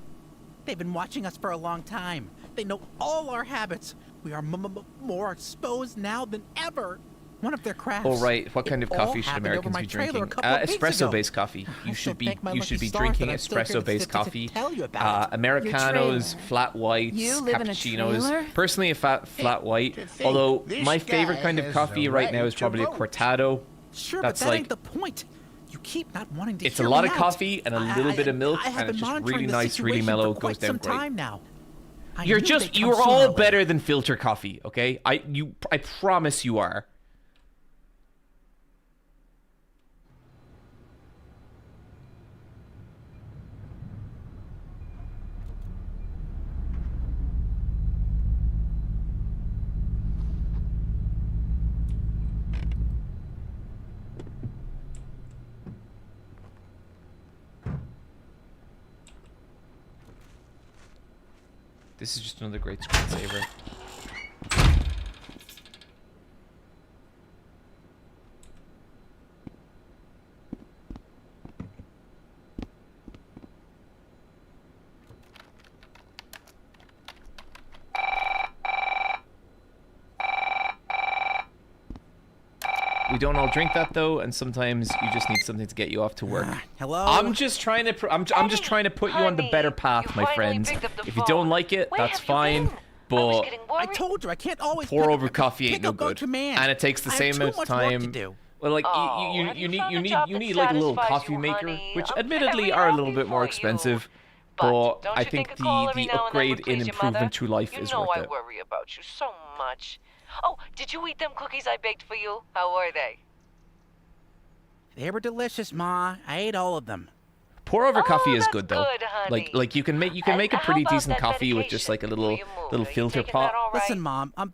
They've been watching us for a long time. They know all our habits. We are more exposed now than ever. One of their crafts. Oh right, what kind of It all coffee should happened over Americans my be trailer a drinking? couple of weeks ago. Espresso-based coffee. You I should still be thank my lucky stars drinking that I'm still here to espresso-based coffee. tell you about it. Americanos, trailer. flat whites, You live in a cappuccinos. trailer? Personally, a flat white. to think Although this my guy favorite kind of has coffee a right now right is to probably a vote. cortado. Sure, That's but that like ain't the point. You keep not wanting to it's hear a lot me of out. coffee and a little bit of milk, I have and it's been just monitoring really the nice, really situation mellow. for Goes quite down some great. time now. I You're knew just they'd come you're sooner all or later. better than filter coffee, okay? I promise you are. This is just another great screensaver. We don't all drink that though, and sometimes you just need something to get you off to work. Hello? I'm just trying to I'm just trying to put you on the better path, my friends. If you don't like it, that's fine. But I told you I can't always pour pick over up, coffee pick ain't no up on good, command. and it takes the I have same too amount of much work to time. do. Well, like you need like a little coffee maker, which admittedly are a little bit more expensive, but I think the upgrade in improvement to life is worth it. I worry about you so much. Oh, did you eat them cookies I baked for you? How were they? They were delicious, Ma. I ate all of them. Pour over coffee is good though. good, honey. Like you can make a how pretty about decent that coffee with just like a little filter pot. Listen, Mom, I'm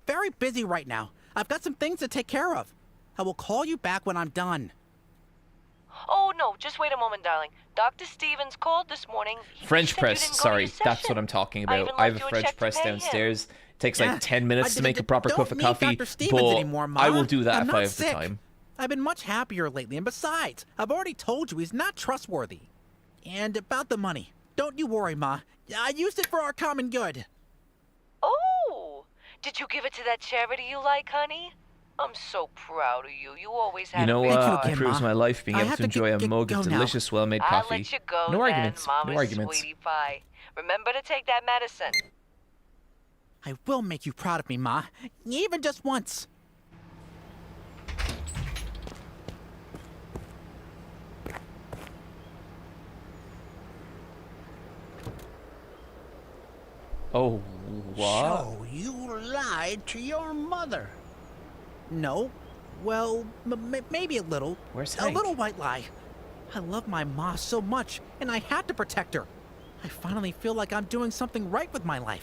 very busy right now. I've got some things to take care of. I will call you back when I'm done. Oh, no, just wait a moment, darling. Dr. Stevens called this morning. French said you press, didn't go to sorry, your that's session. what I'm talking I about. even I have left a you a French check to press pay him. downstairs. It takes Yeah, like 10 minutes to make a proper don't cup of need coffee, Dr. Stevens anymore, Ma. I will do that I'm if not I have sick. the time. I've been much happier lately, and besides, I've already told you he's not trustworthy. And about the money, don't you worry, Ma. I used it for our common good. Oh, did you give it to that charity you like, honey? I'm so proud of you. You always have You know, a big it heart. improves my life being I able have to to enjoy a mug go of now. delicious, well-made I'll coffee. let you go No then, arguments. Mama's No arguments. sweetie pie. Remember to take that medicine. I will make you proud of me, Ma. Even just once. Oh, what? So you lied to your mother. No. Well, maybe a little. Where's A Hank? little white lie. I love my Ma so much, and I had to protect her. I finally feel like I'm doing something right with my life.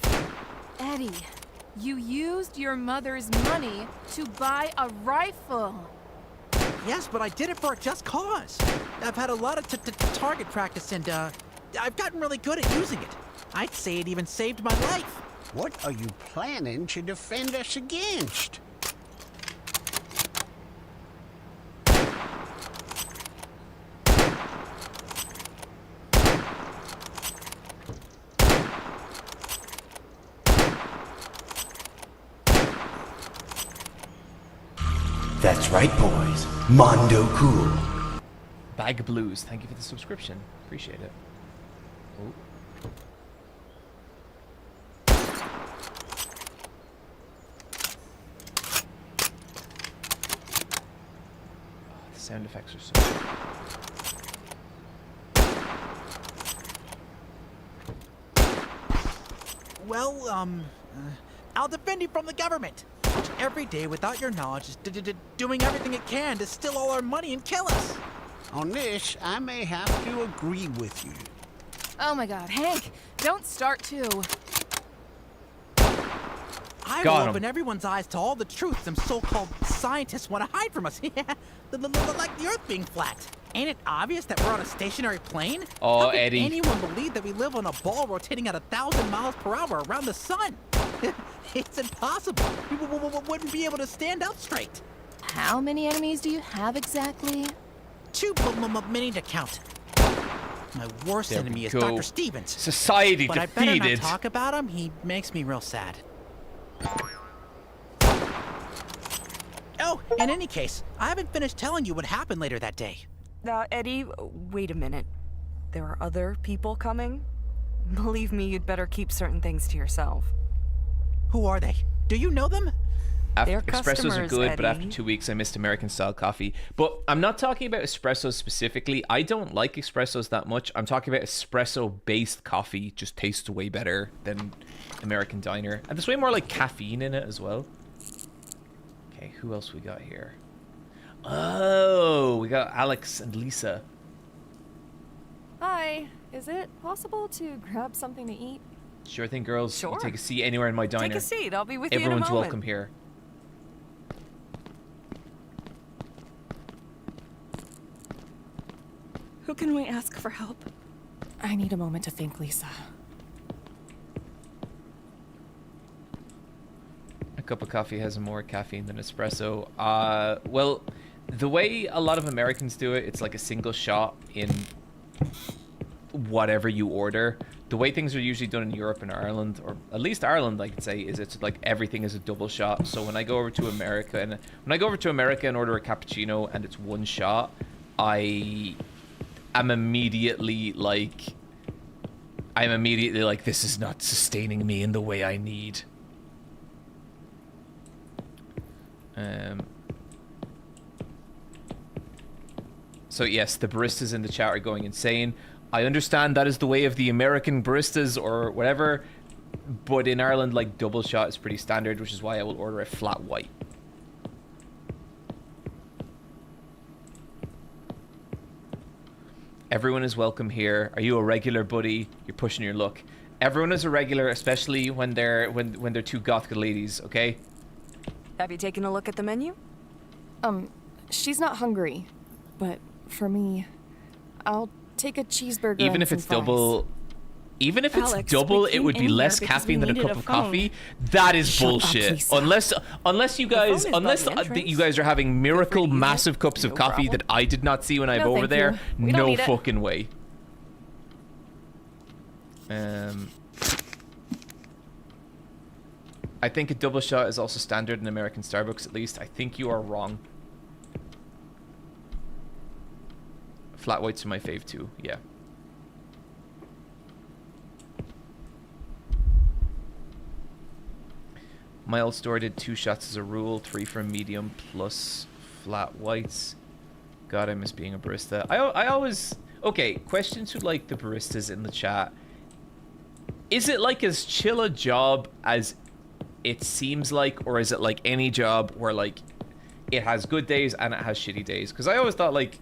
Eddie, you used your mother's money to buy a rifle. Yes, but I did it for a just cause. I've had a lot of target practice, and I've gotten really good at using it. I'd say it even saved my life. What are you planning to defend us against? That's right, boys. Mondo Cool. Bag of Blues, thank you for the subscription. Appreciate it. Oh. Sound effects are so Well, I'll defend you from the government, which every day without your knowledge is doing everything it can to steal all our money and kill us. On this, I may have to agree with you. Oh my god, Hank, don't start too. I will open everyone's eyes to all the truth some so-called scientists want to hide from us. Like the Earth being flat. Ain't it obvious that we're on a stationary plane? Oh, How can Eddie. anyone believe that we live on a ball rotating at 1,000 miles per hour around the sun? It's impossible. We wouldn't be able to stand up straight. How many enemies do you have exactly? Too many to count. My worst enemy is Dr. Stevens. Society but defeated. I better not talk about him. He makes me real sad. Oh, in any case, I haven't finished telling you what happened later that day. Eddie, wait a minute. There are other people coming? Believe me, you'd better keep certain things to yourself. Who are they? Do you know them? Espressos are good, but after Eddie. 2 weeks I missed American-style coffee. But I'm not talking about espressos specifically. I don't like espressos that much. I'm talking about espresso-based coffee. Just tastes way better than American Diner. And there's way more like caffeine in it as well. Okay, who else we got here? Oh, we got Alex and Lisa. Hi. Is it possible to grab something to eat? Sure thing, girls. Sure. You take a seat anywhere in my diner. Take a seat. I'll be with you in a Everyone's moment. welcome here. Who can we ask for help? I need a moment to think, Lisa. A cup of coffee has more caffeine than espresso. Well, the way a lot of Americans do it, it's like a single shot in whatever you order. The way things are usually done in Europe and Ireland, or at least Ireland, I could say, is it's like everything is a double shot. So when I go over to America and order a cappuccino and it's one shot, I'm immediately like, this is not sustaining me in the way I need. So yes, the baristas in the chat are going insane. I understand that is the way of the American baristas or whatever, but in Ireland, like, double shot is pretty standard, which is why I will order a flat white. Everyone is welcome here. Are you a regular, buddy? You're pushing your luck. Everyone is a regular, especially when they're two gothic ladies, okay? Have you taken a look at the menu? She's not hungry, but for me, I'll take a cheeseburger. Even and if it's some fries. double, even if it's Alex, double, we it would came be in less here because we caffeine than a needed cup a of phone. coffee. That is Shut up, bullshit. Lisa. Unless you guys, phone is by unless the entrance. you guys are having miracle use it. massive cups of No coffee problem. that I did not see when I'm No, over thank there, you. We don't no need it. fucking way. I think a double shot is also standard in American Starbucks, at least. I think you are wrong. Flat whites are my fave too, yeah. My old store did 2 shots as a rule, 3 for medium plus flat whites. God, I miss being a barista. I always... Okay, question to, like, the baristas in the chat. Is it, like, as chill a job as it seems like, or is it, like, any job where, like, it has good days and it has shitty days? Because I always thought, like,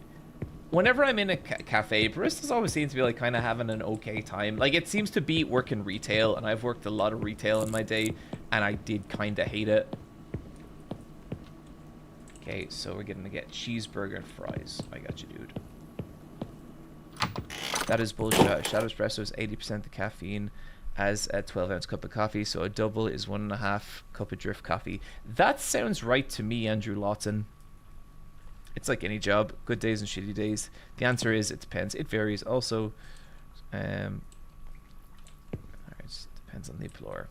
whenever I'm in a cafe, baristas always seem to be, like, kind of having an okay time. Like, it seems to beat working retail, and I've worked a lot of retail in my day, and I did kind of hate it. Okay, so we're gonna get cheeseburger and fries. I got you, dude. That is bullshit. Shadow Espresso is 80% the caffeine as a 12-ounce cup of coffee, so a double is 1.5 cup of drift coffee. That sounds right to me, Andrew Lawton. It's like any job, good days and shitty days. The answer is it depends. It varies also. It depends on the employer.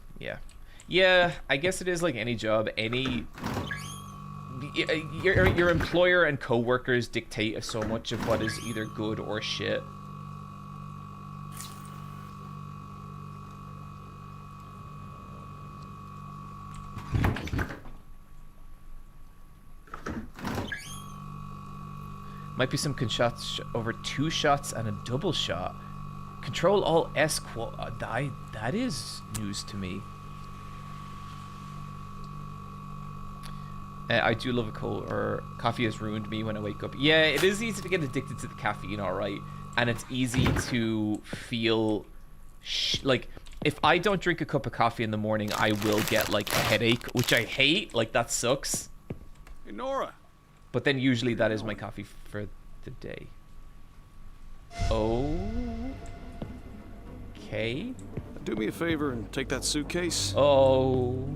Yeah, I guess it is like any job. Your employer and co-workers dictate so much of what is either good or shit. Might be some shots over 2 shots and a double shot. Control all S that is news to me. I do love a coffee has ruined me when I wake up. Yeah, it is easy to get addicted to the caffeine, alright. And it's easy to feel like if I don't drink a cup of coffee in the morning, I will get like a headache, which I hate. Like, that sucks. Hey, Nora. But then usually that is my coffee for the day. Oh. Okay. Do me a favor and take that suitcase. Oh.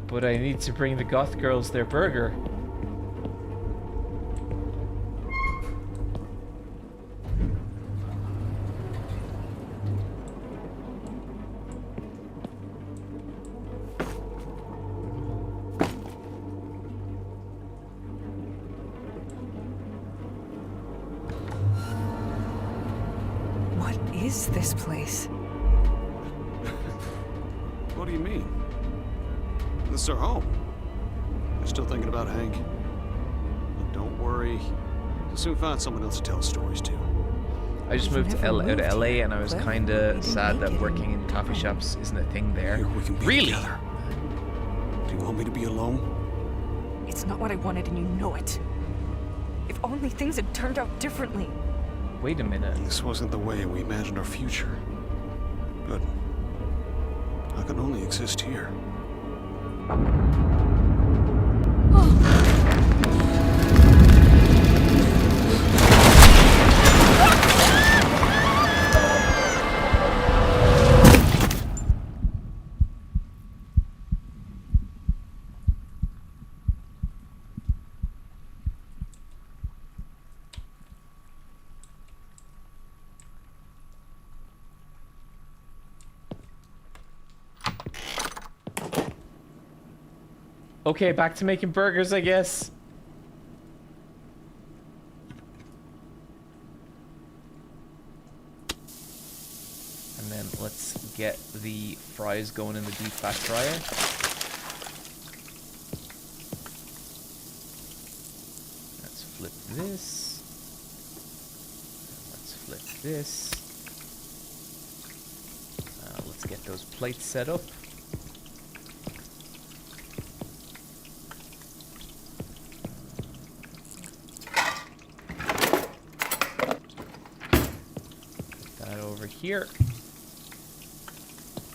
But I need to bring the goth girls their burger. What is this place? What do you mean? This is our home. You're still thinking about Hank? Look, don't worry. You'll soon find someone else to tell stories to. I just moved to LA and I was kind of sad that working in coffee shops isn't a thing there. Here, we can be really? Together. Do you want me to be alone? It's not what I wanted and you know it. If only things had turned out differently. Wait a minute. This wasn't the way we imagined our future. But I can only exist here. Okay, back to making burgers, I guess. And then let's get the fries going in the deep fat fryer. Let's flip this. Let's flip this. Let's get those plates set up. Here,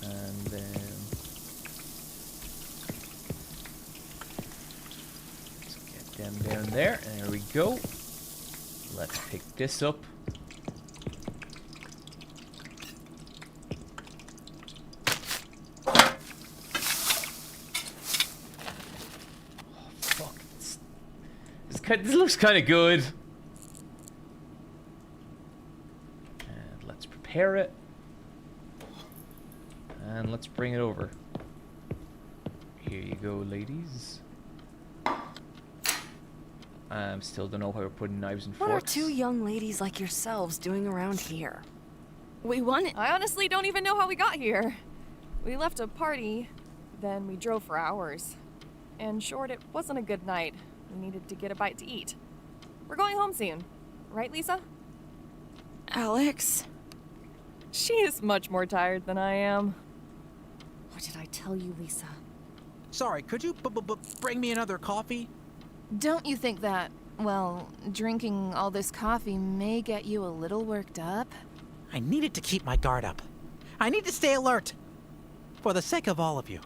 and then let's get them down there, and there we go. Let's pick this up. Oh, fuck. This looks kind of good. Prepare it, and let's bring it over. Here you go, ladies. Still don't know how we're putting knives and forks. What are 2 young ladies like yourselves doing around here? We won it. I honestly don't even know how we got here. We left a party, then we drove for hours. In short, it wasn't a good night. We needed to get a bite to eat. We're going home soon. Right, Lisa? Alex? She is much more tired than I am. What did I tell you, Lisa? Sorry, could you bring me another coffee? Don't you think that, well, drinking all this coffee may get you a little worked up? I needed to keep my guard up. I need to stay alert. For the sake of all of you.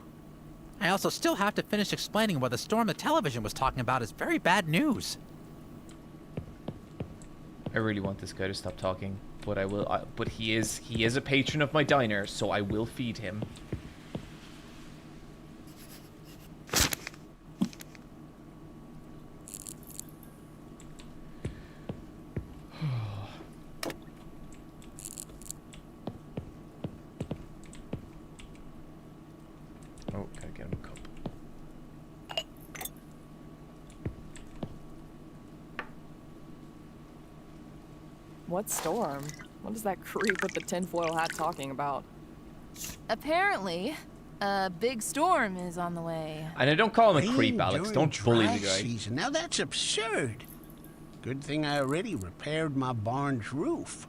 I also still have to finish explaining why the storm the television was talking about is very bad news. I really want this guy to stop talking, but I will. But he is a patron of my diner, so I will feed him. Oh, gotta get him a cup. What storm? What is that creep with the tinfoil hat talking about? Apparently, A big storm is on the way. And I don't call him a creep, Rain Alex. during Don't bully dry the guy. season. Now that's absurd. Good thing I already repaired my barn's roof.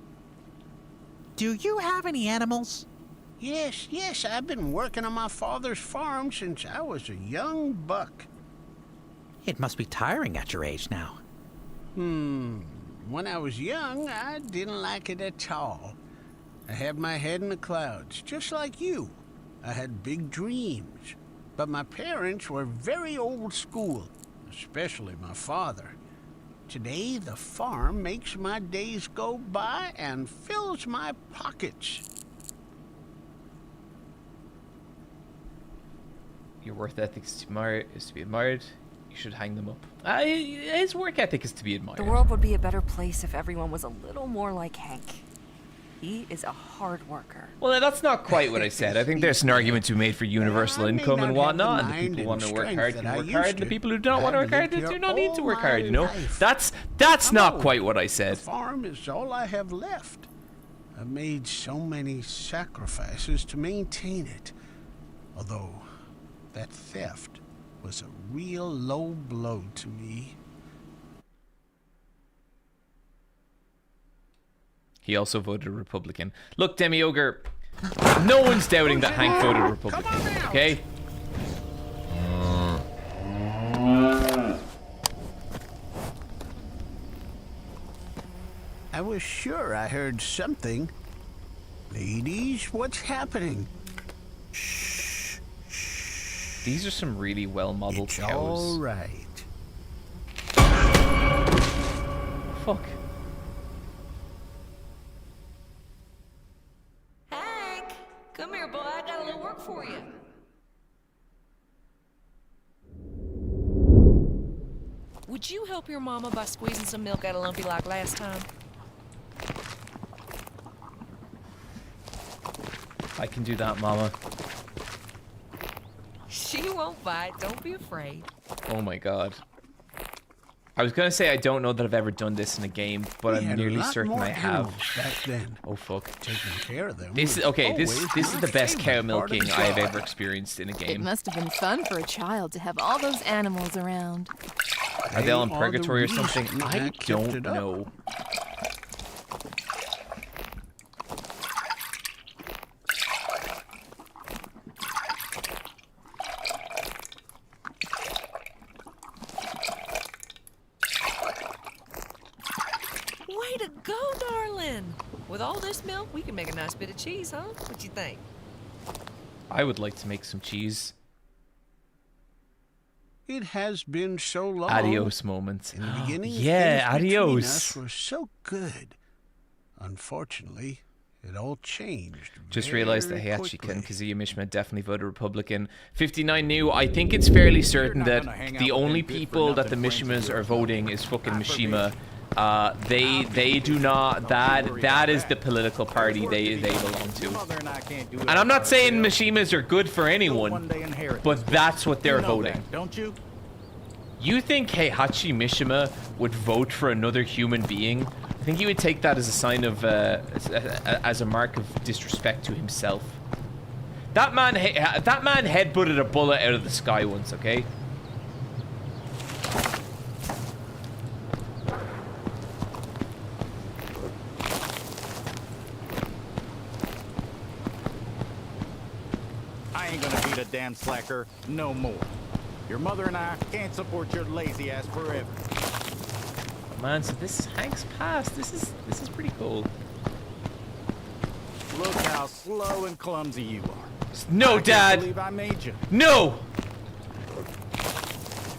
Do you have any animals? Yes, I've been working on my father's farm since I was a young buck. It must be tiring at your age now. When I was young, I didn't like it at all. I had my head in the clouds, just like you. I had big dreams. But my parents were very old school, especially my father. Today, the farm makes my days go by and fills my pockets. Your work ethic is to be admired. You should hang them up. His work ethic is to be admired. The world would be a better place if everyone was a little more like Hank. He is a hard worker. Well, that's not quite what I said. I think there's an argument to be made for universal income and whatnot. And the people who want to work hard can work hard. And the people who don't want to work hard do not need to work hard, you know? That's not quite what I said. The farm is all I have left. I've made so many sacrifices to maintain it. Although that theft was a real low blow to me. He also voted Republican. Look, Demi Ogre, no one's doubting that Hank voted Republican, okay? I was sure I heard something. Ladies, what's happening? These are some really well-modeled cows. All right. Fuck. Hank, come here, boy. I got a little work for you. Would you help your mama by squeezing some milk out of Lumpy like last time? I can do that, Mama. She won't bite. Don't be afraid. Oh my god. I was gonna say I don't know that I've ever done this in a game, but I'm nearly certain I have. Back then. Oh fuck. Taking care of them. This is okay. This is the best cow milking I have ever experienced in a It game. must have been fun for a child to have all those animals around. Are they all in purgatory or something? I don't know. Way to go, darling. With all this milk, we can make a nice bit of cheese, huh? What you think? I would like to make some cheese. It has been so long. Adios moment. In the beginning, yeah, things between adios. us were so good. Unfortunately, it all changed. Just realized that very Heihachi quickly. Kazuya Mishima definitely voted Republican. 59 new. I think it's fairly certain that the only people that the Mishimas are voting is fucking Mishima. They do not. That is the political party they belong to. And I'm not saying Mishimas are good for anyone, but that's what they're voting. Don't you? You think Heihachi Mishima would vote for another human being? I think he would take that as a sign of, as a mark of disrespect to himself. That man headbutted a bullet out of the sky once, okay? I ain't gonna be the damn slacker no more. Your mother and I can't support your lazy ass forever. Man, so this is Hank's past. This is pretty cool. Look how slow and clumsy you are. No, I Dad. can't believe I made you. No.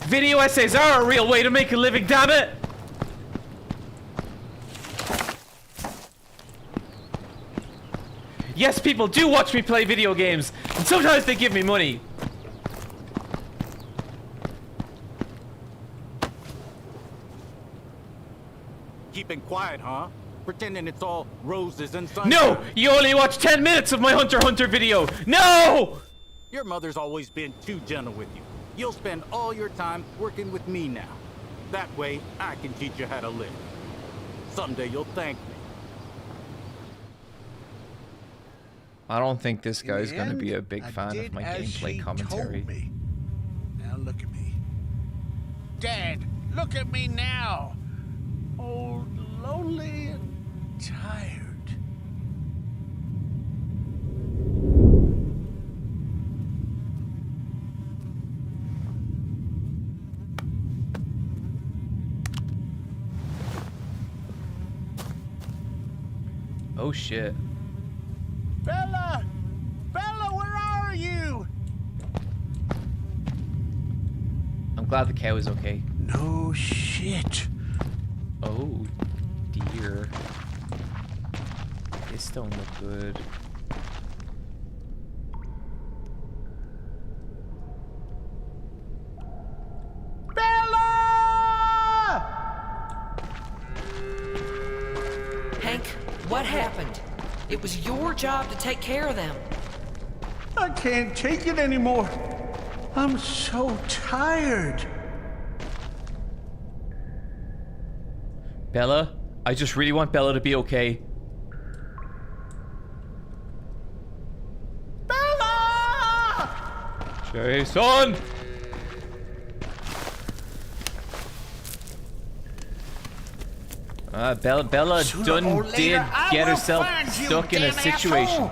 Video essays are a real way to make a living. Damn it. Yes, people do watch me play video games, and sometimes they give me money. Keeping quiet, huh? Pretending it's all roses and sunshine. No! You only watch 10 minutes of my Hunter x Hunter video! No! Your mother's always been too gentle with you. You'll spend all your time working with me now. That way, I can teach you how to live. Someday you'll thank me. I don't think this In guy's the going to be end, a big I fan of did my as gameplay she commentary. told me. Now look at me. Dad, look at me now. Old, lonely, and tired. Oh shit. Bella! Bella, where are you? I'm glad the cow is okay. No shit. Oh dear. This don't look good. Hank, what happened? It was your job to take care of them. I can't take it anymore. I'm so tired. Bella? I just really want Bella to be okay. Bella! Jason! Bella did get herself stuck in a situation.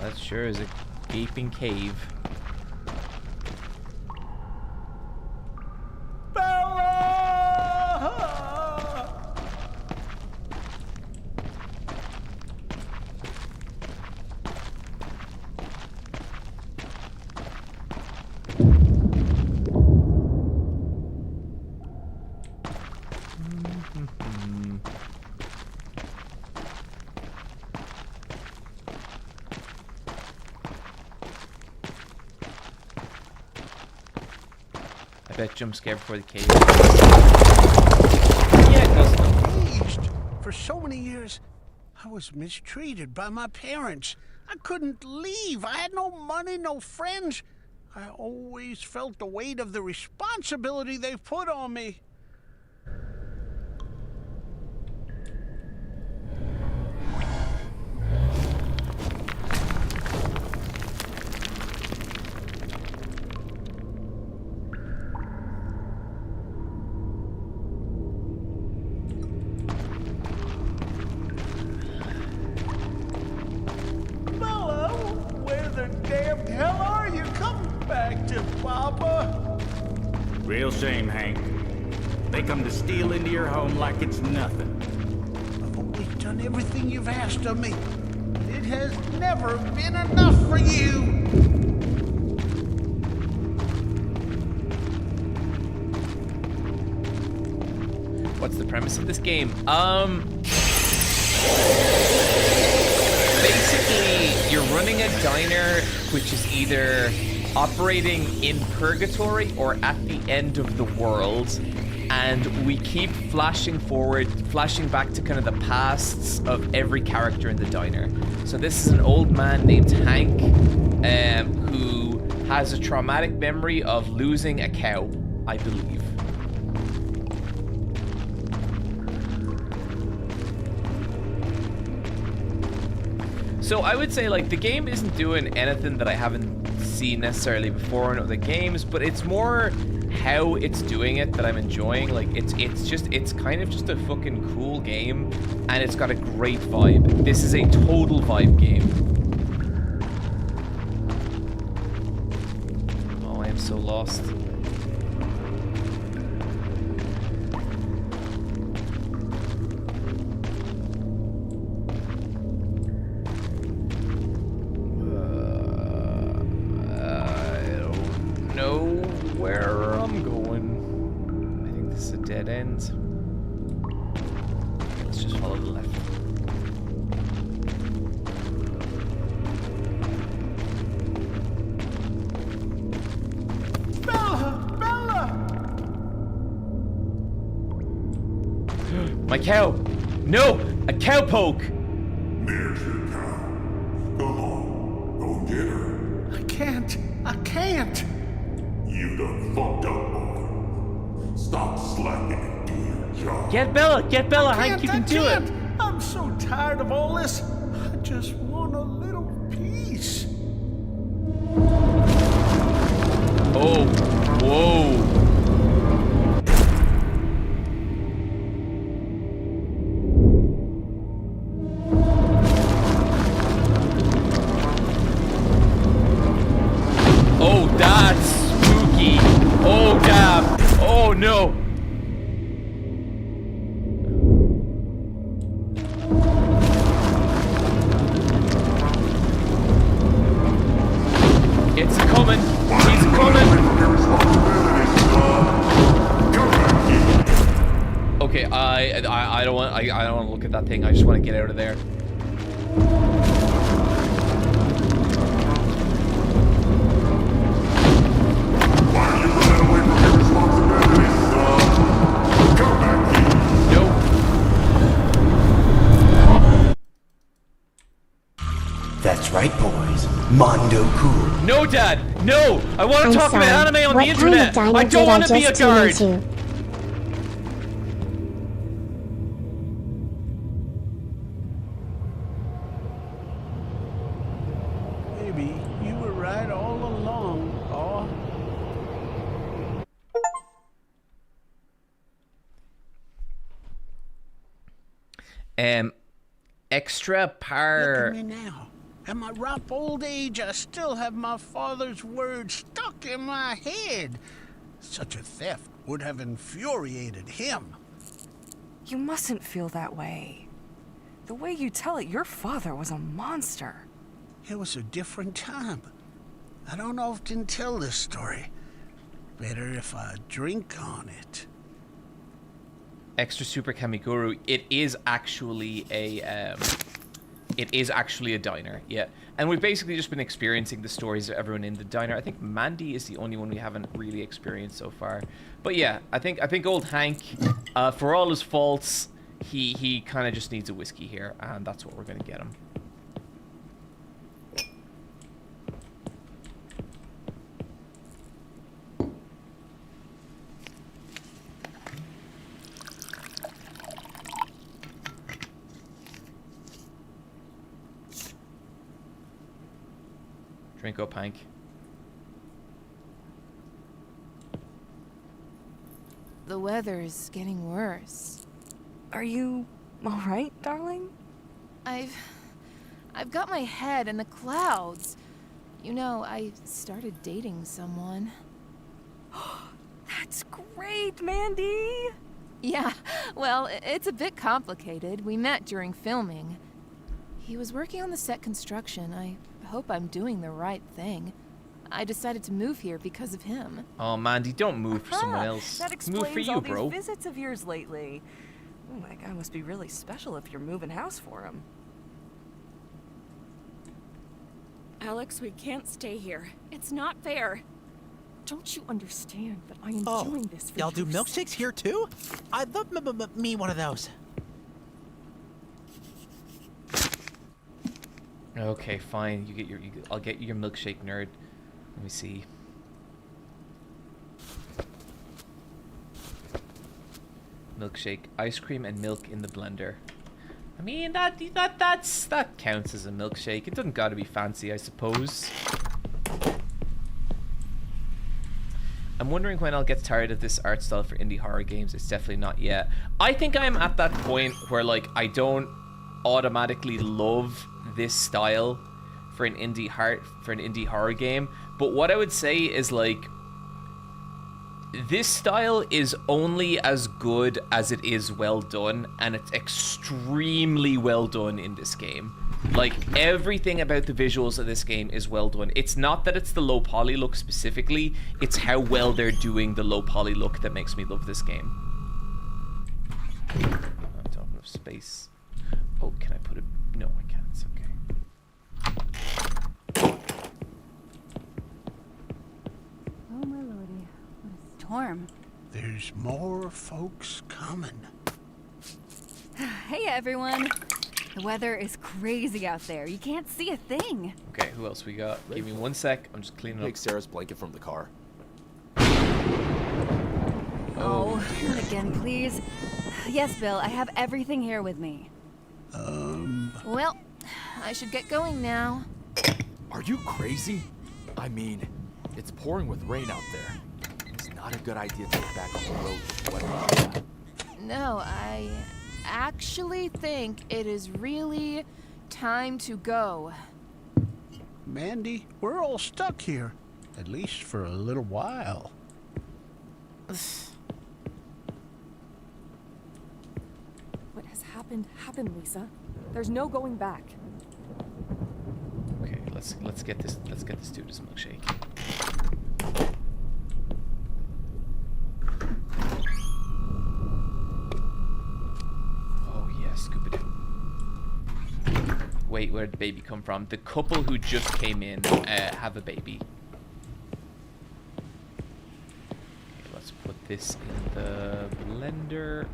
That sure is a gaping cave. I bet jump scare before the cave. Yeah, it does though. Aged. For so many years, I was mistreated by my parents. I couldn't leave. I had no money, no friends. I always felt the weight of the responsibility they put on me. Real shame, Hank. They come to steal into your home like it's nothing. I've always done everything you've asked of me. It has never been enough for you. What's the premise of this game? Basically, you're running a diner which is either operating in purgatory or at the end of the world, and we keep flashing forward, flashing back to kind of the pasts of every character in the diner. So this is an old man named Hank who has a traumatic memory of losing a cow, I believe. So I would say, like, the game isn't doing anything that I haven't seen necessarily before in other games, but it's more how it's doing it that I'm enjoying. Like, it's kind of just a fucking cool game, and it's got a great vibe. This is a total vibe game. Oh, I am so lost. Dead end. Okay, let's just follow the left. Bella! My cow! No! A cowpoke! There's your cow. Come on, go get her. I can't. You done fucked up, boy. Stop slacking and do your job. Get Bella, Hank, you can do it! I'm so tired of all this. I just want a little peace. Oh, whoa. Oh, that's spooky. Oh, damn. Oh, no. It's coming. He's coming. Okay, I don't want to look at that thing. I just want to get out of there. That's right, boys. Mondo cool. No, Dad! No! I want to talk about anime on the internet! I don't want to be a guard! Maybe you were right all along, Paul. Extra par. Look at me now. At my ripe old age, I still have my father's words stuck in my head. Such a theft would have infuriated him. You mustn't feel that way. The way you tell it, your father was a monster. It was a different time. I don't often tell this story. Better if I drink on it. Extra Super Kamiguru. It is actually a diner, yeah. And we've basically just been experiencing the stories of everyone in the diner. I think Mandy is the only one we haven't really experienced so far. But yeah, I think old Hank, for all his faults, he kind of just needs a whiskey here, and that's what we're gonna get him. Drink up, Hank. The weather's getting worse. Are you all right, darling? I've got my head in the clouds. You know, I started dating someone. That's great, Mandy! Yeah, well, it's a bit complicated. We met during filming. He was working on the set construction. I hope I'm doing the right thing. I decided to move here because of him. Oh, Mandy, don't move for someone else. That explains Move for you, all bro. these visits of yours lately. Oh, that guy must be really special if you're moving house for him. Alex, we can't stay here. It's not fair. Don't you understand that I am doing this for y'all do your milkshakes here too? I'd love me one of those. Okay, fine. I'll get you your milkshake, nerd. Let me see. Milkshake, ice cream, and milk in the blender. I mean, that counts as a milkshake. It doesn't gotta be fancy, I suppose. I'm wondering when I'll get tired of this art style for indie horror games. It's definitely not yet. I think I'm at that point where, like, I don't automatically love this style for an indie horror game, but what I would say is, like, this style is only as good as it is well done, and it's extremely well done in this game. Like, everything about the visuals of this game is well done. It's not that it's the low poly look specifically, it's how well they're doing the low poly look that makes me love this game. I don't have enough space. Oh, can I put it? No, I can't. It's okay. Oh, my lordy. What a storm. There's more folks coming. Hey everyone. The weather is crazy out there. You can't see a thing. Okay, who else we got? Give me 1 sec. I'm just cleaning up. Take Sarah's blanket from the car. Oh, not again, please. Yes, Bill, I have everything here with me. Well, I should get going now. Are you crazy? I mean, it's pouring with rain out there. It's not a good idea to get back on the road with weather like that. No, I actually think it is really time to go. Mandy, we're all stuck here. At least for a little while. What has happened, Lisa. There's no going back. Okay, let's get this dude his milkshake. Oh yeah, Scooby-Doo. Wait, where did the baby come from? The couple who just came in have a baby. Okay, let's put this in the blender.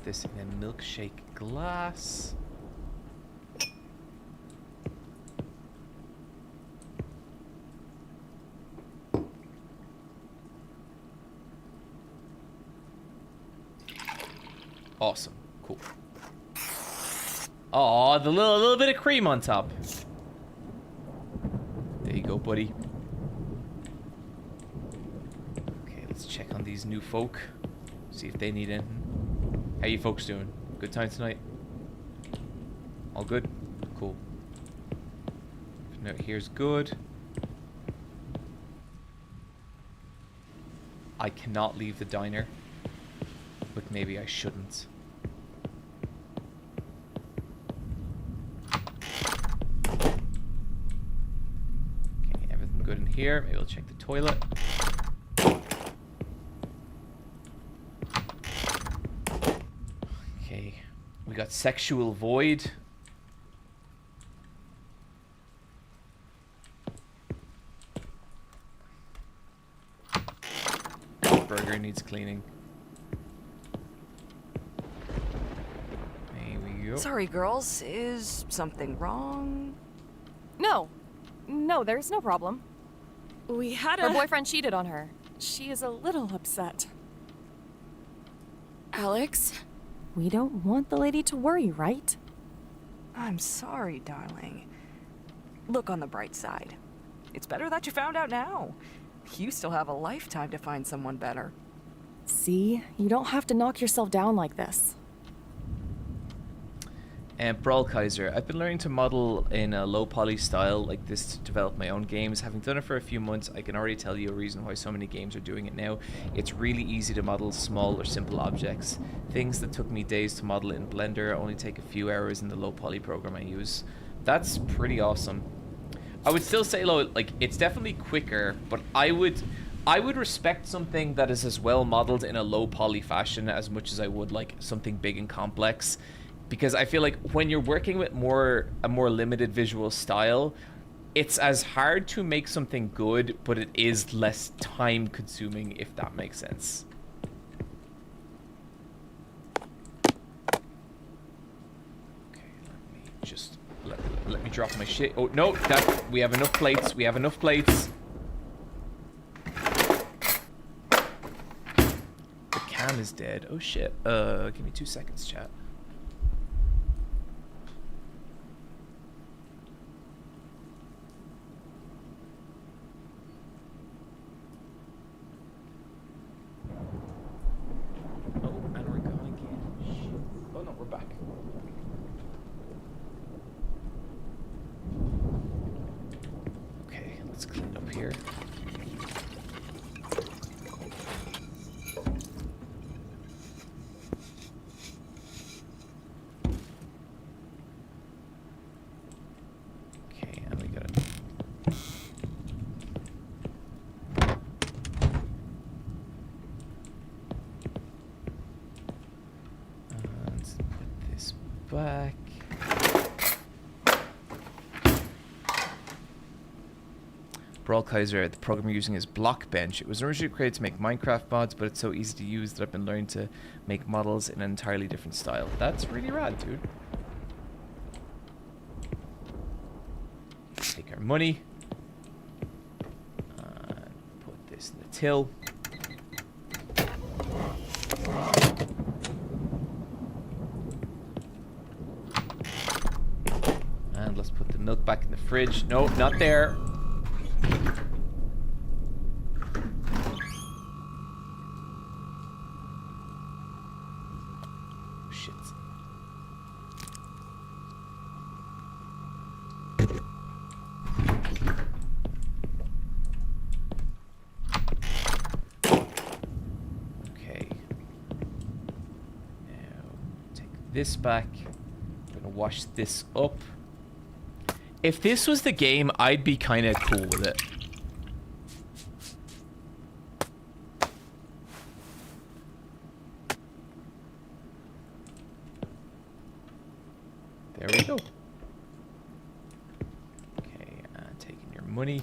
This in a milkshake glass. Awesome. Cool. Oh, the little bit of cream on top. There you go, buddy. Okay, let's check on these new folk. See if they need anything. How you folks doing? Good time tonight? All good? Cool. Note here's good. I cannot leave the diner, but maybe I shouldn't. Okay, everything good in here. Maybe I'll check the toilet. We got sexual void. Burger needs cleaning. There we go. Sorry, girls. Is something wrong? No, there's no problem. We had Her boyfriend cheated on her. She is a little upset. Alex? We don't want the lady to worry, right? I'm sorry, darling. Look on the bright side. It's better that you found out now. You still have a lifetime to find someone better. See? You don't have to knock yourself down like this. And Brawl Kaiser, I've been learning to model in a low poly style like this to develop my own games. Having done it for a few months, I can already tell you a reason why so many games are doing it now. It's really easy to model small or simple objects. Things that took me days to model in Blender only take a few hours in the low poly program I use. That's pretty awesome. I would still say, like, it's definitely quicker, but I would respect something that is as well modeled in a low poly fashion as much as I would like something big and complex. Because I feel like when you're working with a more limited visual style, it's as hard to make something good, but it is less time consuming, if that makes sense. Okay, let me drop my shit. Oh no, we have enough plates. We have enough plates. The cam is dead. Oh shit. Give me 2 seconds, chat. Okay. back. Brawl Kaiser, the program you're using is Blockbench. It was originally created to make Minecraft mods, but it's so easy to use that I've been learning to make models in an entirely different style. That's really rad, dude. Take our money. Put this in the till. And let's put the milk back in the fridge. No, not there. Shit. Okay. Now take this back. I'm gonna wash this up. If this was the game, I'd be kind of cool with it. There we go. Okay, taking your money.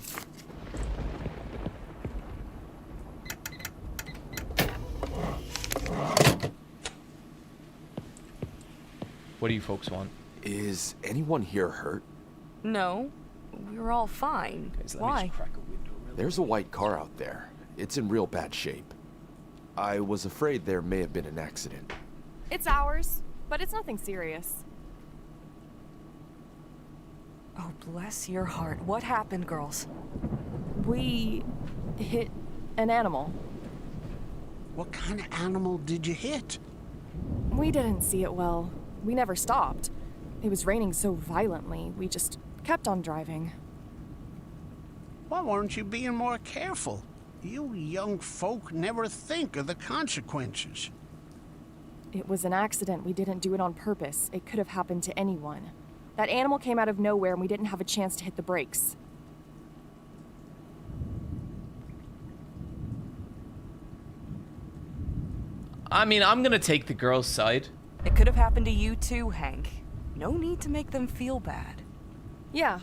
What do you folks want? Is anyone here hurt? No, we were all fine. Okay, so let me Why? just crack a window really There's a white car out there. It's in real bad shape. I was afraid there may have been an accident. It's ours, but it's nothing serious. Oh, bless your heart. What happened, girls? We hit an animal. What kind of animal did you hit? We didn't see it well. We never stopped. It was raining so violently, we just kept on driving. Why weren't you being more careful? You young folk never think of the consequences. It was an accident. We didn't do it on purpose. It could have happened to anyone. That animal came out of nowhere and we didn't have a chance to hit the brakes. I mean, I'm gonna take the girl's side. It could have happened to you too, Hank. No need to make them feel bad. Yeah.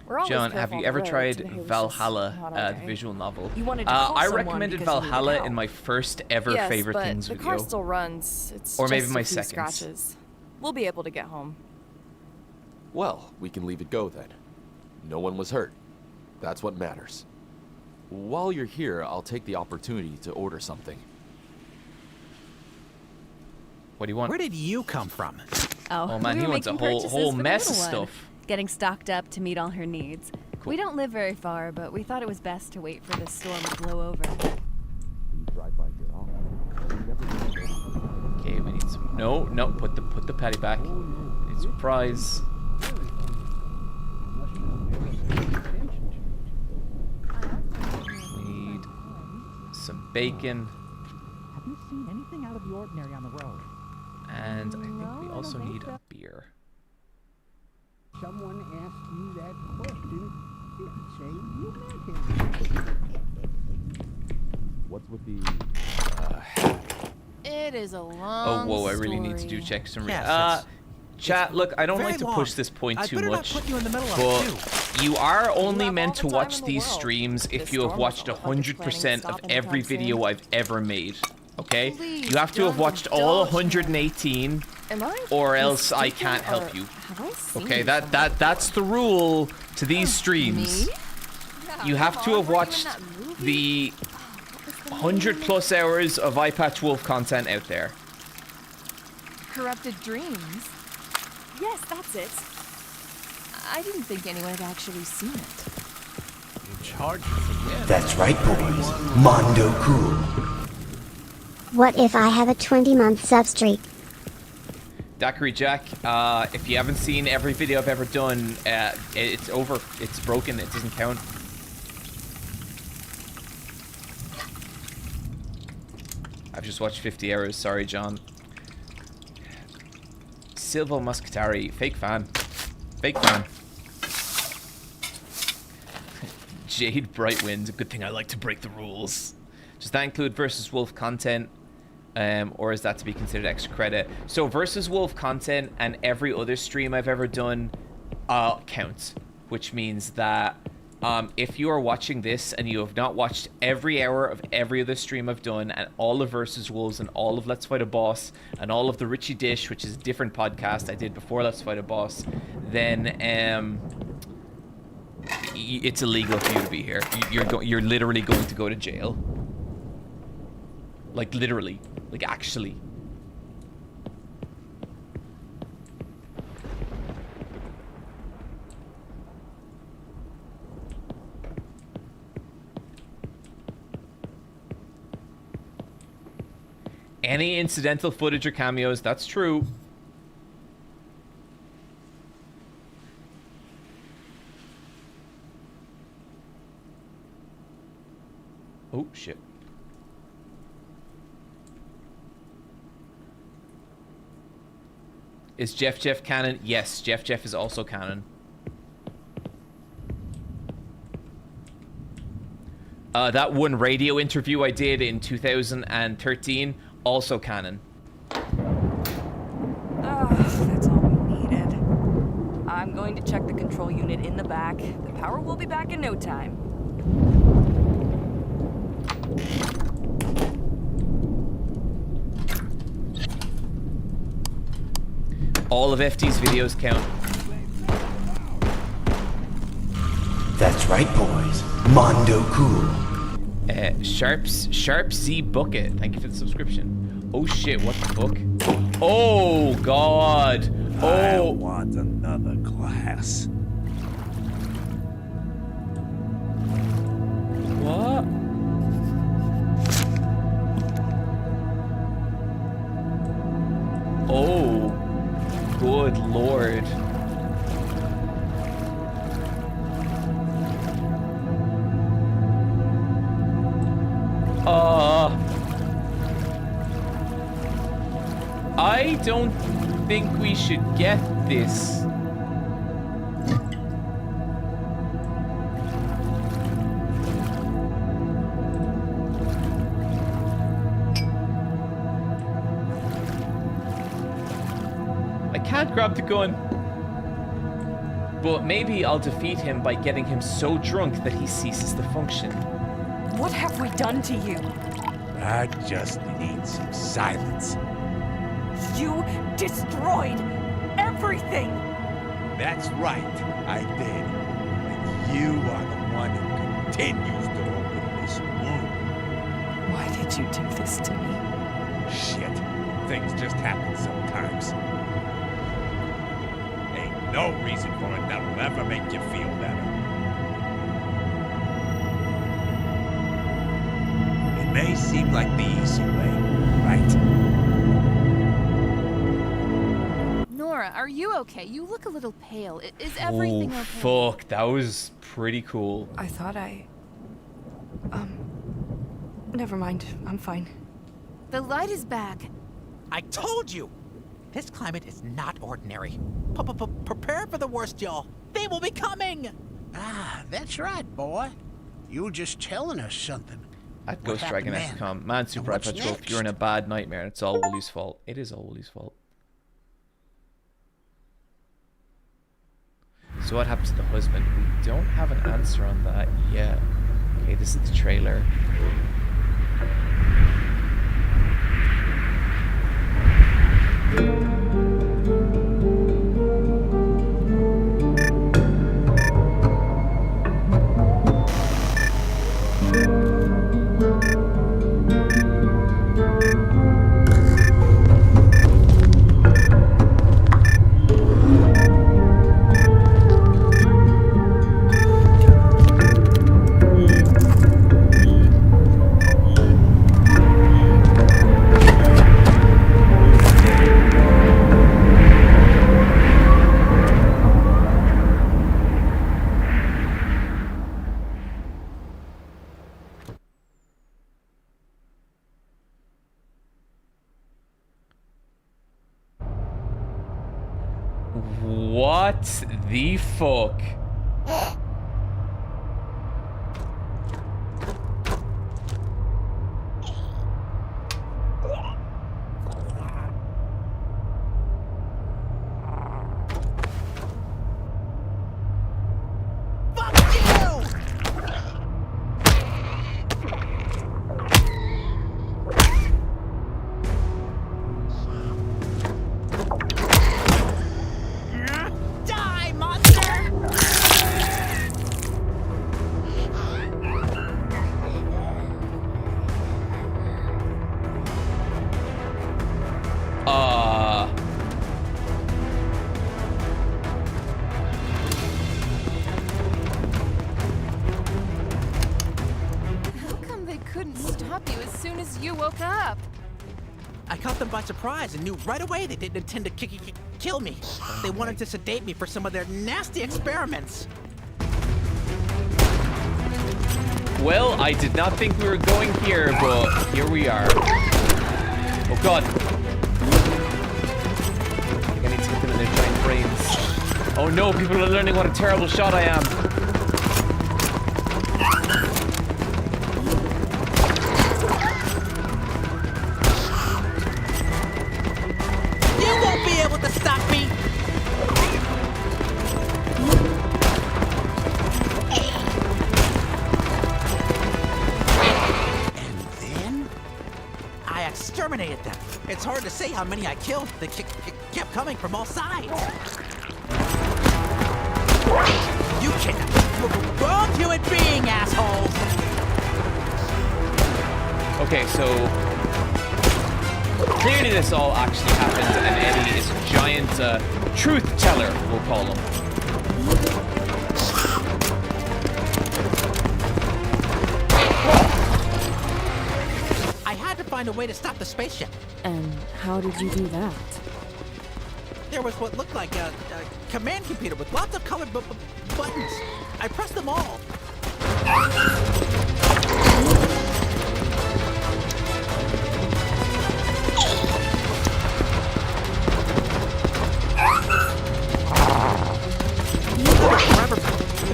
We're always John, have careful you on ever the road. tried Today was just Valhalla, not the okay. visual novel? You wanted to call I someone recommended because you needed Valhalla help. in my first ever Yes, favorite but things the video. car still runs. It's Or maybe just my a few seconds. scratches. We'll be able to get home. Well, we can leave it go then. No one was hurt. That's what matters. While you're here, I'll take the opportunity to order something. What do you want? Where did you come from? Oh man, we he were wants a making whole purchases for the mess of little one, stuff. Getting stocked up to meet all her needs. Cool. We don't live very far, but we thought it was best to wait for this storm to blow over. Okay, we need some. No, put the patty back. We need some fries. We need some bacon. Have you seen anything out of the ordinary on the road? And I think we also need a beer. Someone asked you that question, you could say you met him. What's with the It is a Oh, long whoa, I really need to story. do check some... Yes, chat, look, I don't very like to long. push this point I'd too better not much, put you in the middle of but it, you are only have meant to all the watch time in the these world. streams if This you have storm watched doesn't look like it's planning to 100% of stop every anytime video soon. I've ever made. Okay? Please You have to have don't watched all indulge me. 118, Am I or else I mistaken, can't help or you. have I seen Okay, you that's the rule to these streams. Me? You have to have watched the 100+ hours of Eye Patch Wolf content out there. Corrupted Dreams? Yes, that's it. I didn't think anyone had actually seen it. It's hard to forget. That's right, boys. Mondo cool. What if I have a 20-month sub streak? Daiquiri Jack, if you haven't seen every video I've ever done, it's over. It's broken. It doesn't count. I've just watched 50 hours. Sorry, John. Silvo Muscatari, fake fan. Fake fan. Jade Brightwind, a good thing I like to break the rules. Does that include versus Wolf content? Or is that to be considered extra credit? So Versus Wolf content and every other stream I've ever done counts, which means that if you are watching this and you have not watched every hour of every other stream I've done and all of Versus Wolves and all of Let's Fight a Boss and all of the Richie Dish, which is a different podcast I did before Let's Fight a Boss, then it's illegal for you to be here. You're literally going to go to jail. Like literally, like actually. Any incidental footage or cameos, that's true. Oh, shit. Is Jeff canon? Yes, Jeff is also canon. That one radio interview I did in 2013, also canon. That's all we needed. I'm going to check the control unit in the back. The power will be back in no time. All of FD's videos count. That's right, boys. Mondo cool. Sharp Z Bucket. Thank you for the subscription. Oh shit, what the fuck? Oh god. I Oh. want another glass. What? Oh. Good lord. I don't think we should get this. I can't grab the gun. But maybe I'll defeat him by getting him so drunk that he ceases to function. What have we done to you? I just need some silence. You destroyed everything! That's right, I did. And you are the one who continues to open this wound. Why did you do this to me? Shit, things just happen sometimes. Ain't no reason for it that'll ever make you feel better. It may seem like the easy way, right? Nora, are you okay? You look a little pale. Is everything okay? Fuck, that was pretty cool. I thought never mind. I'm fine. The light is back. I told you! This climate is not ordinary. Prepare for the worst, y'all. They will be coming! Ah, that's right, boy. You were just telling us something. At Ghost Dragon XCOM. Man, Super iPad Growth, you're in a bad nightmare. It's all Wooly's fault. It is all Wooly's fault. So what happens to the husband? We don't have an answer on that yet. Okay, this is the trailer. What the fuck? couldn't stop you as soon as you woke up. I caught them by surprise and knew right away they didn't intend to kill me. They wanted to sedate me for some of their nasty experiments. Well, I did not think we were going here, but here we are. Oh god. I think I need to get them in their giant brains. Oh no, people are learning what a terrible shot I am. You won't be able to stop me! I exterminated them. It's hard to say how many I killed. They kept coming from all sides. You kidnapped wrong human being, assholes! Okay, so clearly this all actually happened, and Eddie is a giant truth teller, we'll call him. I had to find a way to stop the spaceship. And how did you do that? There was what looked like a command computer with lots of colored buttons. I pressed them all.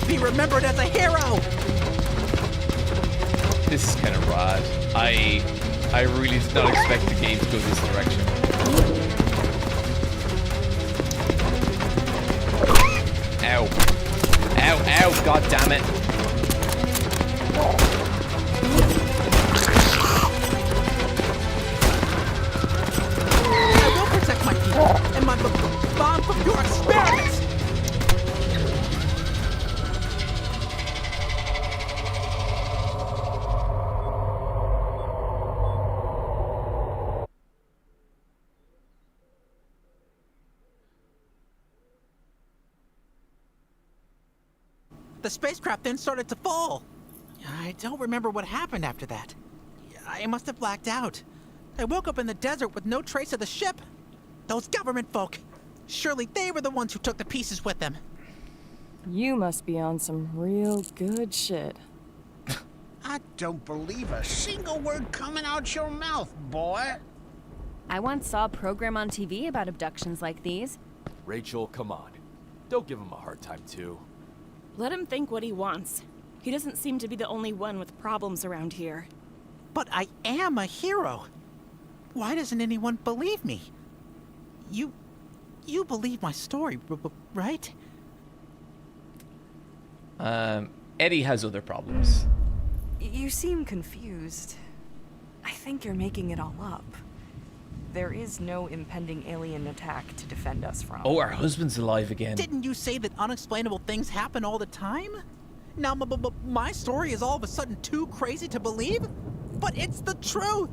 Be remembered as a hero. This is kind of rad. I really did not expect the game to go this direction. Ow. Ow, ow, god damn it. I will protect my people and my bomb from your experiments. The spacecraft then started to fall. I don't remember what happened after that. I must have blacked out. I woke up in the desert with no trace of the ship. Those government folk. Surely they were the ones who took the pieces with them. You must be on some real good shit. I don't believe a single word coming out your mouth, boy. I once saw a program on TV about abductions like these. Rachel, come on. Don't give him a hard time, too. Let him think what he wants. He doesn't seem to be the only one with problems around here. But I am a hero. Why doesn't anyone believe me? You believe my story, right? Eddie has other problems. You seem confused. I think you're making it all up. There is no impending alien attack to defend us from. Oh, our husband's alive again. Didn't you say that unexplainable things happen all the time? Now, my story is all of a sudden too crazy to believe? But it's the truth!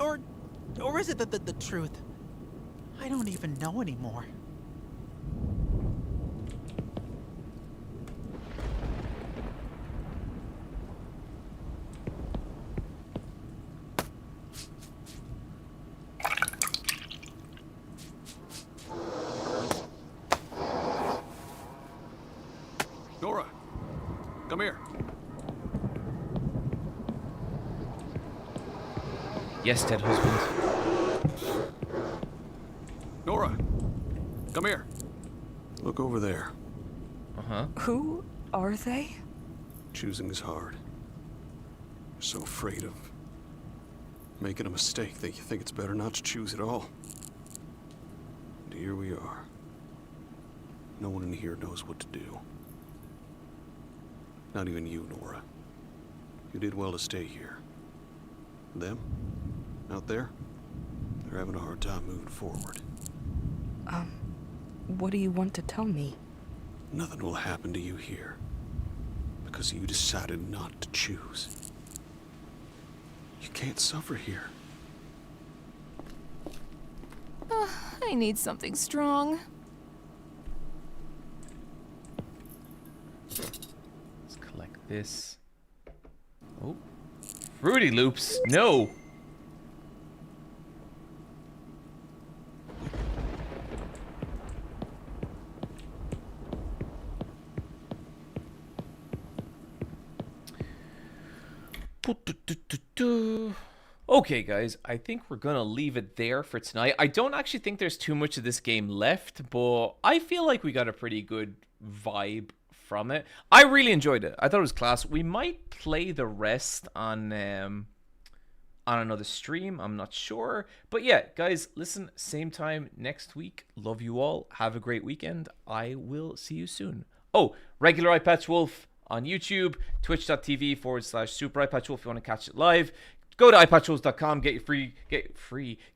Or is it the truth? I don't even know anymore. Nora, come here. Yes, dead husband. Nora, come here. Look over there. Uh-huh. Who are they? Choosing is hard. You're so afraid of making a mistake that you think it's better not to choose at all. And here we are. No one in here knows what to do. Not even you, Nora. You did well to stay here. Them? Out there? They're having a hard time moving forward. What do you want to tell me? Nothing will happen to you here. Because you decided not to choose. You can't suffer here. I need something strong. Let's collect this. Oh. Fruity Loops? No. Okay, guys, I think we're gonna leave it there for tonight. I don't actually think there's too much of this game left, but I feel like we got a pretty good vibe from it. I really enjoyed it. I thought it was class. We might play the rest on another stream. I'm not sure, but yeah, guys, listen. Same time next week. Love you all. Have a great weekend. I will see you soon. Oh, regular iPatchWolf on YouTube, twitch.tv/Super iPatchWolf if you want to catch it live. Go to iPatchWolves.com, get